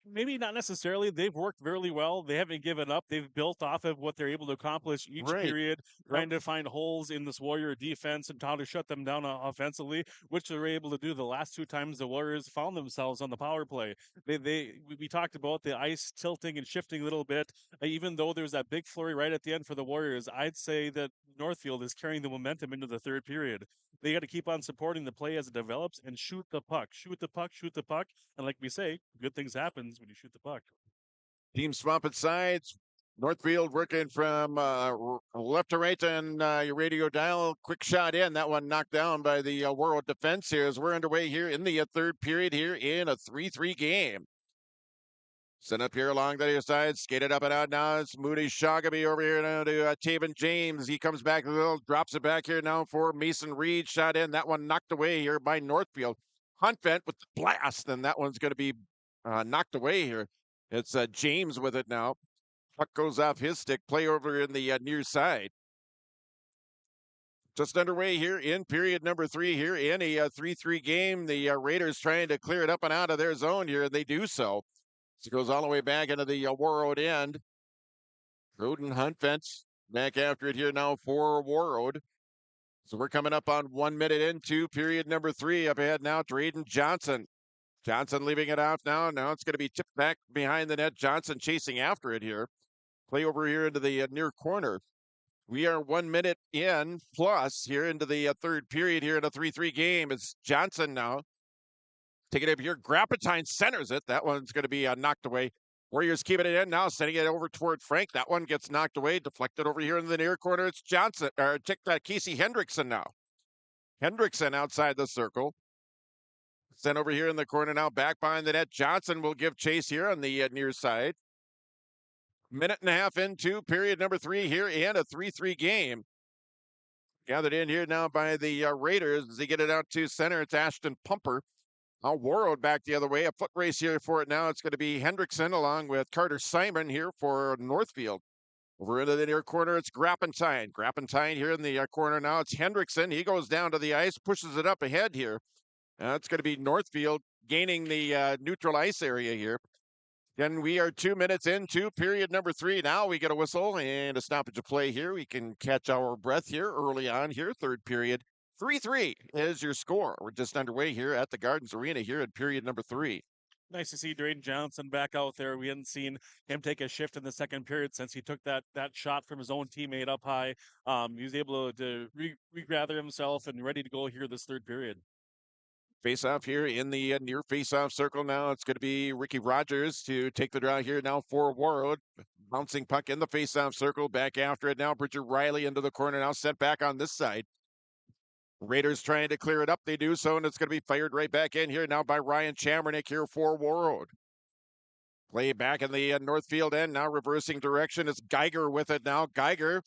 Speaker 2: Maybe not necessarily. They've worked really well. They haven't given up. They've built off of what they're able to accomplish each period, trying to find holes in this Warrior defense and how to shut them down offensively, which they were able to do the last 2 times the Warriors found themselves on the power play. We talked about the ice tilting and shifting a little bit. Even though there's that big flurry right at the end for the Warriors, I'd say that Northfield is carrying the momentum into the third period. They got to keep on supporting the play as it develops and shoot the puck. Shoot the puck, shoot the puck. And like we say, good things happen when you shoot the puck.
Speaker 4: Team swapping sides. Northfield working from left to right on your radio dial. Quick shot in. That one knocked down by the Warroad defense here as we're underway here in the third period here in a 3-3 game. Sent up here along the other side, skated up and out now. It's Moody Shagaby over here now to Taven James. He comes back a little, drops it back here now for Mason Reed. Shot in. That one knocked away here by Northfield. Huntvent with the blast, and that one's going to be knocked away here It's James with it now. Puck goes off his stick. Play over in the near side. Just underway here in period number 3 here in a 3-3 game. The Raiders trying to clear it up and out of their zone here, and they do so. So it goes all the way back into the Warroad end. Roden Hunfent back after it here now for Warroad. So we're coming up on 1 minute into period number 3. Up ahead now to Aiden Johnson. Johnson leaving it out now. Now it's going to be tipped back behind the net. Johnson chasing after it here. Play over here into the near corner. We are 1 minute in plus here into the third period here in a 3-3 game. It's Johnson now. Taking it up here. Grappentine centers it. That one's going to be knocked away. Warriors keeping it in now, sending it over toward Frank. That one gets knocked away. Deflected over here in the near corner. It's Johnson, or Casey Hendrickson now. Hendrickson outside the circle. Sent over here in the corner now, back behind the net. Johnson will give chase here on the near side. Minute and a half into period number 3 here in a 3-3 game. Gathered in here now by the Raiders as they get it out to center. It's Ashton Pumper. Now Warroad back the other way. A foot race here for it now. It's going to be Hendrickson along with Carter Simon here for Northfield. Over into the near corner, it's Grappentine. Grappentine here in the corner now. It's Hendrickson. He goes down to the ice, pushes it up ahead here. It's going to be Northfield gaining the neutral ice area here. And we are 2 minutes into period number 3. Now we get a whistle and a stoppage of play here. We can catch our breath here early on here, third period. 3-3 is your score. We're just underway here at the Gardens Arena here in period number 3.
Speaker 2: Nice to see Drayden Johnson back out there. We hadn't seen him take a shift in the second period since he took that shot from his own teammate up high. He was able to regather himself and ready to go here this third period.
Speaker 4: Face-off here in the near face-off circle now. It's going to be Ricky Rogers to take the draw here now for Warroad. Bouncing puck in the face-off circle. Back after it now. Bridger Riley into the corner now. Set back on this side. Raiders trying to clear it up. They do so, and it's going to be fired right back in here now by Ryan Chamernick here for Warroad. Play back in the Northfield end now. Reversing direction. It's Geiger with it now. Geiger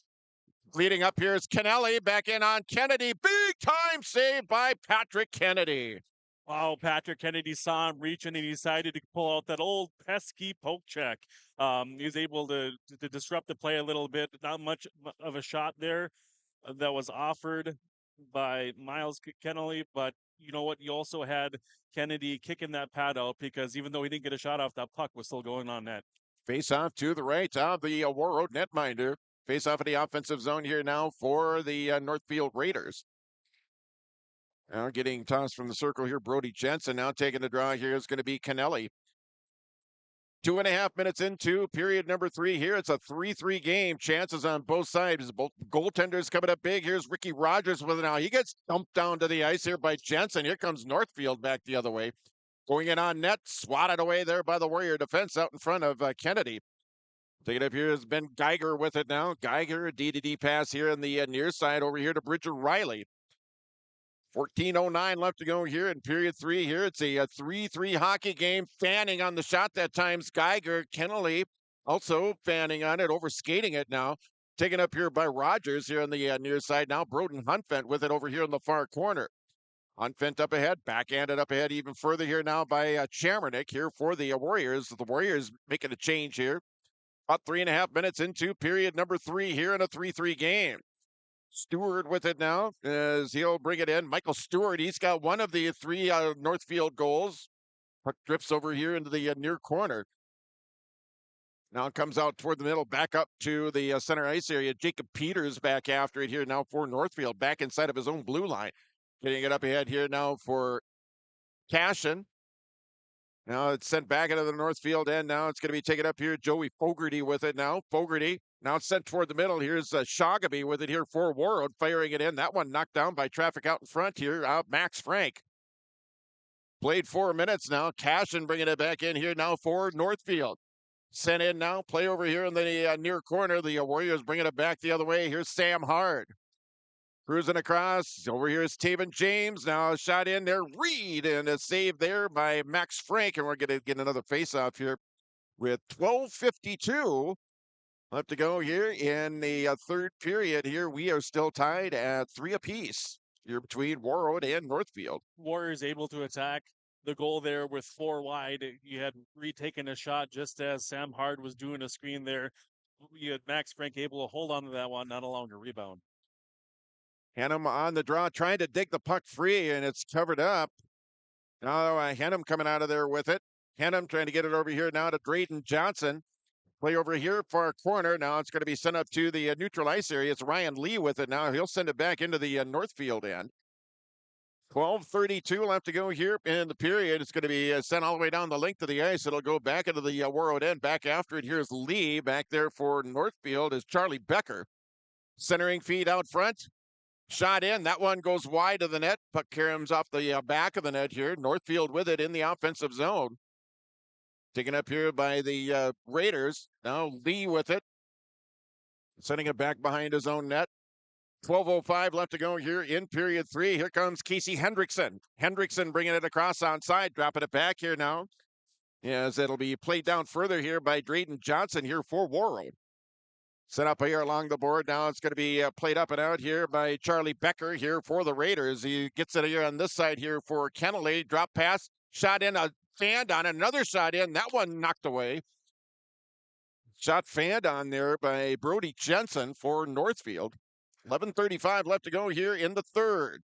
Speaker 4: leading up here is Kennelly. Back in on Kennedy. Big time save by Patrick Kennedy.
Speaker 2: Wow, Patrick Kennedy saw him reaching and he decided to pull out that old pesky poke check. He was able to disrupt the play a little bit. Not much of a shot there that was offered by Miles Kennelly, but you know what? You also had Kennedy kicking that pad out because even though he didn't get a shot off, that puck was still going on net.
Speaker 4: Face off to the right of the Warroad netminder. Face off in the offensive zone here now for the Northfield Raiders. Now getting tossed from the circle here, Brody Jensen now taking the draw here is going to be Kennelly. 2.5 minutes into period number 3 here. It's a 3-3 game. Chances on both sides. Both goaltenders coming up big. Here's Ricky Rogers with it now. He gets dumped down to the ice here by Jensen. Here comes Northfield back the other way. Going in on net. Swatted away there by the Warrior defense out in front of Kennedy. Taking it up here has been Geiger with it now. Geiger, a D-to-D pass here on the near side over here to Bridger Riley. 14:09 left to go here in period 3 here. It's a 3-3 hockey game. Fanning on the shot that time's Geiger. Kennelly also fanning on it, overskating it now. Taken up here by Rogers here on the near side now. Broden Hunfent with it over here in the far corner. Hunfent up ahead, backhanded up ahead even further here now by Chamernick here for the Warriors. The Warriors making a change here. About 3.5 minutes into period number 3 here in a 3-3 game. Stewart with it now as he'll bring it in. Michael Stewart, he's got one of the 3 Northfield goals. Puck drifts over here into the near corner. Now it comes out toward the middle, back up to the center ice area. Jacob Peters back after it here now for Northfield, back inside of his own blue line. Getting it up ahead here now for Cashin. Now it's sent back into the Northfield end. Now it's going to be taken up here. Joey Fogarty with it now. Fogarty now it's sent toward the middle. Here's Shagaby with it here for Warroad, firing it in. That one knocked down by traffic out in front here. Max Frank. Played 4 minutes now. Cashin bringing it back in here now for Northfield. Sent in now. Play over here in the near corner. The Warriors bringing it back the other way. Here's Sam Hard. Cruising across. Over here is Taven James. Now a shot in there. Reed and a save there by Max Frank. And we're going to get another face-off here with 12:52 left to go here in the third period here. We are still tied at 3 apiece here between Warroad and Northfield.
Speaker 2: Warriors able to attack the goal there with 4 wide. You had retaken a shot just as Sam Hard was doing a screen there. You had Max Frank able to hold on to that one, not allowing a rebound.
Speaker 4: Hannum on the draw, trying to dig the puck free, and it's covered up. Now Hannum coming out of there with it. Hannum trying to get it over here now to Drayden Johnson. Play over here for a corner. Now it's going to be sent up to the neutral ice area. It's Ryan Lee with it now. He'll send it back into the Northfield end. 12:32 left to go here in the period. It's going to be sent all the way down the length of the ice. It'll go back into the Warroad end. Back after it, here's Lee. Back there for Northfield is Charlie Becker. Centering feed out front. Shot in. That one goes wide of the net. Puck comes off the back of the net here. Northfield with it in the offensive zone. Taken up here by the Raiders. Now Lee with it. Sending it back behind his own net. 12:05 left to go here in period 3. Here comes Casey Hendrickson. Hendrickson bringing it across onside, dropping it back here now. As it'll be played down further here by Drayden Johnson here for Warroad. Set up here along the board. Now it's going to be played up and out here by Charlie Becker here for the Raiders. He gets it here on this side here for Kennelly. Drop pass, shot in, a fanned on, another shot in. That one knocked away. Shot fanned on there by Brody Jensen for Northfield. 11:35 left to go here in the third.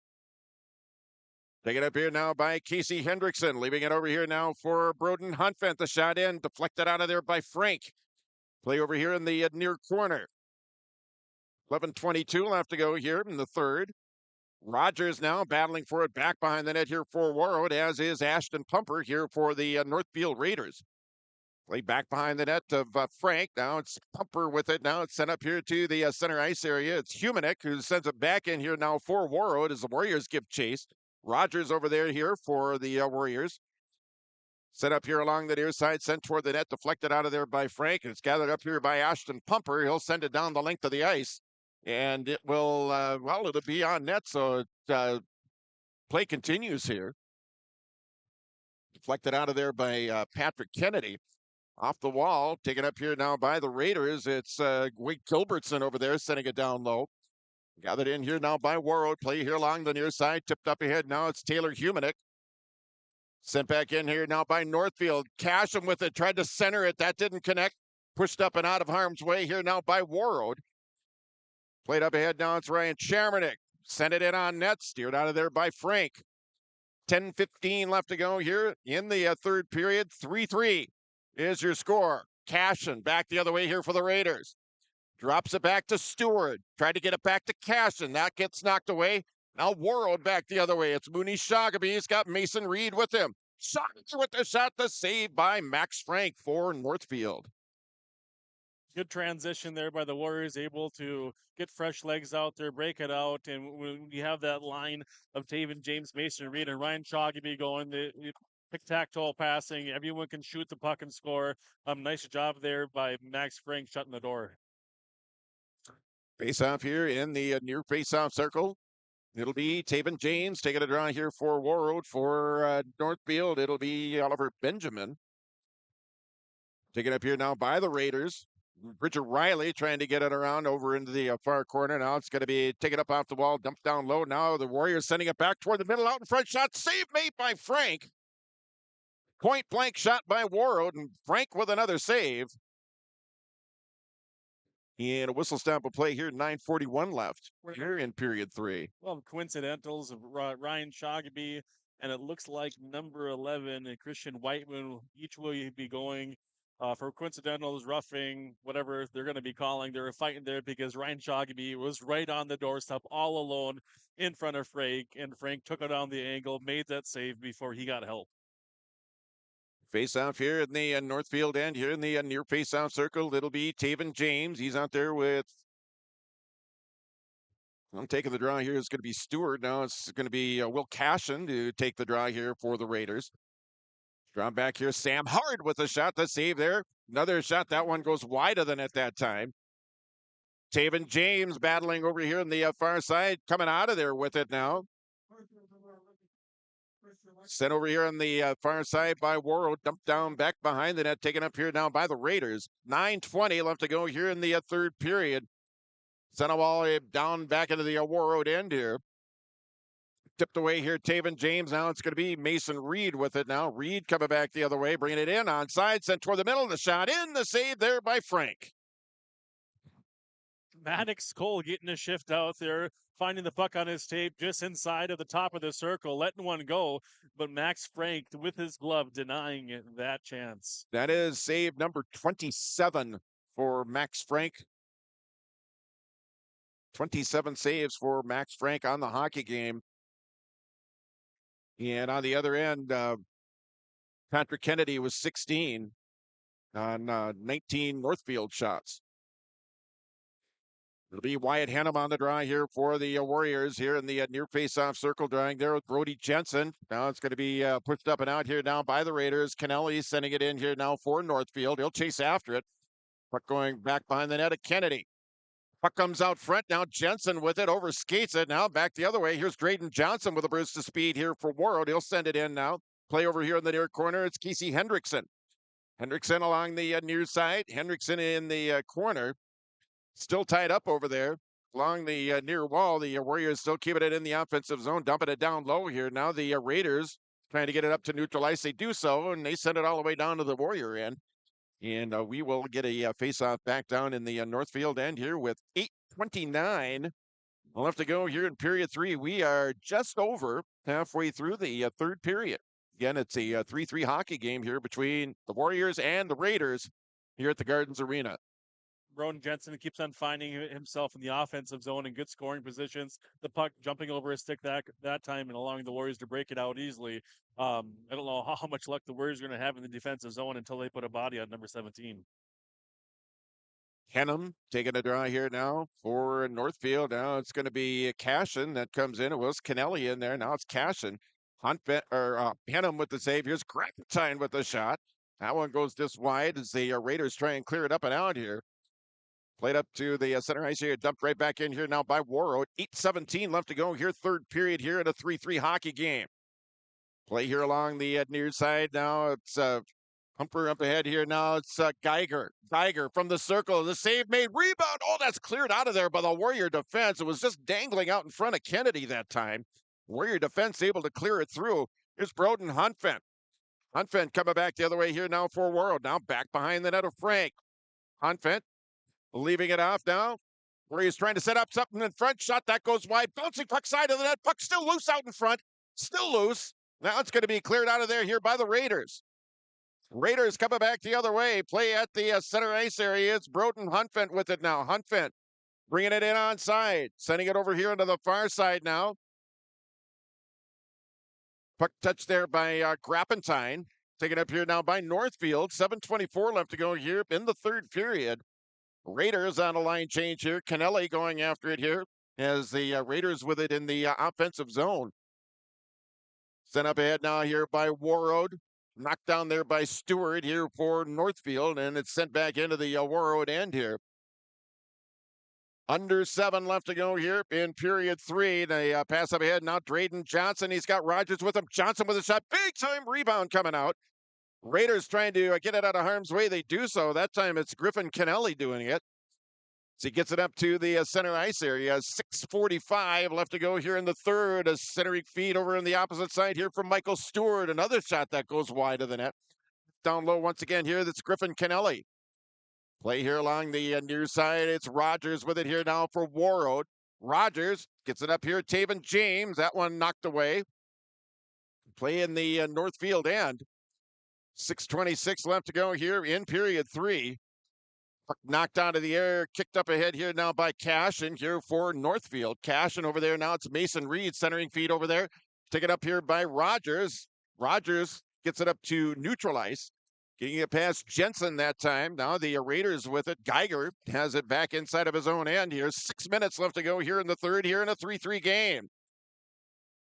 Speaker 4: Taken up here now by Casey Hendrickson. Leaving it over here now for Broden Hunfent. The shot in, deflected out of there by Frank. Play over here in the near corner. 11:22 left to go here in the third. Rogers now battling for it back behind the net here for Warroad, as is Ashton Pumper here for the Northfield Raiders. Play back behind the net of Frank. Now it's Pumper with it. Now it's sent up here to the center ice area. It's Humanek who sends it back in here now for Warroad as the Warriors give chase. Rogers over there here for the Warriors. Set up here along the near side, sent toward the net, deflected out of there by Frank, and it's gathered up here by Ashton Pumper. He'll send it down the length of the ice, and it will, it'll be on net, so play continues here. Deflected out of there by Patrick Kennedy. Off the wall, taken up here now by the Raiders. It's Wade Gilbertson over there, sending it down low. Gathered in here now by Warroad. Play here along the near side, tipped up ahead now. It's Taylor Humanek. Sent back in here now by Northfield. Casham with it, tried to center it. That didn't connect. Pushed up and out of harm's way here now by Warroad. Played up ahead now. It's Ryan Chamernick. Sent it in on net. Steered out of there by Frank. 10:15 left to go here in the third period. 3-3 is your score. Cashin back the other way here for the Raiders. Drops it back to Stewart. Tried to get it back to Cashin. That gets knocked away. Now Warroad back the other way. It's Mooney Shagaby. He's got Mason Reed with him. Shagaby with the shot, the save by Max Frank for Northfield.
Speaker 2: Good transition there by the Warriors, able to get fresh legs out there, break it out. And when you have that line of Taven James, Mason Reed, and Ryan Shagaby going, the tic-tac-toe passing, everyone can shoot the puck and score. Nice job there by Max Frank shutting the door.
Speaker 4: Face-off here in the near face-off circle. It'll be Taven James taking a draw here for Warroad. For Northfield, it'll be Oliver Benjamin. Taken up here now by the Raiders. Bridger Riley trying to get it around over into the far corner. Now it's going to be taken up off the wall, dumped down low. Now the Warriors sending it back toward the middle, out in front. Shot save made by Frank. Point blank shot by Warroad, and Frank with another save. And a whistle stop will play here. 9:41 left here in period 3.
Speaker 2: Well, coincidentals of Ryan Shagaby, and it looks like number 11 and Christian Whiteman each will be going for coincidentals, roughing, whatever they're going to be calling. They're fighting there because Ryan Shagaby was right on the doorstep all alone in front of Frank, and Frank took it on the angle, made that save before he got help.
Speaker 4: Face-off here in the Northfield end, here in the near face-off circle. It'll be Taven James. He's out there with... I'm taking the draw here. It's going to be Stewart. Now it's going to be Will Cashin to take the draw here for the Raiders. Draw back here. Sam Hard with a shot. The save there. Another shot. That one goes wider than at that time. Taven James battling over here on the far side. Coming out of there with it now. Sent over here on the far side by Warroad. Dumped down back behind the net. Taken up here now by the Raiders. 9:20 left to go here in the third period. Sent a ball down back into the Warroad end here. Tipped away here, Taven James. Now it's going to be Mason Reed with it now. Reed coming back the other way, bringing it in onside, sent toward the middle. The shot in, the save there by Frank.
Speaker 2: Maddox Cole getting a shift out there, finding the puck on his tape just inside of the top of the circle, letting one go. But Max Frank, with his glove, denying it that chance.
Speaker 4: That is save number 27 for Max Frank. 27 saves for Max Frank on the hockey game. And on the other end, Patrick Kennedy was 16 on 19 Northfield shots. It'll be Wyatt Hannum on the draw here for the Warriors here in the near face-off circle, drawing there with Brody Jensen. Now it's going to be pushed up and out here now by the Raiders. Kennelly sending it in here now for Northfield. He'll chase after it. Puck going back behind the net of Kennedy. Puck comes out front now. Jensen with it, overskates it. Now back the other way. Here's Drayden Johnson with a burst of speed here for Warroad. He'll send it in now. Play over here in the near corner. It's Casey Hendrickson. Hendrickson along the near side. Hendrickson in the corner. Still tied up over there along the near wall. The Warriors still keeping it in the offensive zone, dumping it down low here. Now the Raiders trying to get it up to neutral ice. They do so, and they send it all the way down to the Warrior end. And we will get a face-off back down in the Northfield end here with 8:29 left to go here in period 3. We are just over halfway through the third period. Again, it's a 3-3 hockey game here between the Warriors and the Raiders here at the Gardens Arena.
Speaker 2: Rowan Jensen keeps on finding himself in the offensive zone in good scoring positions. The puck jumping over his stick that time and allowing the Warriors to break it out easily. I don't know how much luck the Warriors are going to have in the defensive zone until they put a body on number 17.
Speaker 4: Hennum taking a draw here now for Northfield. Now it's going to be Cashin that comes in. It was Kennelly in there. Now it's Cashin. Hennum with the save. Here's Grapentine with the shot. That one goes just wide as the Raiders try and clear it up and out here. Played up to the center ice here, dumped right back in here now by Warroad. 8:17 left to go here, third period here in a 3-3 hockey game. Play here along the near side now. It's Humper up ahead here now. It's Geiger. Geiger from the circle. The save made. Rebound. Oh, that's cleared out of there by the Warrior defense. It was just dangling out in front of Kennedy that time. Warrior defense able to clear it through. Here's Broden Hunfent. Hunfent coming back the other way here now for Warroad. Now back behind the net of Frank. Hunfent leaving it off now. Warriors trying to set up something in front. Shot that goes wide. Bouncing puck side of the net. Puck still loose out in front. Still loose. Now it's going to be cleared out of there here by the Raiders. Raiders coming back the other way. Play at the center ice area. It's Broden Hunfent with it now. Hunfent bringing it in onside. Sending it over here into the far side now. Puck touched there by Grapentine. Taken up here now by Northfield. 7:24 left to go here in the third period. Raiders on a line change here. Kennelly going after it here as the Raiders with it in the offensive zone. Sent up ahead now here by Warroad. Knocked down there by Stewart here for Northfield, and it's sent back into the Warroad end here. Under 7 left to go here in period 3. They pass up ahead now. Drayden Johnson. He's got Rogers with him. Johnson with a shot. Big time rebound coming out. Raiders trying to get it out of harm's way. They do so. That time it's Griffin Kennelly doing it. So he gets it up to the center ice area. 6:45 left to go here in the third. A centering feed over on the opposite side here from Michael Stewart. Another shot that goes wide of the net. Down low once again here. That's Griffin Kennelly. Play here along the near side. It's Rogers with it here now for Warroad. Rogers gets it up here. Taven James. That one knocked away. Play in the Northfield end. 6:26 left to go here in period 3. Knocked out of the air, kicked up ahead here now by Cashin here for Northfield. Cashin over there now. It's Mason Reed centering feed over there. Take it up here by Rogers. Rogers gets it up to neutral ice. Getting it past Jensen that time. Now the Raiders with it. Geiger has it back inside of his own end here. 6 minutes left to go here in the third here in a 3-3 game.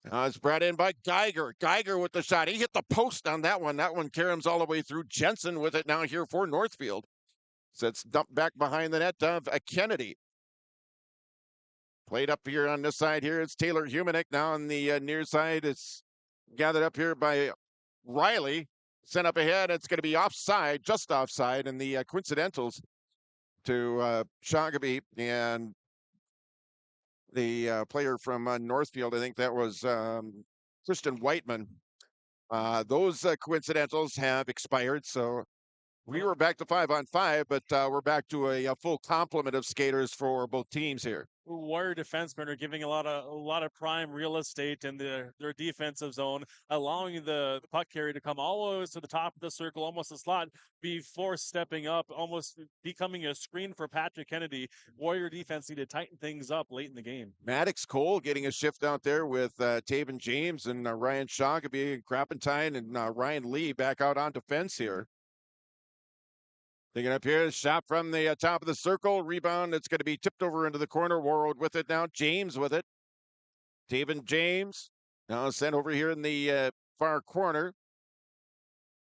Speaker 4: Now it's brought in by Geiger. Geiger with the shot. He hit the post on that one. That one caroms all the way through. Jensen with it now here for Northfield. So it's dumped back behind the net of Kennedy. Played up here on this side here. It's Taylor Humanick now on the near side. It's gathered up here by Riley. Sent up ahead. It's going to be offside, just offside, and the coincidentals to Shoggaby. And the player from Northfield. I think that was Christian Whiteman. Those coincidentals have expired, so we were back to 5-on-5, but we're back to a full complement of skaters for both teams here.
Speaker 2: Warrior defensemen are giving a lot of prime real estate in their defensive zone, allowing the puck carrier to come all the way to the top of the circle, almost a slot, before stepping up, almost becoming a screen for Patrick Kennedy. Warrior defense need to tighten things up late in the game.
Speaker 4: Maddox Cole getting a shift out there with Taven James and Ryan Shoggaby, Krappentine, and Ryan Lee back out on defense here. Taking up here, shot from the top of the circle, rebound. It's going to be tipped over into the corner. Warroad with it now. James with it. Taven James now sent over here in the far corner.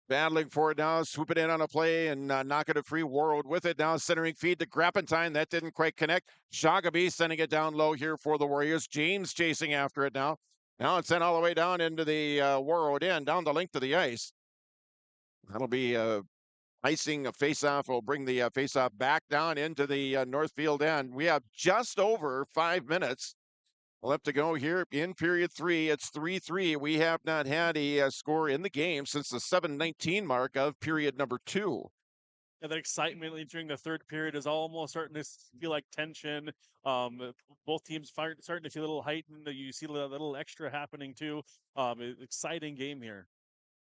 Speaker 4: Battling for it now, swoop it in on a play and knock it free. Warroad with it now, centering feed to Krappentine. That didn't quite connect. Shoggaby sending it down low here for the Warriors. James chasing after it now. Now it's sent all the way down into the Warroad end, down the length of the ice. That'll be icing. A face-off will bring the face-off back down into the Northfield end. We have just over 5 minutes left to go here in period 3. It's 3-3. We have not had a score in the game since the 7:19 mark of period number 2.
Speaker 2: And the excitement during the third period is almost starting to feel like tension. Both teams starting to feel a little heightened. You see a little extra happening too. Exciting game here.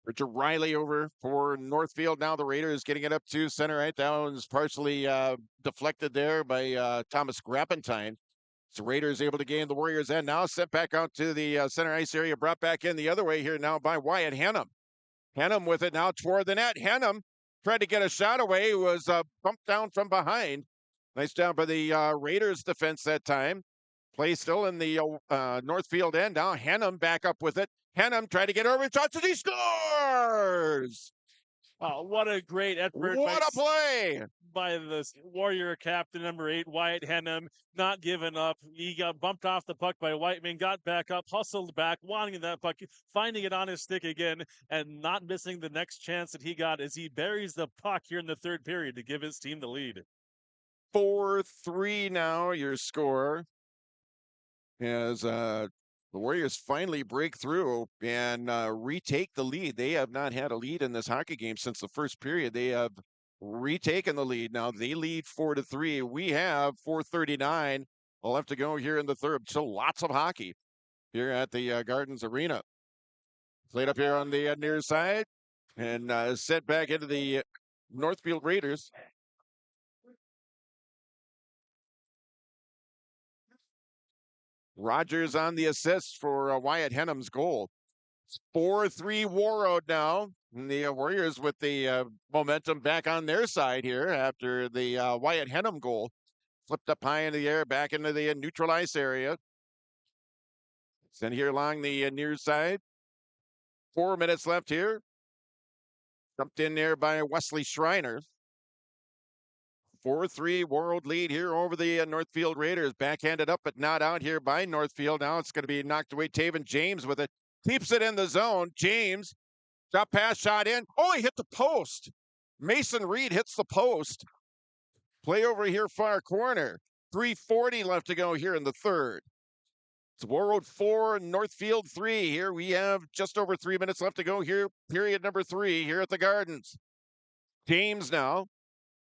Speaker 4: Richard Riley over for Northfield. Now the Raiders getting it up to center right. That one's partially deflected there by Thomas Krappentine. So Raiders able to gain the Warriors end. Now sent back out to the center ice area. Brought back in the other way here now by Wyatt Hennum. Hennum with it now toward the net. Hennum tried to get a shot away. Was bumped down from behind. Nice job by the Raiders defense that time. Play still in the Northfield end. Now Hennum back up with it. Hennum tried to get over shots and he scores!
Speaker 2: Oh, what a great effort.
Speaker 4: What a play!
Speaker 2: By the Warrior captain, number 8, Wyatt Hennum, not giving up. He got bumped off the puck by Whiteman, got back up, hustled back, wanting that puck, finding it on his stick again, and not missing the next chance that he got as he buries the puck here in the third period to give his team the lead.
Speaker 4: 4-3 now, your score. As the Warriors finally break through and retake the lead. They have not had a lead in this hockey game since the first period. They have retaken the lead. Now they lead 4-3. We have 4:39 left to go here in the third. So lots of hockey here at the Gardens Arena. Played up here on the near side and sent back into the Northfield Raiders. Rogers on the assist for Wyatt Hennum's goal. 4-3 Warroad now. And the Warriors with the momentum back on their side here after the Wyatt Hennum goal. Flipped up high into the air, back into the neutral ice area. Sent here along the near side. 4 minutes left here. Dumped in there by Wesley Schreiner. 4-3 Warroad lead here over the Northfield Raiders. Backhanded up, but not out here by Northfield. Now it's going to be knocked away. Taven James with it. Keeps it in the zone. James, drop pass, shot in. Oh, he hit the post. Mason Reed hits the post. Play over here, far corner. 3:40 left to go here in the third. It's Warroad 4, Northfield 3. Here we have just over 3 minutes left to go here. Period number 3 here at the Gardens. James now.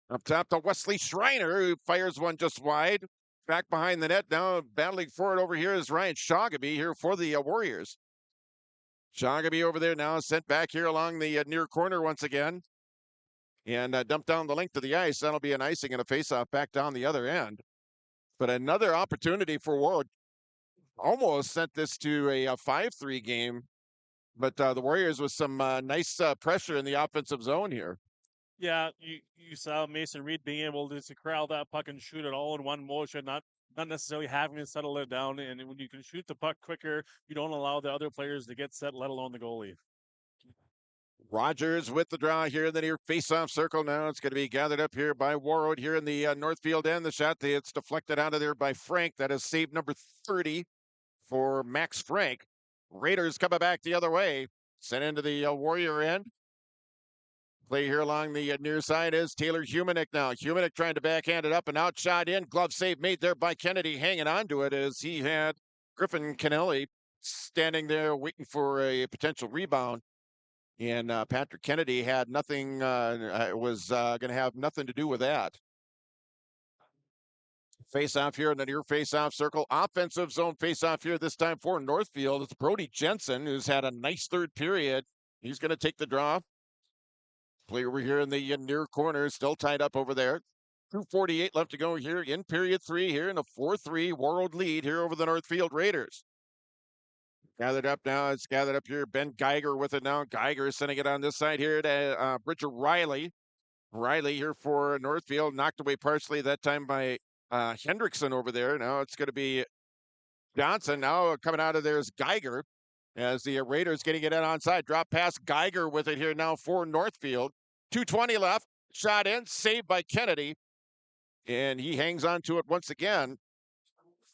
Speaker 4: Up top to Wesley Schreiner, who fires one just wide. Back behind the net now, battling for it over here is Ryan Shoggaby here for the Warriors. Shoggaby over there now, sent back here along the near corner once again. And dumped down the length of the ice. That'll be an icing and a faceoff back down the other end. But another opportunity for Warroad. Almost sent this to a 5-3 game. But the Warriors with some nice pressure in the offensive zone here.
Speaker 2: Yeah, you saw Mason Reed being able to corral that puck and shoot it all in one motion, not necessarily having to settle it down. And when you can shoot the puck quicker, you don't allow the other players to get set, let alone the goalie.
Speaker 4: Rogers with the draw here in the near face-off circle now. It's going to be gathered up here by Warroad here in the Northfield end. The shot, it's deflected out of there by Frank. That is save number 30 for Max Frank. Raiders coming back the other way. Sent into the Warrior end. Play here along the near side is Taylor Humanick now. Humanick trying to backhand it up and out, shot in. Glove save made there by Kennedy, hanging on to it as he had Griffin Kennelly standing there waiting for a potential rebound. And Patrick Kennedy had nothing, was going to have nothing to do with that. Face-off here in the near face-off circle. Offensive zone face-off here this time for Northfield. It's Brody Jensen, who's had a nice third period. He's going to take the draw. Play over here in the near corner, still tied up over there. 2:48 left to go here in period 3 here in a 4-3 Warroad lead here over the Northfield Raiders. Gathered up now. It's gathered up here. Ben Geiger with it now. Geiger sending it on this side here to Bridger Riley. Riley here for Northfield. Knocked away partially that time by Hendrickson over there. Now it's going to be Johnson. Now coming out of there is Geiger as the Raiders getting it in onside. Drop pass. Geiger with it here now for Northfield. 2:20 left. Shot in. Saved by Kennedy. And he hangs on to it once again.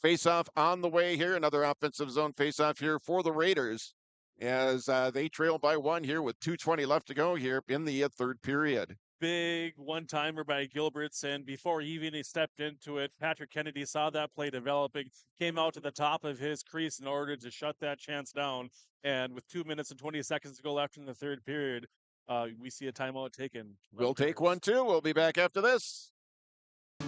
Speaker 4: Face-off on the way here. Another offensive zone face-off here for the Raiders as they trail by 1 here with 2:20 left to go here in the third period.
Speaker 2: Big one-timer by Gilberts, and before he even stepped into it, Patrick Kennedy saw that play developing, came out to the top of his crease in order to shut that chance down, and with 2 minutes and 20 seconds to go left in the third period, we see a timeout taken.
Speaker 4: We'll take one, too. We'll be back after this.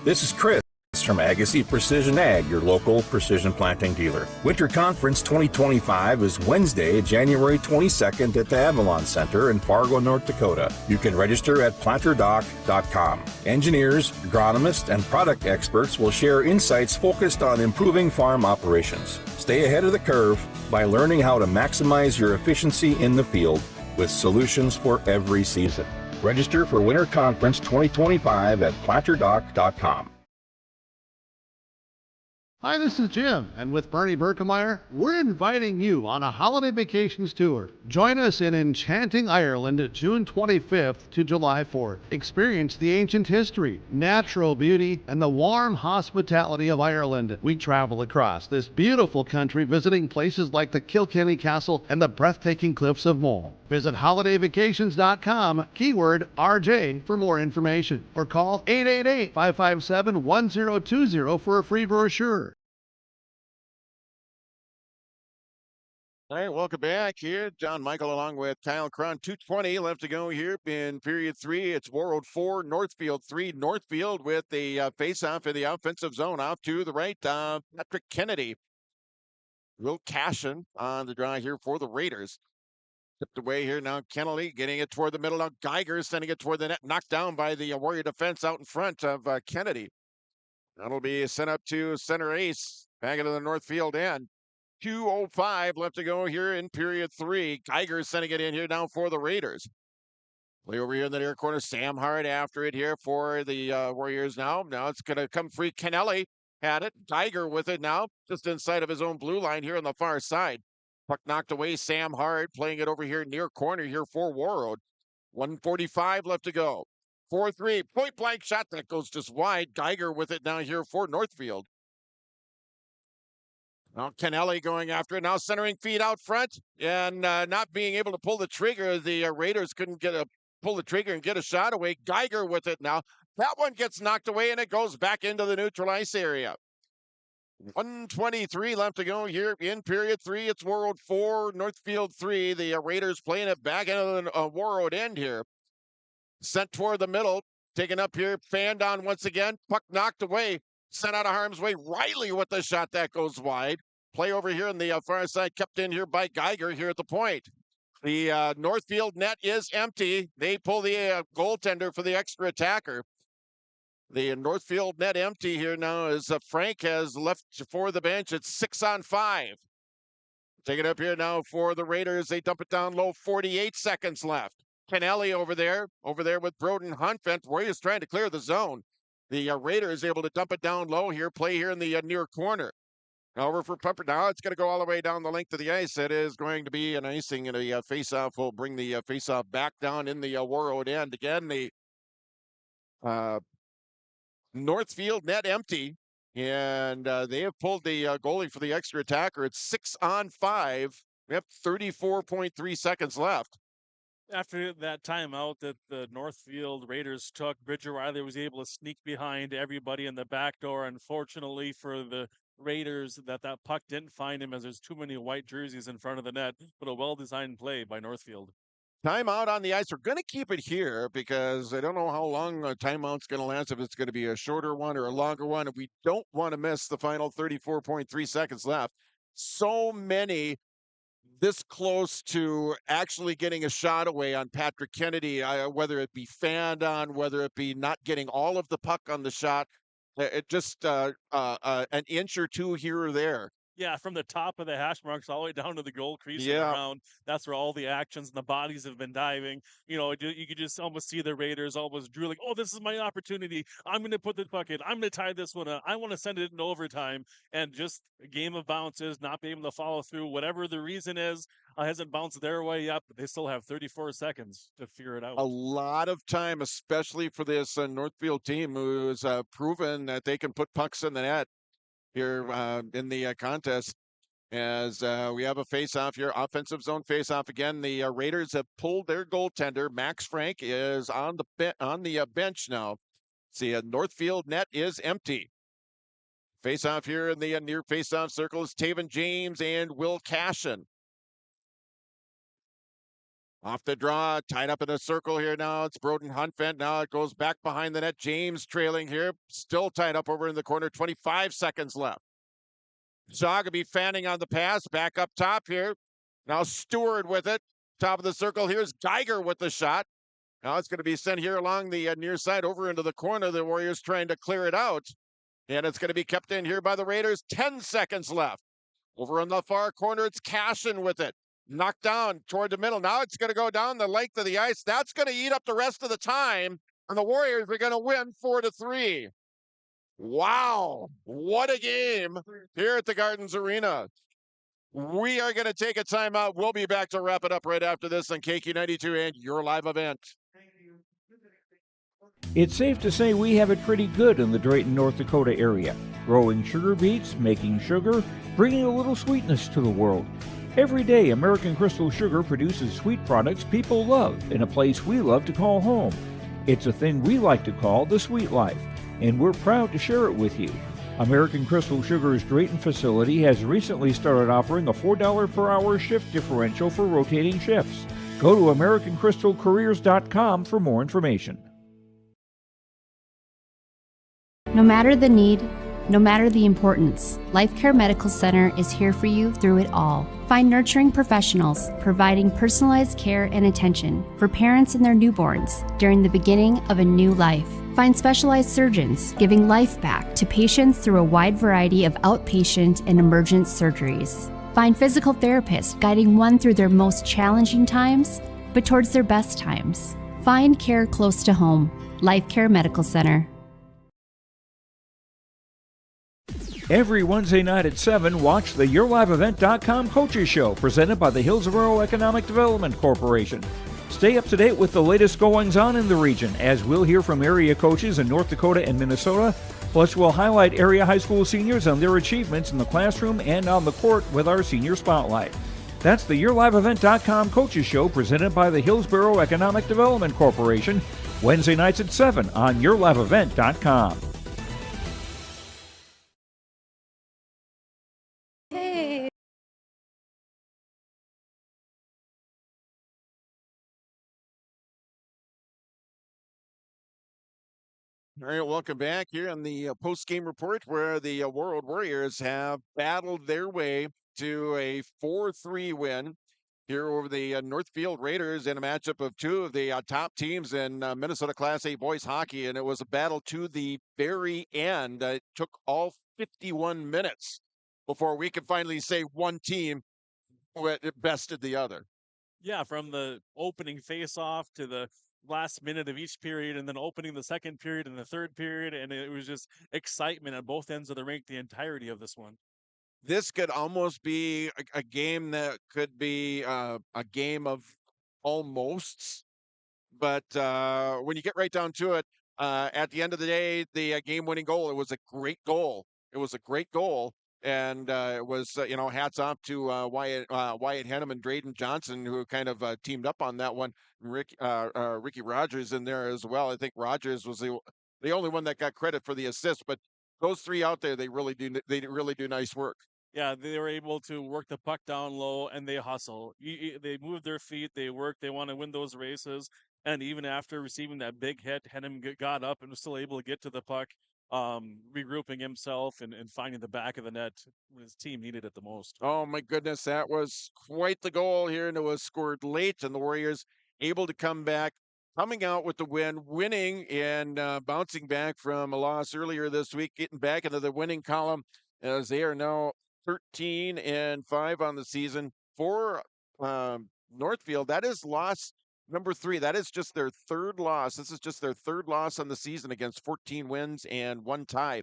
Speaker 9: This is Chris from Agassi Precision Ag, your local precision planting dealer. Winter Conference 2025 is Wednesday, January 22nd at the Avalon Center in Fargo, North Dakota. You can register at planterdoc.com. Engineers, agronomists, and product experts will share insights focused on improving farm operations. Stay ahead of the curve by learning how to maximize your efficiency in the field with solutions for every season. Register for Winter Conference 2025 at planterdoc.com.
Speaker 5: Hi, this is Jim, and with Bernie Berkemeyer, we're inviting you on a holiday vacations tour. Join us in enchanting Ireland June 25th to July 4th. Experience the ancient history, natural beauty, and the warm hospitality of Ireland. We travel across this beautiful country visiting places like the Kilkenny Castle and the breathtaking cliffs of Moyle. Visit holidayvacations.com, keyword RJ, for more information, or call 888-557-1020 for a free brochure.
Speaker 4: All right, welcome back here. John Michael along with Kyle Cron. 2:20 left to go here in period 3. It's Warroad 4, Northfield 3. Northfield with the face-off in the offensive zone off to the right. Patrick Kennedy will cash in on the draw here for the Raiders. Tipped away here now. Kennedy getting it toward the middle. Now Geiger sending it toward the net. Knocked down by the Warrior defense out in front of Kennedy. That'll be sent up to center ace. Back into the Northfield end. 2:05 left to go here in period 3. Geiger sending it in here now for the Raiders. Play over here in the near corner. Sam Hart after it here for the Warriors now. Now it's going to come free. Kennelly had it. Geiger with it now. Just inside of his own blue line here on the far side. Puck knocked away. Sam Hart playing it over here near corner here for Warroad. 1:45 left to go. 4-3. Point blank shot that goes just wide. Geiger with it now here for Northfield. Now Kennelly going after it. Now centering feed out front and not being able to pull the trigger. The Raiders couldn't pull the trigger and get a shot away. Geiger with it now. That one gets knocked away and it goes back into the neutral ice area. 1:23 left to go here in period 3. It's Warroad 4, Northfield 3. The Raiders playing it back into the Warroad end here. Sent toward the middle. Taken up here. Fanned on once again. Puck knocked away. Sent out of harm's way. Riley with the shot that goes wide. Play over here in the far side, kept in here by Geiger here at the point. The Northfield net is empty. They pull the goaltender for the extra attacker. The Northfield net empty here now as Frank has left for the bench. It's 6-on-5. Take it up here now for the Raiders. They dump it down low. 48 seconds left. Kennelly over there with Broden Hunfent. Warriors trying to clear the zone. The Raiders able to dump it down low here. Play here in the near corner. Over for Pumper. Now it's going to go all the way down the length of the ice. It is going to be an icing and a face-off. Will bring the face-off back down in the Warroad end. Again, the Northfield net empty. And they have pulled the goalie for the extra attacker. It's 6-on-5. We have 34.3 seconds left.
Speaker 2: After that timeout that the Northfield Raiders took, Bridger Riley was able to sneak behind everybody in the back door. Unfortunately for the Raiders, that puck didn't find him as there's too many white jerseys in front of the net, but a well-designed play by Northfield.
Speaker 4: Timeout on the ice. We're going to keep it here because I don't know how long a timeout's going to last, if it's going to be a shorter one or a longer one. We don't want to miss the final 34.3 seconds left. So many this close to actually getting a shot away on Patrick Kennedy, whether it be fanned on, whether it be not getting all of the puck on the shot. It just an inch or two here or there.
Speaker 2: Yeah, from the top of the hash marks all the way down to the goal crease and
Speaker 4: Yeah.
Speaker 2: around. That's where all the actions and the bodies have been diving. You know, you could just almost see the Raiders almost drooling, oh, this is my opportunity. I'm going to put the puck in. I'm going to tie this one up. I want to send it into overtime. And just a game of bounces, not being able to follow through. Whatever the reason is, hasn't bounced their way yet, but they still have 34 seconds to figure it out.
Speaker 4: A lot of time, especially for this Northfield team, who's proven that they can put pucks in the net here in the contest. As we have a face-off here, offensive zone face-off again. The Raiders have pulled their goaltender. Max Frank is on the bench now. See, Northfield net is empty. Face-off here in the near face-off circle is Taven James and Will Cashin. Off the draw, tied up in a circle here now. It's Broden Hunfent. Now it goes back behind the net. James trailing here, still tied up over in the corner. 25 seconds left. Zagaby fanning on the pass, back up top here. Now Stewart with it, top of the circle. Here's Geiger with the shot. Now it's going to be sent here along the near side over into the corner. The Warriors trying to clear it out. And it's going to be kept in here by the Raiders. 10 seconds left. Over in the far corner, it's Cashin with it. Knocked down toward the middle. Now it's going to go down the length of the ice. That's going to eat up the rest of the time. And the Warriors are going to win 4-3. Wow, what a game here at the Gardens Arena. We are going to take a timeout. We'll be back to wrap it up right after this on KQ92 and your live event.
Speaker 12: It's safe to say we have it pretty good in the Drayton, North Dakota area. Growing sugar beets, making sugar, bringing a little sweetness to the world. Every day, American Crystal Sugar produces sweet products people love in a place we love to call home. It's a thing we like to call the sweet life, and we're proud to share it with you. American Crystal Sugar's Drayton facility has recently started offering a $4 per hour shift differential for rotating shifts. Go to AmericanCrystalCareers.com for more information.
Speaker 11: No matter the need, no matter the importance, Life Care Medical Center is here for you through it all. Find nurturing professionals providing personalized care and attention for parents and their newborns during the beginning of a new life. Find specialized surgeons giving life back to patients through a wide variety of outpatient and emergent surgeries. Find physical therapists guiding one through their most challenging times, but towards their best times. Find care close to home. Life Care Medical Center.
Speaker 12: Every Wednesday night at 7, watch the YourLiveEvent.com Coaches Show presented by the Hillsborough Economic Development Corporation. Stay up to date with the latest goings-on in the region as we'll hear from area coaches in North Dakota and Minnesota. Plus, we'll highlight area high school seniors and their achievements in the classroom and on the court with our Senior Spotlight. That's the YourLiveEvent.com Coaches Show presented by the Hillsborough Economic Development Corporation, Wednesday nights at 7 on YourLiveEvent.com.
Speaker 4: All right, welcome back here on the post-game report where the Warroad Warriors have battled their way to a 4-3 win here over the Northfield Raiders in a matchup of two of the top teams in Minnesota Class A boys hockey, and it was a battle to the very end. It took all 51 minutes before we could finally say one team bested the other.
Speaker 2: Yeah, from the opening face-off to the last minute of each period and then opening the second period and the third period, and it was just excitement at both ends of the rink the entirety of this one.
Speaker 4: This could almost be a game that could be a game of almosts, but when you get right down to it, at the end of the day, the game-winning goal, it was a great goal. It was a great goal, And it was, hats off to Wyatt Hennem and Drayden Johnson, who kind of teamed up on that one. Ricky Rogers in there as well. I think Rogers was the only one that got credit for the assist, but those three out there, they really do nice work.
Speaker 2: Yeah, they were able to work the puck down low, and they hustle. They move their feet, they work, they want to win those races. And even after receiving that big hit, Hennem got up and was still able to get to the puck, regrouping himself and finding the back of the net when his team needed it the most.
Speaker 4: Oh, my goodness, that was quite the goal here, and it was scored late, and the Warriors able to come back, coming out with the win, winning and bouncing back from a loss earlier this week, getting back into the winning column as they are now 13-5 on the season for Northfield. That is loss number 3. That is just their third loss. This is just their third loss on the season against 14 wins and 1 tie.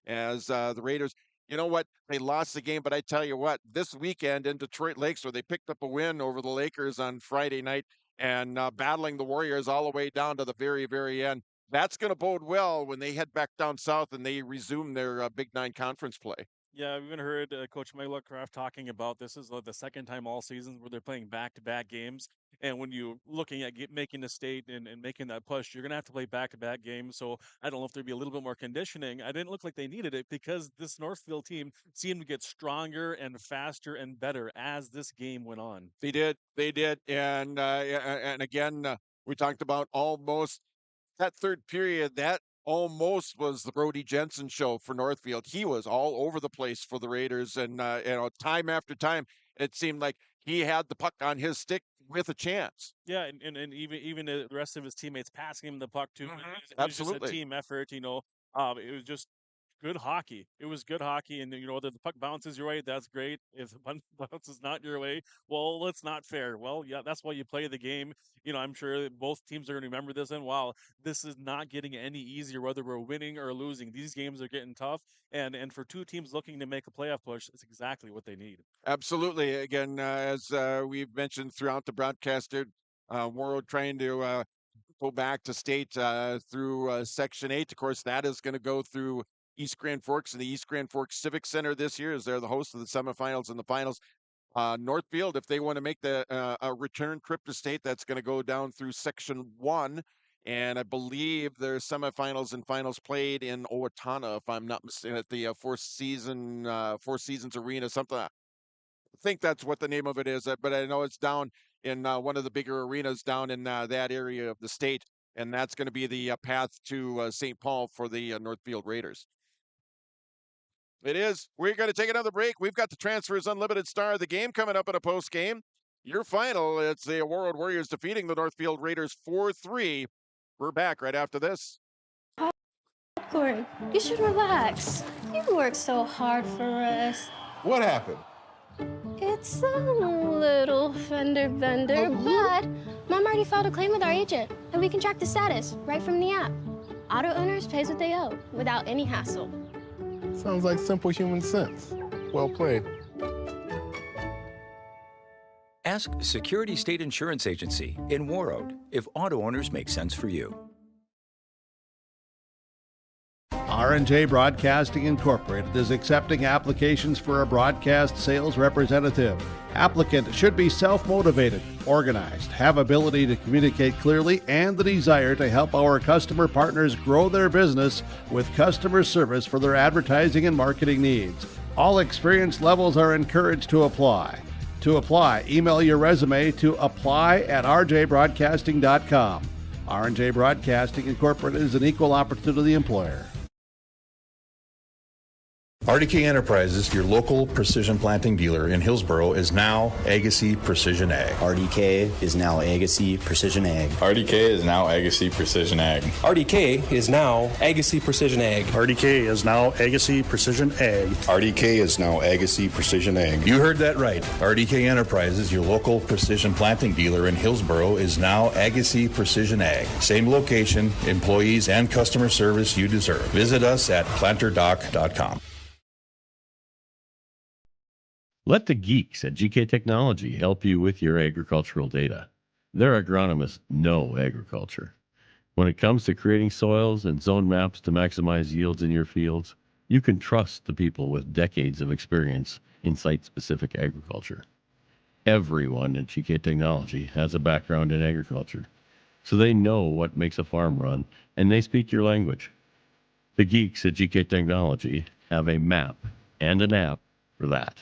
Speaker 4: As the Raiders, you know what? They lost the game, but I tell you what, this weekend in Detroit Lakes, where they picked up a win over the Lakers on Friday night and battling the Warriors all the way down to the very, very end. That's going to bode well when they head back down south and they resume their Big 9 conference play.
Speaker 2: Yeah, I've even heard Coach Meglecraft talking about this is the second time all season where they're playing back-to-back games. And when you're looking at making a state and making that push, you're going to have to play back-to-back games. So I don't know if there'd be a little bit more conditioning. I didn't look like they needed it because this Northfield team seemed to get stronger and faster and better as this game went on.
Speaker 4: They did. And again, we talked about almost that third period, that almost was the Brody Jensen show for Northfield. He was all over the place for the Raiders, and time after time, it seemed like he had the puck on his stick with a chance.
Speaker 2: Yeah, and even the rest of his teamates passing him the puck too.
Speaker 4: Mm-hmm.
Speaker 2: It was just a team effort. It was just good hockey. It was good hockey, and whether the puck bounces your way, that's great. If the puck bounces not your way, well, it's not fair. Well, yeah, that's why you play the game. I'm sure both teams are going to remember this. And wow, this is not getting any easier, whether we're winning or losing. These games are getting tough, and for two teams looking to make a playoff push, it's exactly what they need.
Speaker 4: Absolutely. Again, as we've mentioned throughout the broadcast, Warroad trying to go back to state through Section 8. Of course, that is going to go through East Grand Forks and the East Grand Forks Civic Center this year, as they're the host of the semifinals and the finals. Northfield, if they want to make a return trip to state, that's going to go down through Section 1. And I believe their semifinals and finals played in Owatonna, if I'm not mistaken, at the Four Seasons Arena, something. I think that's what the name of it is, but I know it's down in one of the bigger arenas down in that area of the state. And that's going to be the path to St. Paul for the Northfield Raiders. It is. We're going to take another break. We've got the Transfers Unlimited star of the game coming up in a post game. Your final, it's the Warroad Warriors defeating the Northfield Raiders 4-3. We're back right after this.
Speaker 14: Popcorn, you should relax. You worked so hard for us.
Speaker 15: What happened?
Speaker 14: It's a little fender bender, but Mom already filed a claim with our agent, and we can track the status right from the app. Auto owners pays what they owe without any hassle.
Speaker 15: Sounds like simple human sense. Well played.
Speaker 16: Ask Security State Insurance Agency in Warroad if auto owners make sense for you.
Speaker 5: R&J Broadcasting Incorporated is accepting applications for a broadcast sales representative. Applicant should be self-motivated, organized, have ability to communicate clearly, and the desire to help our customer partners grow their business with customer service for their advertising and marketing needs. All experience levels are encouraged to apply. To apply, email your resume to apply@rjbroadcasting.com. R&J Broadcasting Incorporated is an equal opportunity employer.
Speaker 9: RDK Enterprises, your local precision planting dealer in Hillsboro, is now Agassi Precision Ag.
Speaker 17: RDK is now Agassi Precision Ag.
Speaker 18: RDK is now Agassi Precision Ag.
Speaker 19: RDK is now Agassi Precision Ag.
Speaker 20: RDK is now Agassi Precision Ag.
Speaker 9: RDK is now Agassi Precision Ag. You heard that right. RDK Enterprises, your local precision planting dealer in Hillsboro, is now Agassi Precision Ag. Same location, employees, and customer service you deserve. Visit us at planterdoc.com.
Speaker 8: Let the geeks at GK Technology help you with your agricultural data. Their agronomists know agriculture. When it comes to creating soils and zone maps to maximize yields in your fields, You can trust the people with decades of experience in site-specific agriculture. Everyone at GK Technology has a background in agriculture, so they know what makes a farm run, and they speak your language. The geeks at GK Technology have a map and an app for that.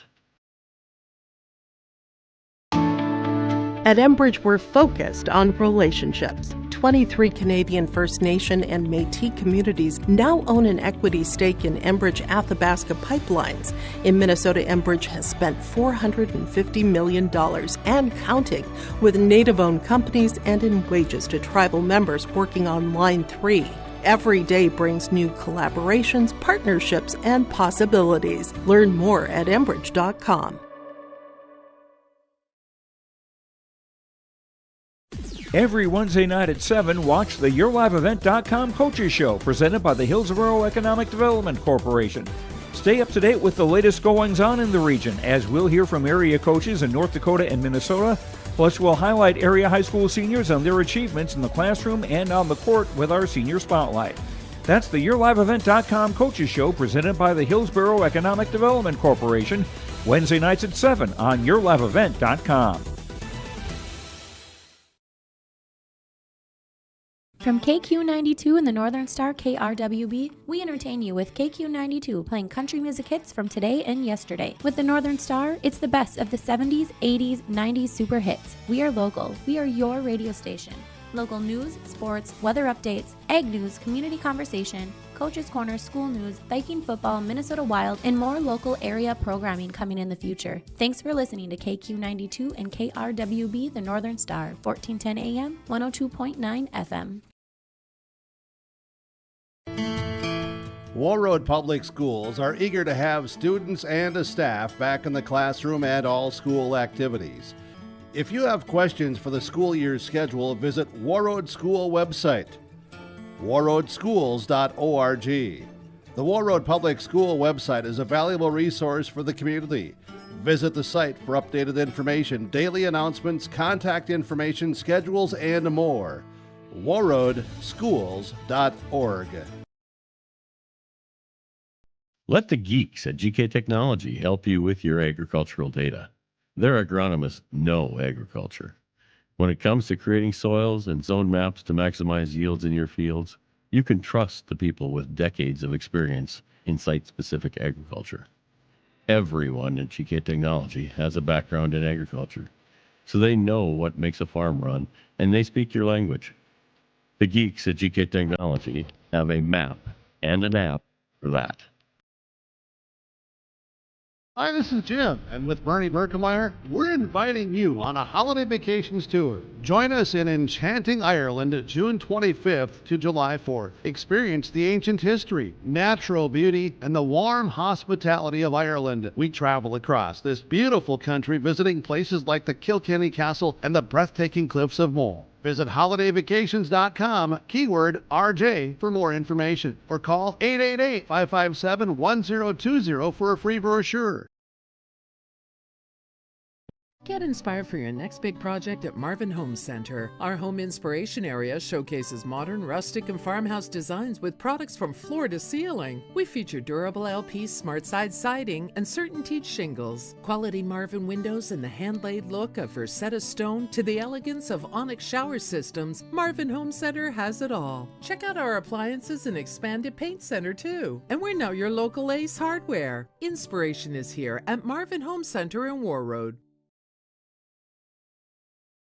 Speaker 21: At Enbridge, we're focused on relationships. 23 Canadian First Nation and Métis communities now own an equity stake in Enbridge Athabasca pipelines. In Minnesota, Enbridge has spent $450 million and counting with Native-owned companies and in wages to tribal members working on Line 3. Every day brings new collaborations, partnerships, and possibilities. Learn more at Enbridge.com.
Speaker 12: Every Wednesday night at 7, watch the YourLiveEvent.com Coaches Show, presented by the Hillsborough Economic Development Corporation. Stay up to date with the latest goings-on in the region, as we'll hear from area coaches in North Dakota and Minnesota. Plus, we'll highlight area high school seniors and their achievements in the classroom and on the court with our Senior Spotlight. That's the YourLiveEvent.com Coaches Show, presented by the Hillsborough Economic Development Corporation, Wednesday nights at 7 on YourLiveEvent.com.
Speaker 6: From KQ92 and the Northern Star KRWB, we entertain you with KQ92 playing country music hits from today and yesterday. With the Northern Star, it's the best of the 70s, 80s, 90s super hits. We are local. We are your radio station. Local news, sports, weather updates, ag news, community conversation, Coach's Corner, school news, Viking football, Minnesota Wild, and more local area programming coming in the future. Thanks for listening to KQ92 and KRWB, the Northern Star, 1410 AM, 102.9 FM.
Speaker 5: Warroad Public Schools are eager to have students and staff back in the classroom and all school activities. If you have questions for the school year's schedule, visit Warroad School website, warroadschools.org. The Warroad Public School website is a valuable resource for the community. Visit the site for updated information, daily announcements, contact information, schedules, and more. warroadschools.org.
Speaker 8: Let the geeks at GK Technology help you with your agricultural data. Their agronomists know agriculture. When it comes to creating soils and zone maps to maximize yields in your fields, you can trust the people with decades of experience in site-specific agriculture. Everyone at GK Technology has a background in agriculture, so they know what makes a farm run, and they speak your language. The geeks at GK Technology have a map and an app for that.
Speaker 5: Hi, this is Jim, and with Bernie Berkemeyer, we're inviting you on a holiday vacations tour. Join us in enchanting Ireland June 25th to July 4th. Experience the ancient history, natural beauty, and the warm hospitality of Ireland. We travel across this beautiful country, visiting places like the Kilkenny Castle and the breathtaking cliffs of Moher. Visit holidayvacations.com, keyword RJ, for more information, or call 888-557-1020 for a free brochure.
Speaker 7: Get inspired for your next big project at Marvin Home Center. Our home inspiration area showcases modern, rustic, and farmhouse designs with products from floor to ceiling. We feature durable LP smart side siding and CertainTeed shingles, quality Marvin windows, and the hand-laid look of Versetta stone to the elegance of Onyx shower systems. Marvin Home Center has it all. Check out our appliances and expanded paint center too. And we're now your local Ace Hardware. Inspiration is here at Marvin Home Center in Warroad.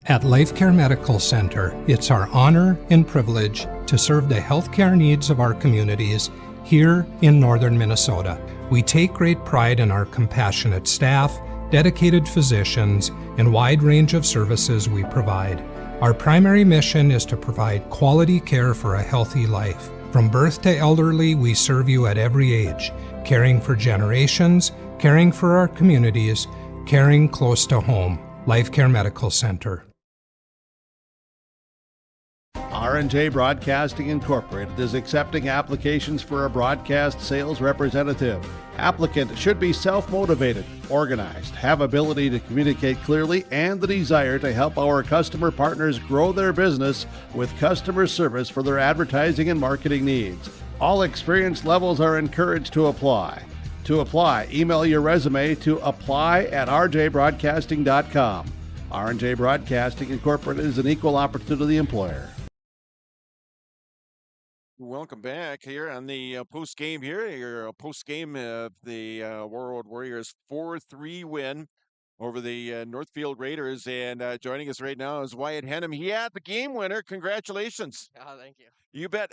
Speaker 3: At LifeCare Medical Center, it's our honor and privilege to serve the healthcare needs of our communities here in northern Minnesota. We take great pride in our compassionate staff, dedicated physicians, and wide range of services we provide. Our primary mission is to provide quality care for a healthy life. From birth to elderly, we serve you at every age, caring for generations, caring for our communities, caring close to home. LifeCare Medical Center.
Speaker 5: R&J Broadcasting Incorporated is accepting applications for a broadcast sales representative. Applicant should be self-motivated, organized, have ability to communicate clearly, and the desire to help our customer partners grow their business with customer service for their advertising and marketing needs. All experience levels are encouraged to apply. To apply, email your resume to apply@rjbroadcasting.com. R&J Broadcasting Incorporated is an equal opportunity employer.
Speaker 4: Welcome back here on the post game here. Your post game of the Warroad Warriors 4-3 win over the Northfield Raiders. And joining us right now is Wyatt Henham. He had the game winner. Congratulations.
Speaker 1: Oh, thank you.
Speaker 4: You bet.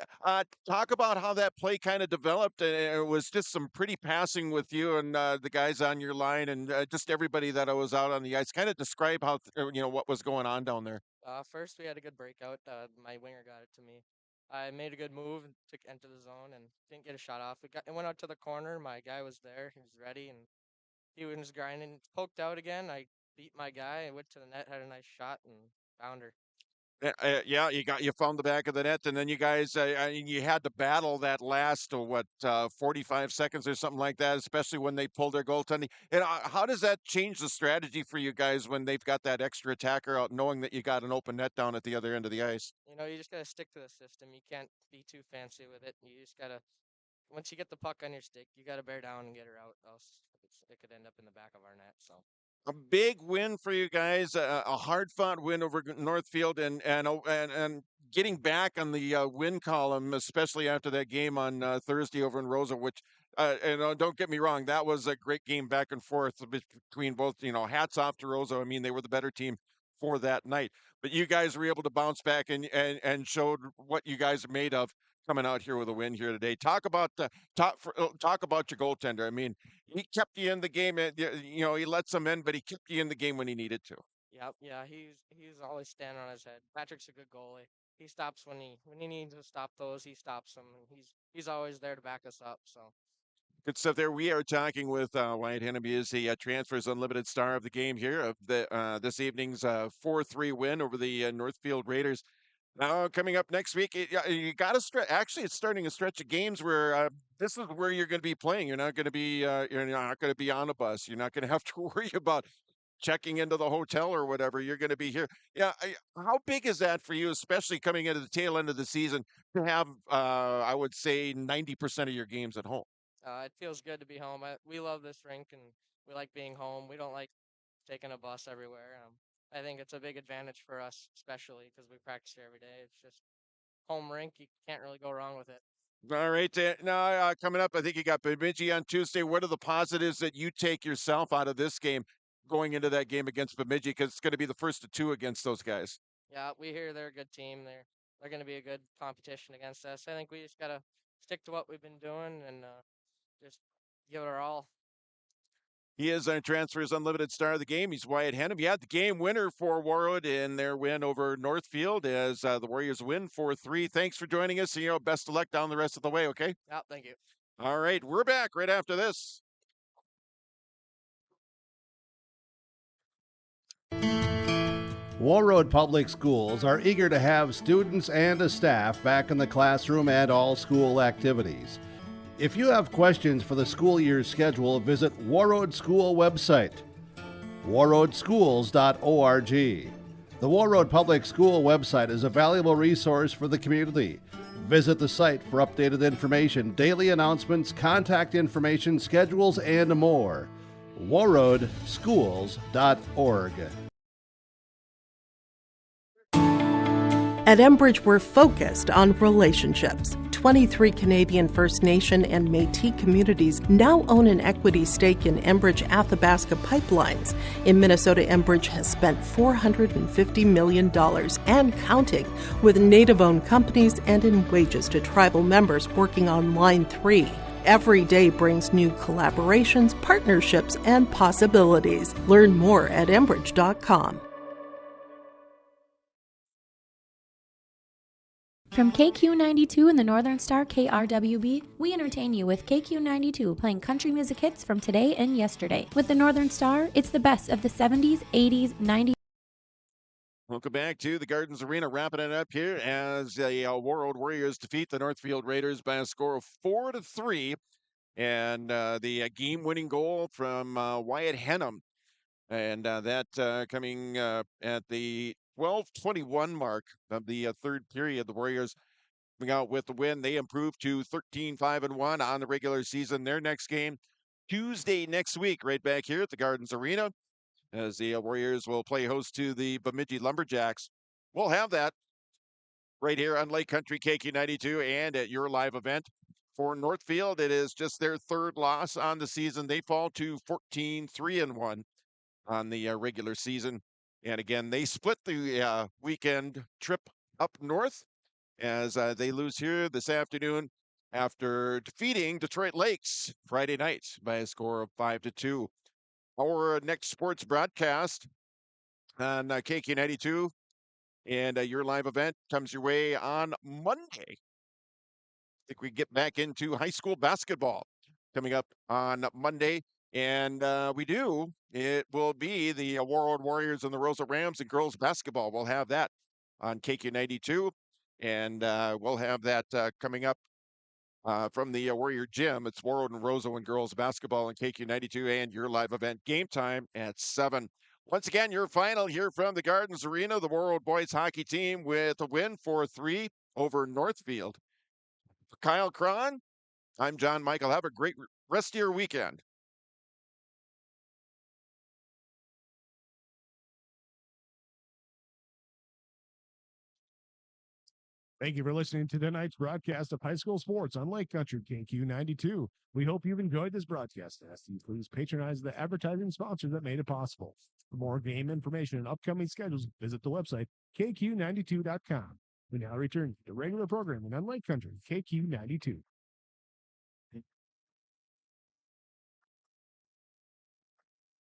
Speaker 4: Talk about how that play kind of developed. It was just some pretty passing with you and the guys on your line and just everybody that was out on the ice. Kind of describe how, what was going on down there.
Speaker 1: First, we had a good breakout. My winger got it to me. I made a good move and took into the zone and didn't get a shot off. It went out to the corner. My guy was there. He was ready, and he was grinding. Poked out again. I beat my guy. I went to the net, had a nice shot, and found her.
Speaker 4: Yeah, you found the back of the net, and then you guys, you had to battle that last 45 seconds or something like that, especially when they pulled their goaltending. And how does that change the strategy for you guys when they've got that extra attacker out, knowing that you got an open net down at the other end of the ice?
Speaker 1: You just gotta stick to the system. You can't be too fancy with it. You just gotta, once you get the puck on your stick, you gotta bear down and get her out, else it could end up in the back of our net. So.
Speaker 4: A big win for you guys, a hard-fought win over Northfield, and getting back on the win column, especially after that game on Thursday over in Rosa. Which, don't get me wrong, that was a great game back and forth between both. Hats off to Rosa. I mean, they were the better team for that night, but you guys were able to bounce back and showed what you guys are made of coming out here with a win here today. Talk about talk about your goaltender. I mean, he kept you in the game. He let some in, but he kept you in the game when he needed to.
Speaker 1: Yep, yeah, he's always standing on his head. Patrick's a good goalie. He stops when he needs to stop those. He stops them. And he's always there to back us up. So.
Speaker 4: Good stuff there. We are talking with Wyatt Henham. He is the Transfers Unlimited star of the game here of the this evening's 4-3 win over the Northfield Raiders. Now, coming up next week, you got to stretch. Actually, it's starting a stretch of games where this is where you're going to be playing. You're not going to be on a bus. You're not going to have to worry about checking into the hotel or whatever. You're going to be here. Yeah, how big is that for you, especially coming into the tail end of the season, to have I would say 90% of your games at home?
Speaker 1: It feels good to be home. We love this rink and we like being home. We don't like taking a bus everywhere. I think it's a big advantage for us, especially because we practice here every day. It's just home rink. You can't really go wrong with it.
Speaker 4: All right. Now, coming up, I think you got Bemidji on Tuesday. What are the positives that you take yourself out of this game going into that game against Bemidji? Because it's going to be the first of two against those guys.
Speaker 1: Yeah, we hear they're a good team. They're going to be a good competition against us. I think we just got to stick to what we've been doing and just give it our all.
Speaker 4: He is our Transfers Unlimited star of the game. He's Wyatt Henham. You had the game winner for Warroad in their win over Northfield as the Warriors win 4-3. Thanks for joining us. Best of luck down the rest of the way, okay?
Speaker 1: Yeah, thank you.
Speaker 4: All right, we're back right after this.
Speaker 5: Warroad Public Schools are eager to have students and staff back in the classroom and all school activities. If you have questions for the school year's schedule, visit Warroad School website, warroadschools.org. The Warroad Public School website is a valuable resource for the community. Visit the site for updated information, daily announcements, contact information, schedules, and more. warroadschools.org.
Speaker 21: At Enbridge, we're focused on relationships. 23 Canadian First Nation and Métis communities now own an equity stake in Enbridge Athabasca Pipelines. In Minnesota, Enbridge has spent $450 million and counting with Native-owned companies and in wages to tribal members working on Line 3. Every day brings new collaborations, partnerships, and possibilities. Learn more at Enbridge.com.
Speaker 6: From KQ92 and the Northern Star KRWB, we entertain you with KQ92 playing country music hits from today and yesterday. With the Northern Star, it's the best of the 70s, 80s, 90s.
Speaker 4: Welcome back to the Gardens Arena, wrapping it up here as the Warroad Warriors defeat the Northfield Raiders by a score of 4-3. And the game-winning goal from Wyatt Henham. And that coming at the 12:21 mark of the third period. The Warriors coming out with the win. They improved to 13-5-1 on the regular season. Their next game, Tuesday next week, right back here at the Gardens Arena, as the Warriors will play host to the Bemidji Lumberjacks. We'll have that right here on Lake Country KQ92 and at your live event. For Northfield, it is just their third loss on the season. They fall to 14-3-1 on the regular season. And again, they split the weekend trip up north as they lose here this afternoon after defeating Detroit Lakes Friday night by a score of 5-2. Our next sports broadcast on KQ92 and your live event comes your way on Monday. I think we get back into high school basketball coming up on Monday. And we do. It will be the Warroad Warriors and the Rosa Rams and girls basketball. We'll have that on KQ92. And we'll have that coming up from the Warrior Gym. It's Warroad and Rosa and girls basketball on KQ92 and your live event game time at 7. Once again, your final here from the Gardens Arena, the Warroad boys hockey team with a win 4-3 over Northfield. For Kyle Cron, I'm John Michael. Have a great rest of your weekend.
Speaker 13: Thank you for listening to tonight's broadcast of high school sports on Lake Country KQ92. We hope you've enjoyed this broadcast. Ask you please patronize the advertising sponsor that made it possible. For more game information and upcoming schedules, visit the website KQ92.com. We now return to regular programming on Lake Country KQ92.